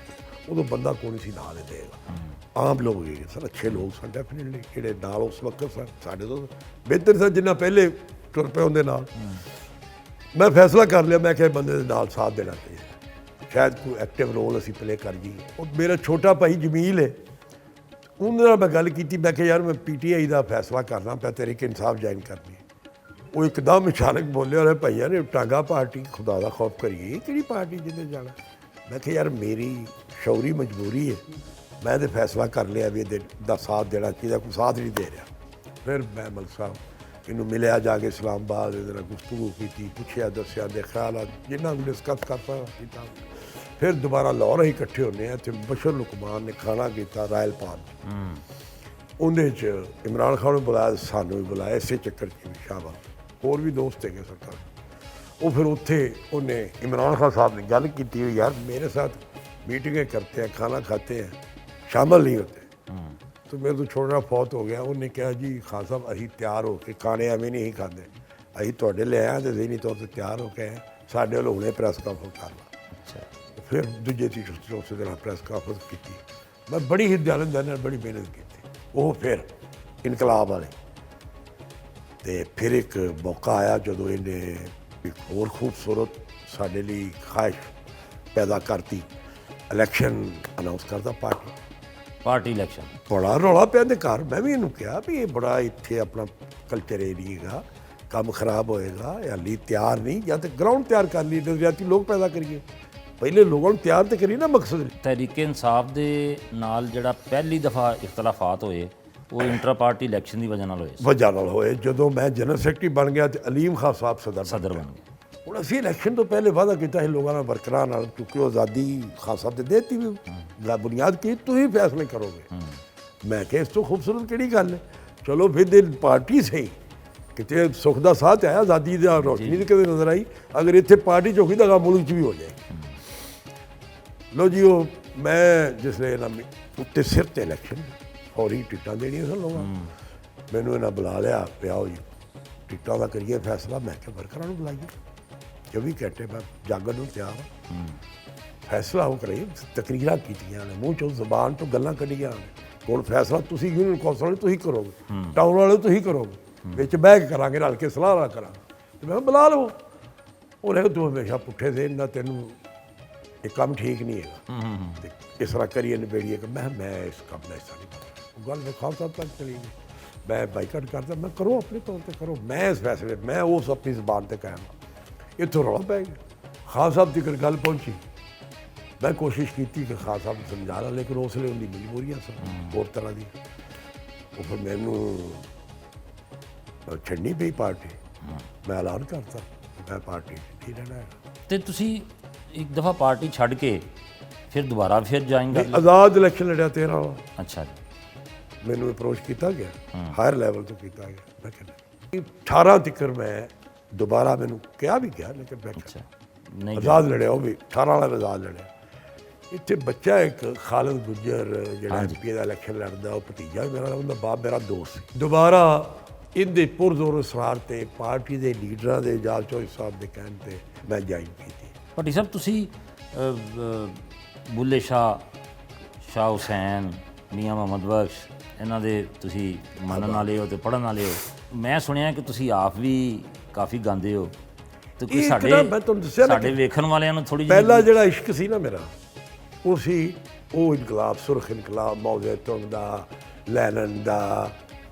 ਉਦੋਂ ਬੰਦਾ ਕੋਈ ਸੀ ਨਾਲ ਦੇਗਾ, ਆਮ ਲੋਕ ਹੈਗੇ ਸਰ, ਅੱਛੇ ਲੋਕ ਸਨ ਡੈਫੀਨਿਟਲੀ, ਜਿਹੜੇ ਨਾਲ ਉਸ ਵਕਤ ਸਨ ਸਾਡੇ ਤੋਂ ਬਿਹਤਰ ਸਨ ਜਿੰਨਾ ਪਹਿਲੇ ਟੁਰ ਪਏ ਉਹਦੇ ਨਾਲ। ਮੈਂ ਫੈਸਲਾ ਕਰ ਲਿਆ, ਮੈਂ ਕਿਹਾ ਬੰਦੇ ਦੇ ਨਾਲ ਸਾਥ ਦੇਣਾ ਚਾਹੀਦਾ, ਸ਼ਾਇਦ ਕੋਈ ਐਕਟਿਵ ਰੋਲ ਅਸੀਂ ਪਲੇ ਕਰ ਜਾਈਏ। ਉਹ ਮੇਰਾ ਛੋਟਾ ਭਾਈ ਜਮੀਲ ਹੈ, ਉਹਦੇ ਨਾਲ ਮੈਂ ਗੱਲ ਕੀਤੀ, ਮੈਂ ਕਿਹਾ ਯਾਰ ਮੈਂ PTI ਦਾ ਫੈਸਲਾ ਕਰਨਾ ਪਿਆ, ਤਹਿਰੀਕ ਇਨਸਾਫ ਜੁਆਇਨ ਕਰਨੀ। ਉਹ ਇੱਕਦਮ ਅਚਾਨਕ ਬੋਲਿਆ, ਅਰੇ ਭਈਆ ਨੇ ਟਾਂਗਾ ਪਾਰਟੀ, ਖੁਦਾ ਦਾ ਖੌਫ ਕਰੀਏ, ਕਿਹੜੀ ਪਾਰਟੀ ਜਿਹਦੇ ਜਾਣਾ। ਮੈਂ ਕਿਹਾ ਯਾਰ ਮੇਰੀ ਸ਼ੌਰੀ ਮਜਬੂਰੀ ਹੈ, ਮੈਂ ਤਾਂ ਫੈਸਲਾ ਕਰ ਲਿਆ ਵੀ ਇਹਦੇ ਦਾ ਸਾਥ ਦੇਣਾ ਚਾਹੀਦਾ, ਕੋਈ ਸਾਥ ਨਹੀਂ ਦੇ ਰਿਹਾ। ਫਿਰ ਮੈਂ ਮਲਕ ਸਾਹਿਬ ਇਹਨੂੰ ਮਿਲਿਆ ਜਾ ਕੇ ਇਸਲਾਮਾਬਾਦ, ਇਹਦੇ ਨਾਲ ਗੁਫ਼ਤਗੂ ਕੀਤੀ, ਪੁੱਛਿਆ ਦੱਸਿਆ ਦੇ ਖਿਆਲਾਤ ਜਿੰਨਾ ਵੀ ਡਿਸਕਸ ਕਰਤਾ ਕੀਤਾ। ਫਿਰ ਦੁਬਾਰਾ ਲਾਹੌਰ ਅਸੀਂ ਇਕੱਠੇ ਹੁੰਦੇ ਹਾਂ, ਇੱਥੇ ਬਸ਼ਰ ਲੁਕਮਾਨ ਨੇ ਖਾਣਾ ਕੀਤਾ ਰਾਇਲ ਪਾਰਕ, ਉਹਦੇ 'ਚ ਇਮਰਾਨ ਖਾਨ ਨੂੰ ਬੁਲਾਇਆ, ਸਾਨੂੰ ਵੀ ਬੁਲਾਇਆ, ਇਸੇ ਚੱਕਰ 'ਚ ਸ਼ਾਬਾਸ਼ ਹੋਰ ਵੀ ਦੋਸਤ ਹੈਗੇ ਸਰਕਾਰ। ਉਹ ਫਿਰ ਉੱਥੇ ਉਹਨੇ इमरान खान साहब ने गल की हुई, यार मेरे साथ मीटिंगें करते हैं, खाना खाते हैं, शामिल नहीं होते। तो मेरे तो छोटा फौत हो गया। उन्हें कहा जी खान साहब अभी तैयार हो के खाने एवं नहीं खाते, अभी थोड़े ले आए तो जहनी तौर पर तैयार हो के साढ़े वालों हुणे प्रैस कांफ्रेंस कर ला। फिर दूजे चौथे दिन प्रैस कांफ्रेंस की। मैं बड़ी ही ध्यान बड़ी मेहनत की। वो फिर इनकलाब वाले तो फिर एक मौका आया जो इन्हें एक होर खूबसूरत साढ़े लिए ख्वाहिश पैदा करती, इलैक्शन अनाउंस करता पार्टी। ਪਾਰਟੀ ਇਲੈਕਸ਼ਨ ਬੜਾ ਰੌਲਾ ਪਿਆ ਦੇ ਘਰ। ਮੈਂ ਵੀ ਇਹਨੂੰ ਕਿਹਾ ਵੀ ਇਹ ਬੜਾ ਇੱਥੇ ਆਪਣਾ ਕਲਚਰ ਏਰੀਏਗਾ, ਕੰਮ ਖਰਾਬ ਹੋਏਗਾ, ਹਾਲੀ ਤਿਆਰ ਨਹੀਂ, ਜਾਂ ਤੇ ਗਰਾਊਂਡ ਤਿਆਰ ਕਰ ਲਈ, ਨਜ਼ਰੀਆਤੀ ਲੋਕ ਪੈਦਾ ਕਰੀਏ, ਪਹਿਲੇ ਲੋਕਾਂ ਨੂੰ ਤਿਆਰ ਤੇ ਕਰੀਏ ਨਾ ਮਕਸਦ। ਤਹਿਰੀਕ ਇਨਸਾਫ ਦੇ ਨਾਲ ਜਿਹੜਾ ਪਹਿਲੀ ਦਫਾ ਇਖਤਲਾਫਾਤ ਹੋਏ ਉਹ ਇੰਟਰ ਪਾਰਟੀ ਇਲੈਕਸ਼ਨ ਦੀ ਵਜ੍ਹਾ ਨਾਲ ਹੋਏ ਵਜ੍ਹਾ ਨਾਲ ਹੋਏ। ਜਦੋਂ ਮੈਂ ਜਨਰਲ ਸੈਕਟਰੀ ਬਣ ਗਿਆ ਤੇ ਅਲੀਮ ਖਾਨ ਸਾਹਿਬ ਸਦਰ ਬਣ ਗਏ। ਹੁਣ ਅਸੀਂ ਇਲੈਕਸ਼ਨ ਤੋਂ ਪਹਿਲੇ ਵਾਅਦਾ ਕੀਤਾ ਸੀ ਲੋਕਾਂ ਨਾਲ, ਵਰਕਰਾਂ ਨਾਲ, ਕਿਉਂਕਿ ਉਹ ਆਜ਼ਾਦੀ ਖਾਨ ਸਾਹਿਬ ਦੇ ਦੇਤੀ ਵੀ ਬੁਨਿਆਦ ਕੀ ਤੁਸੀਂ ਫੈਸਲੇ ਕਰੋਗੇ। ਮੈਂ ਕਿਹਾ ਇਸ ਤੋਂ ਖੂਬਸੂਰਤ ਕਿਹੜੀ ਗੱਲ ਹੈ। ਚਲੋ ਫਿਰ ਦਿਨ ਪਾਰਟੀ ਸਹੀ, ਕਿਤੇ ਸੁੱਖ ਦਾ ਸਾਥ ਆਇਆ, ਆਜ਼ਾਦੀ ਦਾ ਰੋਸ਼ਨੀ ਕਦੇ ਨਜ਼ਰ ਆਈ। ਅਗਰ ਇੱਥੇ ਪਾਰਟੀ ਚੌਕੀ ਦਾ ਕੰਮ ਮੁਲਕ 'ਚ ਵੀ ਹੋ ਜਾਏ। ਲੋ ਜੀ ਉਹ ਮੈਂ ਜਿਸ ਵੇਲੇ ਇਹਨਾਂ ਉੱਤੇ ਸਿਰ ਤੇ ਇਲੈਕਸ਼ਨ ਫੌਰੀ ਟਿਕਟਾਂ ਦੇਣੀਆਂ ਸਨ ਲੋਕਾਂ, ਮੈਨੂੰ ਇਹਨਾਂ ਬੁਲਾ ਲਿਆ, ਪਿਆਓ ਜੀ ਟਿਕਟਾਂ ਦਾ ਕਰੀਏ ਫੈਸਲਾ। ਮੈਂ ਕਿਹਾ ਵਰਕਰਾਂ ਨੂੰ ਬੁਲਾਈਏ, 24 ਘੰਟੇ ਮੈਂ ਜਾਗਣ ਨੂੰ ਤਿਆਰ ਹਾਂ। ਫੈਸਲਾ ਉਹ ਕਰੇ, ਤਕਰੀਰਾਂ ਕੀਤੀਆਂ ਨੇ, ਮੂੰਹ ਚੋਂ ਜ਼ਬਾਨ ਤੋਂ ਗੱਲਾਂ ਕੱਢੀਆਂ ਨੇ। ਹੁਣ ਫੈਸਲਾ ਤੁਸੀਂ ਯੂਨੀਅਨ ਕੌਂਸਲ ਵਾਲੇ ਤੁਸੀਂ ਕਰੋਗੇ, ਟਾਊਨ ਵਾਲੇ ਤੁਸੀਂ ਕਰੋਗੇ, ਵਿੱਚ ਬਹਿ ਕੇ ਕਰਾਂਗੇ, ਰਲ ਕੇ ਸਲਾਹ ਨਾਲ ਕਰਾਂਗੇ। ਤੇ ਮੈਂ ਬੁਲਾ ਲਓ। ਉਹਨੇ ਕਿਹਾ ਤੂੰ ਹਮੇਸ਼ਾ ਪੁੱਠੇ ਦੇ ਨਾ, ਤੈਨੂੰ ਇਹ ਕੰਮ ਠੀਕ ਨਹੀਂ ਹੈਗਾ, ਤੇ ਇਸ ਤਰ੍ਹਾਂ ਕਰੀਏ ਨਿਬੇੜੀਏ। ਕਿ ਮੈਂ ਇਸ ਕੰਮ ਦਾ ਹਿੱਸਾ ਨਹੀਂ ਬਣਦਾ। ਉਹ ਗੱਲ ਮੈਂ ਖਾਨ ਸਾਹਿਬ ਤੱਕ ਚਲੀ ਗਈ, ਮੈਂ ਬਾਈਕਾਟ ਕਰਦਾ। ਮੈਂ ਕਰੋ ਆਪਣੇ ਤੌਰ 'ਤੇ ਕਰੋ, ਮੈਂ ਇਸ ਫੈਸਲੇ, ਮੈਂ ਉਸ ਆਪਣੀ ਜ਼ਬਾਨ 'ਤੇ ਕਾਇਮ ਹਾਂ। ਇੱਥੋਂ ਰੌਲਾ ਪੈ ਗਿਆ, ਖਾਨ ਸਾਹਿਬ ਦੀ ਗੱਲ ਪਹੁੰਚੀ। ਮੈਂ ਕੋਸ਼ਿਸ਼ ਕੀਤੀ ਕਿ ਖਾਨ ਸਾਹਿਬ ਨੂੰ ਸਮਝਾ ਲਾ, ਲੇਕਿਨ ਉਸ ਵੇਲੇ ਉਹਦੀ ਮਜਬੂਰੀਆਂ ਸਨ ਹੋਰ ਤਰ੍ਹਾਂ ਦੀ। ਉਹ ਫਿਰ ਮੈਨੂੰ ਛੱਡਣੀ ਪਈ ਪਾਰਟੀ। ਮੈਂ ਐਲਾਨ ਕਰਤਾ ਮੈਂ ਪਾਰਟੀ ਨਹੀਂ ਰਹਿਣਾ ਹੈਗਾ। ਤੇ ਤੁਸੀਂ ਇੱਕ ਦਫਾ ਪਾਰਟੀ ਛੱਡ ਕੇ ਫਿਰ ਦੁਬਾਰਾ ਫਿਰ ਜੁਆਇਨ ਕਰ ਲਿਆ? ਆਜ਼ਾਦ ਇਲੈਕਸ਼ਨ ਲੜਿਆ 13 ਵਾਰ। ਅੱਛਾ ਜੀ। ਮੈਨੂੰ ਅਪਰੋਚ ਕੀਤਾ ਗਿਆ, ਹਾਇਰ ਲੈਵਲ ਤੋਂ ਕੀਤਾ ਗਿਆ। ਮੈਂ ਕਹਿੰਦਾ 18 ਤੱਕ ਮੈਂ ਦੁਬਾਰਾ, ਮੈਨੂੰ ਕਿਹਾ ਵੀ ਗਿਆ, ਲੇਕਿਨ ਮੈਂ ਅੱਛਾ ਨਹੀਂ ਆਜ਼ਾਦ ਲੜਿਆ, ਉਹ ਵੀ 18 ਵਾਲਾ ਆਜ਼ਾਦ ਲੜਿਆ। ਇੱਥੇ ਬੱਚਾ ਇੱਕ ਖਾਲਿਦ ਗੁੱਜਰ ਜਿਹੜਾ ਐਮਪੀ ਦਾ ਇਲੈਕਸ਼ਨ ਲੜਦਾ, ਉਹ ਭਤੀਜਾ ਮੇਰਾ, ਉਹਦਾ ਬਾਪ ਮੇਰਾ ਦੋਸਤ ਸੀ। ਦੁਬਾਰਾ ਇਹਦੇ ਪੁਰਜ਼ੋਰ ਅਸਰਾਰ ਤੇ ਪਾਰਟੀ ਦੇ ਲੀਡਰਾਂ ਦੇ, ਜਾਲ ਚੌਧਰੀ ਸਾਹਿਬ ਦੇ ਕਹਿਣ ਤੇ ਮੈਂ ਜੁਆਇਨ ਕੀਤੀ। ਭੱਟੀ ਸਾਹਿਬ ਤੁਸੀਂ ਬੁੱਲੇ ਸ਼ਾਹ ਹੁਸੈਨ, ਮੀਆਂ ਮੁਹੰਮਦ ਬਖਸ਼, ਇਹਨਾਂ ਦੇ ਤੁਸੀਂ ਮੰਨਣ ਵਾਲੇ ਹੋ ਤੇ ਪੜ੍ਹਨ ਵਾਲੇ ਹੋ। ਮੈਂ ਸੁਣਿਆ ਕਿ ਤੁਸੀਂ ਆਪ ਵੀ ਕਾਫੀ ਗਾਉਂਦੇ ਹੋ, ਤੇ ਕੋਈ ਸਾਡੇ ਵੇਖਣ ਵਾਲਿਆਂ ਨੂੰ ਥੋੜੀ ਪਹਿਲਾ ਜਿਹੜਾ ਇਸ਼ਕ ਸੀ ਨਾ ਮੇਰਾ, ਉਹ ਸੀ ਉਹ ਇਨਕਲਾਬ, ਸੁਰਖ ਇਨਕਲਾਬ, ਮਾਓ ਜ਼ੈਤੂਨ ਦਾ, ਲੈਨਨ ਦਾ,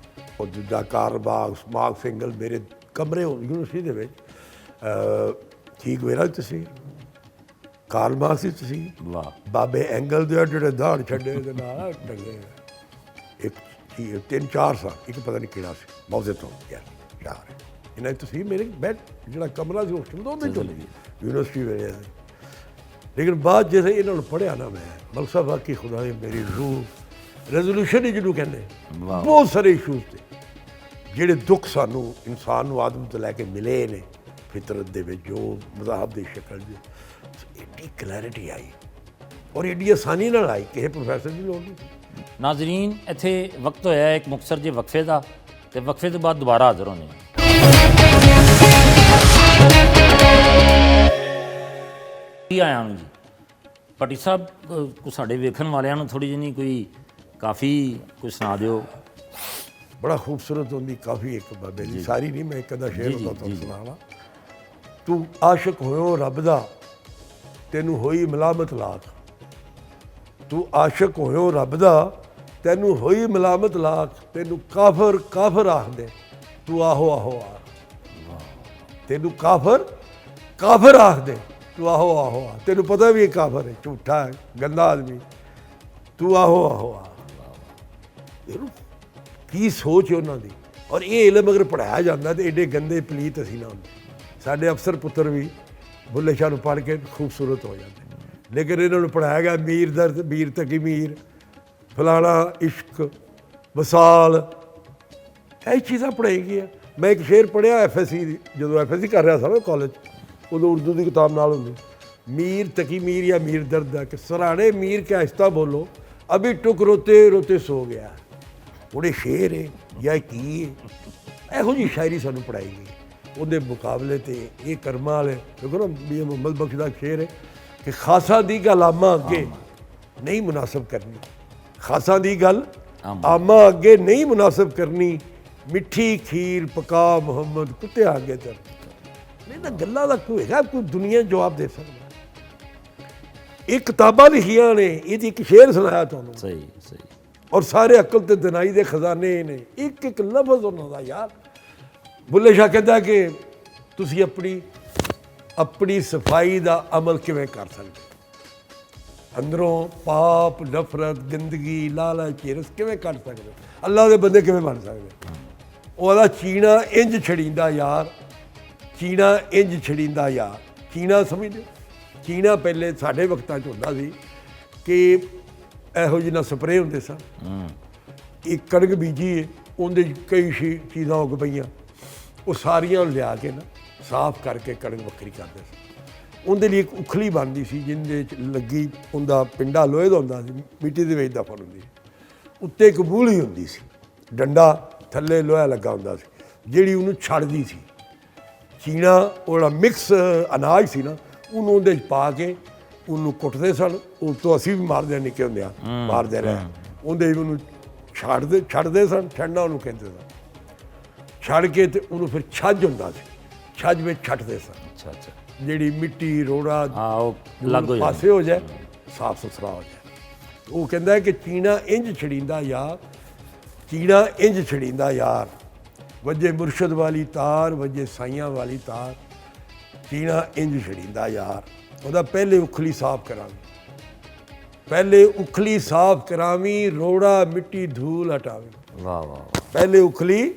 ਉਹ ਦੂਜਾ ਕਾਰਲ ਮਾਰਕਸ ਸਿੰਗਲ। ਮੇਰੇ ਕਮਰੇ ਯੂਨੀਵਰਸਿਟੀ ਦੇ ਵਿੱਚ ਠੀਕ ਵੇਰਾ ਤੁਸੀਂ ਕਾਰਲ ਮਾਰਕਸ ਸੀ, ਤੁਸੀਂ ਵਾਹ ਬਾਬੇ ਐਂਗਲ ਦੇ ਜਿਹੜੇ ਦਾੜ ਛੱਡੇ ਦੇ ਨਾਲ ਟੰਗੇ, ਇੱਕ 3-4 ਸਾਲ, ਇੱਕ ਪਤਾ ਨਹੀਂ ਕਿਹੜਾ ਸੀ, ਮਾਓ ਜ਼ੈਤੂਨ ਯਾਰ ਇਹਨਾਂ ਤੁਸੀਂ ਮੇਰੇ ਬੈਡ ਜਿਹੜਾ ਕਮਰਾ ਸੀ ਹੋਸਟਲ ਦਾ ਉਹਦੇ ਚਲੇ ਗਏ ਯੂਨੀਵਰਸਿਟੀ ਵੇਲੇ। ਲੇਕਿਨ ਬਾਅਦ ਜਦੋਂ ਇਹਨਾਂ ਨੂੰ ਪੜ੍ਹਿਆ ਨਾ ਮੈਂ, ਮਲਸਾ ਵਾਕਈ ਖੁਦਾ ਨੇ ਮੇਰੀ ਰੂਹ ਰੈਜ਼ੋਲੂਸ਼ਨ ਹੀ ਜਿਹਨੂੰ ਕਹਿੰਦੇ, ਬਹੁਤ ਸਾਰੇ ਇਸ਼ੂਜ਼ ਤੇ ਜਿਹੜੇ ਦੁੱਖ ਸਾਨੂੰ ਇਨਸਾਨ ਨੂੰ ਆਦਮ ਤੋਂ ਲੈ ਕੇ ਮਿਲੇ ਨੇ ਫਿਤਰਤ ਦੇ ਵਿੱਚ, ਜੋ ਮਜ਼ਾਹਬ ਦੀ ਸ਼ਕਲ ਦੀ ਐਡੀ ਕਲੈਰਿਟੀ ਆਈ ਔਰ ਐਡੀ ਆਸਾਨੀ ਨਾਲ ਆਈ, ਕਿਸੇ ਪ੍ਰੋਫੈਸਰ ਦੀ ਲੋੜ ਨਹੀਂ। ਨਾਜ਼ਰੀਨ, ਇੱਥੇ ਵਕਤ ਹੋਇਆ ਇੱਕ ਮੁਖਤਸਰ ਜਿਹੇ ਵਕਫੇ ਦਾ, ਤੇ ਵਕਫੇ ਤੋਂ ਬਾਅਦ ਦੁਬਾਰਾ ਹਾਜ਼ਰ ਹੋਣੇ। ਕੀ ਆਇਆ ਨੂੰ ਜੀ ਭੱਟੀ ਸਾਹਿਬ, ਸਾਡੇ ਵੇਖਣ ਵਾਲਿਆਂ ਨੂੰ ਥੋੜੀ ਜਿਹੀ ਕੋਈ ਕਾਫੀ ਕੁਝ ਸੁਣਾ ਦਿਓ। ਬੜਾ ਖੂਬਸੂਰਤ ਹੁੰਦੀ ਕਾਫੀ, ਇੱਕ ਬਾਬੇ ਦੀ ਸਾਰੀ ਨਹੀਂ, ਮੈਂ ਇੱਕ ਅੱਧਾ ਸ਼ੇਰ ਹੁੰਦਾ ਤੁਹਾਨੂੰ ਸੁਣਾਵਾਂ। ਤੂੰ ਆਸ਼ਿਕ ਹੋਇਓ ਰੱਬ ਦਾ, ਤੈਨੂੰ ਹੋਈ ਮਲਾਮਤ ਲਾਖ। ਤੂੰ ਆਸ਼ਿਕ ਹੋਇਓ ਰੱਬ ਦਾ, ਤੈਨੂੰ ਹੋਈ ਮਲਾਮਤ ਲਾਖ। ਤੈਨੂੰ ਕਾਫਰ ਕਾਫਰ ਆਖਦੇ, ਤੂੰ ਆਹੋ ਆਹੋ ਆ। ਤੈਨੂੰ ਕਾਫਰ ਕਾਫਰ ਆਖਦੇ, ਤੂੰ ਆਹੋ ਆਹੋ ਆ। ਤੈਨੂੰ ਪਤਾ ਵੀ ਇਹ ਕਾਫਰ ਹੈ, ਝੂਠਾ ਹੈ, ਗੰਦਾ ਆਦਮੀ, ਤੂੰ ਆਹੋ ਆਹੋ ਆ। ਕੀ ਸੋਚ ਹੈ ਉਹਨਾਂ ਦੀ। ਔਰ ਇਹ ਇਲਮ ਅਗਰ ਪੜ੍ਹਾਇਆ ਜਾਂਦਾ ਤਾਂ ਐਡੇ ਗੰਦੇ ਪਲੀਤ ਅਸੀਂ ਨਾ ਹੁੰਦੇ। ਸਾਡੇ ਅਫਸਰ ਪੁੱਤਰ ਵੀ ਬੁੱਲੇ ਸ਼ਾਹ ਨੂੰ ਪੜ੍ਹ ਕੇ ਖੂਬਸੂਰਤ ਹੋ ਜਾਂਦੇ, ਲੇਕਿਨ ਇਹਨਾਂ ਨੂੰ ਪੜ੍ਹਾਇਆ ਗਿਆ ਮੀਰ ਦਰਦ, ਮੀਰ ਤਕੀ ਮੀਰ, ਫਲਾਣਾ ਇਸ਼ਕ, ਵਸਾਲ, ਇਹ ਚੀਜ਼ਾਂ ਪੜ੍ਹਾਈ ਗਈਆਂ। ਮੈਂ ਇੱਕ ਸ਼ੇਰ ਪੜ੍ਹਿਆ FSC, ਜਦੋਂ FSC ਕਰ ਰਿਹਾ ਸੀ ਕਾਲਜ, ਉਦੋਂ ਉਰਦੂ ਦੀ ਕਿਤਾਬ ਨਾਲ ਹੁੰਦੀ, मीर तकी मीर या मीर दर्द कि सराणे मीर के आहिस्ता बोलो अभी टुक रोते रोते सो गया ਉਹਦੇ ਸ਼ੇਰ ਹੈ ਜਾਂ ਕੀ ਹੈ ਇਹੋ ਜਿਹੀ ਸ਼ਾਇਰੀ ਸਾਨੂੰ ਪੜਾਈ ਗਈ ਉਹਦੇ ਮੁਕਾਬਲੇ ਤੇ ਇਹ ਕਰਮਾਂ ਵਾਲੇ ਦੇਖੋ ਨਾ ਮੀਆਂ ਮੁਹੰਮਦ ਬਖਸ਼ ਦਾ ਸ਼ੇਰ ਹੈ ਕਿ ਖਾਸਾਂ ਦੀ ਗੱਲ ਆਮਾ ਅੱਗੇ ਨਹੀਂ ਮੁਨਾਸਬ ਕਰਨੀ ਖਾਸਾਂ ਦੀ ਗੱਲ ਆਮਾ ਅੱਗੇ ਨਹੀਂ ਮੁਨਾਸਬ ਕਰਨੀ ਮਿੱਠੀ ਖੀਰ ਪਕਾ ਮੁਹੰਮਦ ਕੁੱਤੇ ਅੱਗੇ ਤੇ ਨਹੀਂ ਤਾਂ ਗੱਲਾਂ ਦਾ ਕੋਈ ਹੈਗਾ ਕੋਈ ਦੁਨੀਆ ਜਵਾਬ ਦੇ ਸਕਦਾ ਇਹ ਕਿਤਾਬਾਂ ਲਿਖੀਆਂ ਨੇ ਇਹਦੀ ਇੱਕ ਸ਼ੇਰ ਸੁਣਾਇਆ ਤੁਹਾਨੂੰ ਸਹੀ ਸਹੀ ਔਰ ਸਾਰੇ ਅਕਲ ਤੇ ਦਿਨਾਈ ਦੇ ਖਜ਼ਾਨੇ ਇਹ ਨੇ, ਇੱਕ ਇੱਕ ਲਫ਼ਜ਼ ਉਹਨਾਂ ਦਾ ਯਾਰ। ਬੁੱਲੇ ਸ਼ਾਹ ਕਹਿੰਦਾ ਕਿ ਤੁਸੀਂ ਆਪਣੀ ਸਫਾਈ ਦਾ ਅਮਲ ਕਿਵੇਂ ਕਰ ਸਕਦੇ, ਅੰਦਰੋਂ ਪਾਪ ਨਫ਼ਰਤ ਗੰਦਗੀ ਲਾਲਚ ਹਿਰਸ ਕਿਵੇਂ ਕੱਢ ਸਕਦੇ, ਅੱਲਾ ਦੇ ਬੰਦੇ ਕਿਵੇਂ ਬਣ ਸਕਦੇ। ਉਹਦਾ ਚੀਣਾ ਇੰਜ ਛੜੀਂਦਾ ਯਾਰ, ਚੀਣਾ ਇੰਜ ਛੜੀਂਦਾ ਯਾਰ। ਚੀਣਾ ਸਮਝਦੇ, ਚੀਣਾ ਪਹਿਲੇ ਸਾਡੇ ਵਕਤਾਂ 'ਚ ਹੁੰਦਾ ਸੀ ਕਿ ਇਹੋ ਜਿਹੇ ਨਾਲ ਸਪਰੇਅ ਹੁੰਦੇ ਸਨ। ਇੱਕ ਕਣਕ ਬੀਜੀ ਹੈ, ਉਹਦੇ 'ਚ ਕਈ ਚੀਜ਼ਾਂ ਉੱਗ ਪਈਆਂ, ਉਹ ਸਾਰੀਆਂ ਲਿਆ ਕੇ ਨਾ ਸਾਫ਼ ਕਰਕੇ ਕਣਕ ਵੱਖਰੀ ਕਰਦੇ ਸੀ। ਉਹਦੇ ਲਈ ਇੱਕ ਉਖਲੀ ਬਣਦੀ ਸੀ ਜਿਹਦੇ 'ਚ ਲੱਗੀ, ਉਹਦਾ ਪਿੰਡਾ ਲੋਹੇ ਦਾ ਹੁੰਦਾ ਸੀ, ਮਿੱਟੀ ਦੇ ਵਿੱਚ ਦਫਨ ਹੁੰਦੀ ਸੀ। ਉੱਤੇ ਇੱਕ ਬੂਹਲੀ ਹੁੰਦੀ ਸੀ, ਡੰਡਾ ਥੱਲੇ ਲੋਹਾ ਲੱਗਾ ਹੁੰਦਾ ਸੀ, ਜਿਹੜੀ ਉਹਨੂੰ ਛੱਡਦੀ ਸੀ। ਚੀਣਾ ਉਹ ਜਿਹੜਾ ਮਿਕਸ ਅਨਾਜ ਸੀ ਨਾ, ਉਹਨੂੰ ਉਹਦੇ 'ਚ ਪਾ ਕੇ ਉਹਨੂੰ ਕੁੱਟਦੇ ਸਨ। ਉਹ ਤੋਂ ਅਸੀਂ ਵੀ ਮਾਰਦੇ ਨਿੱਕੇ ਹੁੰਦਿਆਂ ਮਾਰਦੇ ਰਹੇ। ਉਹਦੇ ਉਹਨੂੰ ਛੱਡਦੇ ਸਨ, ਛੱਡਣਾ ਉਹਨੂੰ ਕਹਿੰਦੇ ਸਨ। ਛੱਡ ਕੇ ਤੇ ਉਹਨੂੰ ਫਿਰ ਛੱਜ ਹੁੰਦਾ ਸੀ, ਛੱਜ ਵਿੱਚ ਛੱਡਦੇ ਸਨ। ਅੱਛਾ ਅੱਛਾ, ਜਿਹੜੀ ਮਿੱਟੀ ਰੋੜਾ ਉਹ ਲੱਗ ਹੋ ਪਾਸੇ ਹੋ ਜਾਏ, ਸਾਫ ਸੁਥਰਾ ਹੋ ਜਾਏ। ਉਹ ਕਹਿੰਦਾ ਕਿ ਚੀਣਾ ਇੰਜ ਛੜੀਂਦਾ ਯਾਰ, ਚੀਣਾ ਇੰਜ ਛੜੀਂਦਾ ਯਾਰ, ਵੱਜੇ ਮੁਰਸ਼ਦ ਵਾਲੀ ਤਾਰ, ਵੱਜੇ ਸਾਈਆਂ ਵਾਲੀ ਤਾਰ, ਚੀਣਾ ਇੰਜ ਛੜੀਂਦਾ ਯਾਰ। ਉਹਦਾ ਪਹਿਲੇ ਉਖਲੀ ਸਾਫ਼ ਕਰਾਂਗੀ, ਪਹਿਲੇ ਉਖਲੀ ਸਾਫ਼ ਕਰਾਵੀਂ, ਰੋੜਾ ਮਿੱਟੀ ਧੂਲ ਹਟਾਵੀਂ। ਵਾਹ ਵਾਹ, ਪਹਿਲੇ ਉਖਲੀ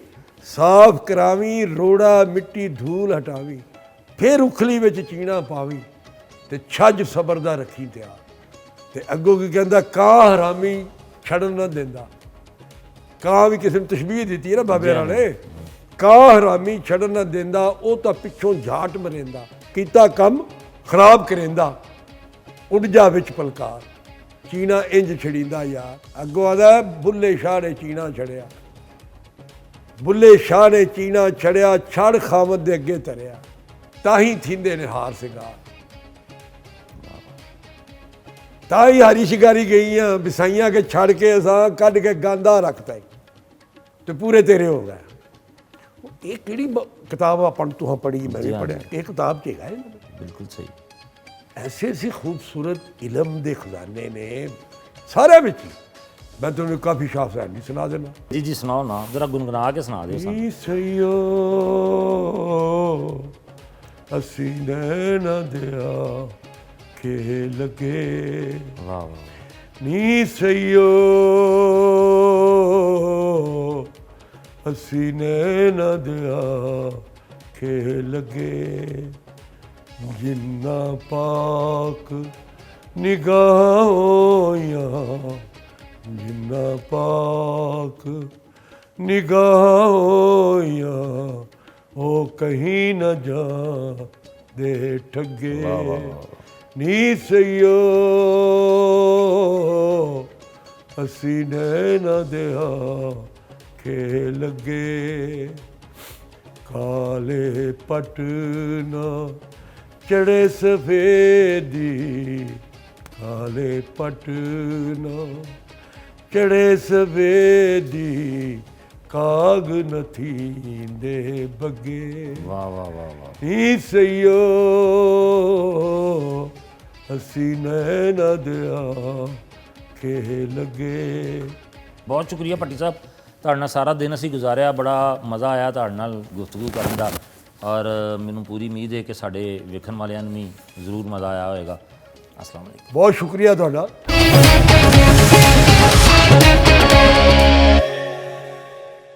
ਸਾਫ਼ ਕਰਾਵੀਂ, ਰੋੜਾ ਮਿੱਟੀ ਧੂਲ ਹਟਾਵੀਂ, ਫਿਰ ਉਖਲੀ ਵਿੱਚ ਚੀਣਾ ਪਾਵੀਂ, ਤੇ ਛੱਜ ਸਬਰ ਦਾ ਰੱਖੀ ਤਿਆਰ। ਤੇ ਅੱਗੋਂ ਕੀ ਕਹਿੰਦਾ, ਕਾਂ ਹਰਾਮੀ ਛੱਡਣ ਨਾ ਦਿੰਦਾ। ਕਾਂ ਵੀ ਕਿਸੇ ਨੂੰ ਤਸ਼ਬੀਹ ਦਿੱਤੀ ਹੈ ਨਾ ਬਾਬੇ ਵਾਲੇ, ਕਾਂ ਹਰਾਮੀ ਛੱਡਣ ਨਾ ਦਿੰਦਾ, ਉਹ ਤਾਂ ਪਿੱਛੋਂ ਝਾਟ ਮਰੇਂਦਾ, ਕੀਤਾ ਕੰਮ ਖਰਾਬ ਕਰੇਂਦਾ, ਉੱਡ ਜਾ ਵਿੱਚ ਪਲਕਾਰ, ਚੀਣਾ ਇੰਜ ਛੜੀਂਦਾ ਯਾਰ। ਅੱਗੋਂ ਆਦਾ ਬੁੱਲੇ ਸ਼ਾਹ ਨੇ ਚੀਣਾ ਛੜਿਆ, ਬੁੱਲੇ ਸ਼ਾਹ ਨੇ ਚੀਣਾ ਛੜਿਆ, ਛੜ ਖਾਮਦ ਦੇ ਅੱਗੇ ਤਰਿਆ, ਤਾਂ ਹੀ ਥੀਂਦੇ ਨੇ ਹਾਰ ਸਿੰਗਾਰ। ਤਾਂ ਹੀ ਹਾਰੀ ਸ਼ਿਕਾਰੀ ਗਈਆਂ ਵਿਸਾਈਆਂ ਕੇ ਛੱਡ ਕੇ ਅਸਾਂ ਕੱਢ ਕੇ ਗਾਂਦਾ ਰੱਖਤਾ ਤੇ ਪੂਰੇ ਤੇਰੇ ਹੋ ਗਏ। ਇਹ ਕਿਹੜੀ ਕਿਤਾਬ ਆਪਾਂ ਤੂੰ ਪੜ੍ਹੀ, ਮੈਂ ਵੀ ਪੜ੍ਹਿਆ, ਇਹ ਕਿਤਾਬ 'ਚ ਹੈਗਾ ਇਹ। ਬਿਲਕੁਲ ਸਹੀ। ਐਸੇ ਐਸੇ ਖੂਬਸੂਰਤ ਇਲਮ ਦੇ ਖਜ਼ਾਨੇ ਨੇ ਸਾਰਿਆਂ ਵਿੱਚ ਹੀ। ਮੈਂ ਤੁਹਾਨੂੰ ਕਾਫੀ ਸ਼ਾਹ ਸਾਹਿਬ ਨਹੀਂ ਸੁਣਾ ਦੇਣਾ। ਜੀ ਜੀ ਸੁਣਾਓ ਨਾ, ਜਰਾ ਗੁਨਗੁਨਾ ਕੇ ਸੁਣਾ ਦਿਓ ਸਾਨੂੰ। ਸਈਓ ਅਸੀਂ ਨੈਣਾ ਦਿਆ ਕੇ ਲੱਗੇ, ਵਾਹ ਵਾਹ, ਨੀ ਸਈਓ ਅਸੀਂ ਨੈਣਾ ਦਿਆ ਕੇ ਲੱਗੇ, ਜਿੰਨਾ ਪਾਕ ਨਿਗਾਹਾਂ, ਜਿੰਨਾ ਪਾਕ ਨਿਗਾਹਾਂ, ਉਹ ਕਹੀਂ ਨਾ ਜਾ ਦੇ ਠੱਗੇ, ਨੀ ਸਈਓ ਅਸੀਂ ਨੈਣਾ ਦਿਆ ਕੇ ਲੱਗੇ, ਕਾਲੇ ਪਟ ਨਾ ਚੜੇ ਸਫੇਦੀ, ਕਾਲੇ ਪਟ ਨਾ ਚੜੇ ਸਫੇਦੀ, ਕਾਗ ਨਥੀਂਦੇ ਬੱਗੇ, ਵਾਹ ਵਾਹ ਵਾਹ ਵਾਹ, ਨੀ ਸਈਓ ਅਸੀਂ ਨੈਣਾ ਦਿਆ ਕੇ ਲੱਗੇ। ਬਹੁਤ ਸ਼ੁਕਰੀਆ ਭੱਟੀ ਸਾਹਿਬ, ਤੁਹਾਡੇ ਨਾਲ ਸਾਰਾ ਦਿਨ ਅਸੀਂ ਗੁਜ਼ਾਰਿਆ, ਬੜਾ ਮਜ਼ਾ ਆਇਆ ਤੁਹਾਡੇ ਨਾਲ ਗੁਫ਼ਤਗੂ ਕਰਨ ਦਾ, ਔਰ ਮੈਨੂੰ ਪੂਰੀ ਉਮੀਦ ਹੈ ਕਿ ਸਾਡੇ ਵੇਖਣ ਵਾਲਿਆਂ ਨੂੰ ਵੀ ਜ਼ਰੂਰ ਮਜ਼ਾ ਆਇਆ ਹੋਵੇਗਾ। ਅਸਲਾਮ ਵਾਲੇਕੁਮ। ਬਹੁਤ ਸ਼ੁਕਰੀਆ ਤੁਹਾਡਾ।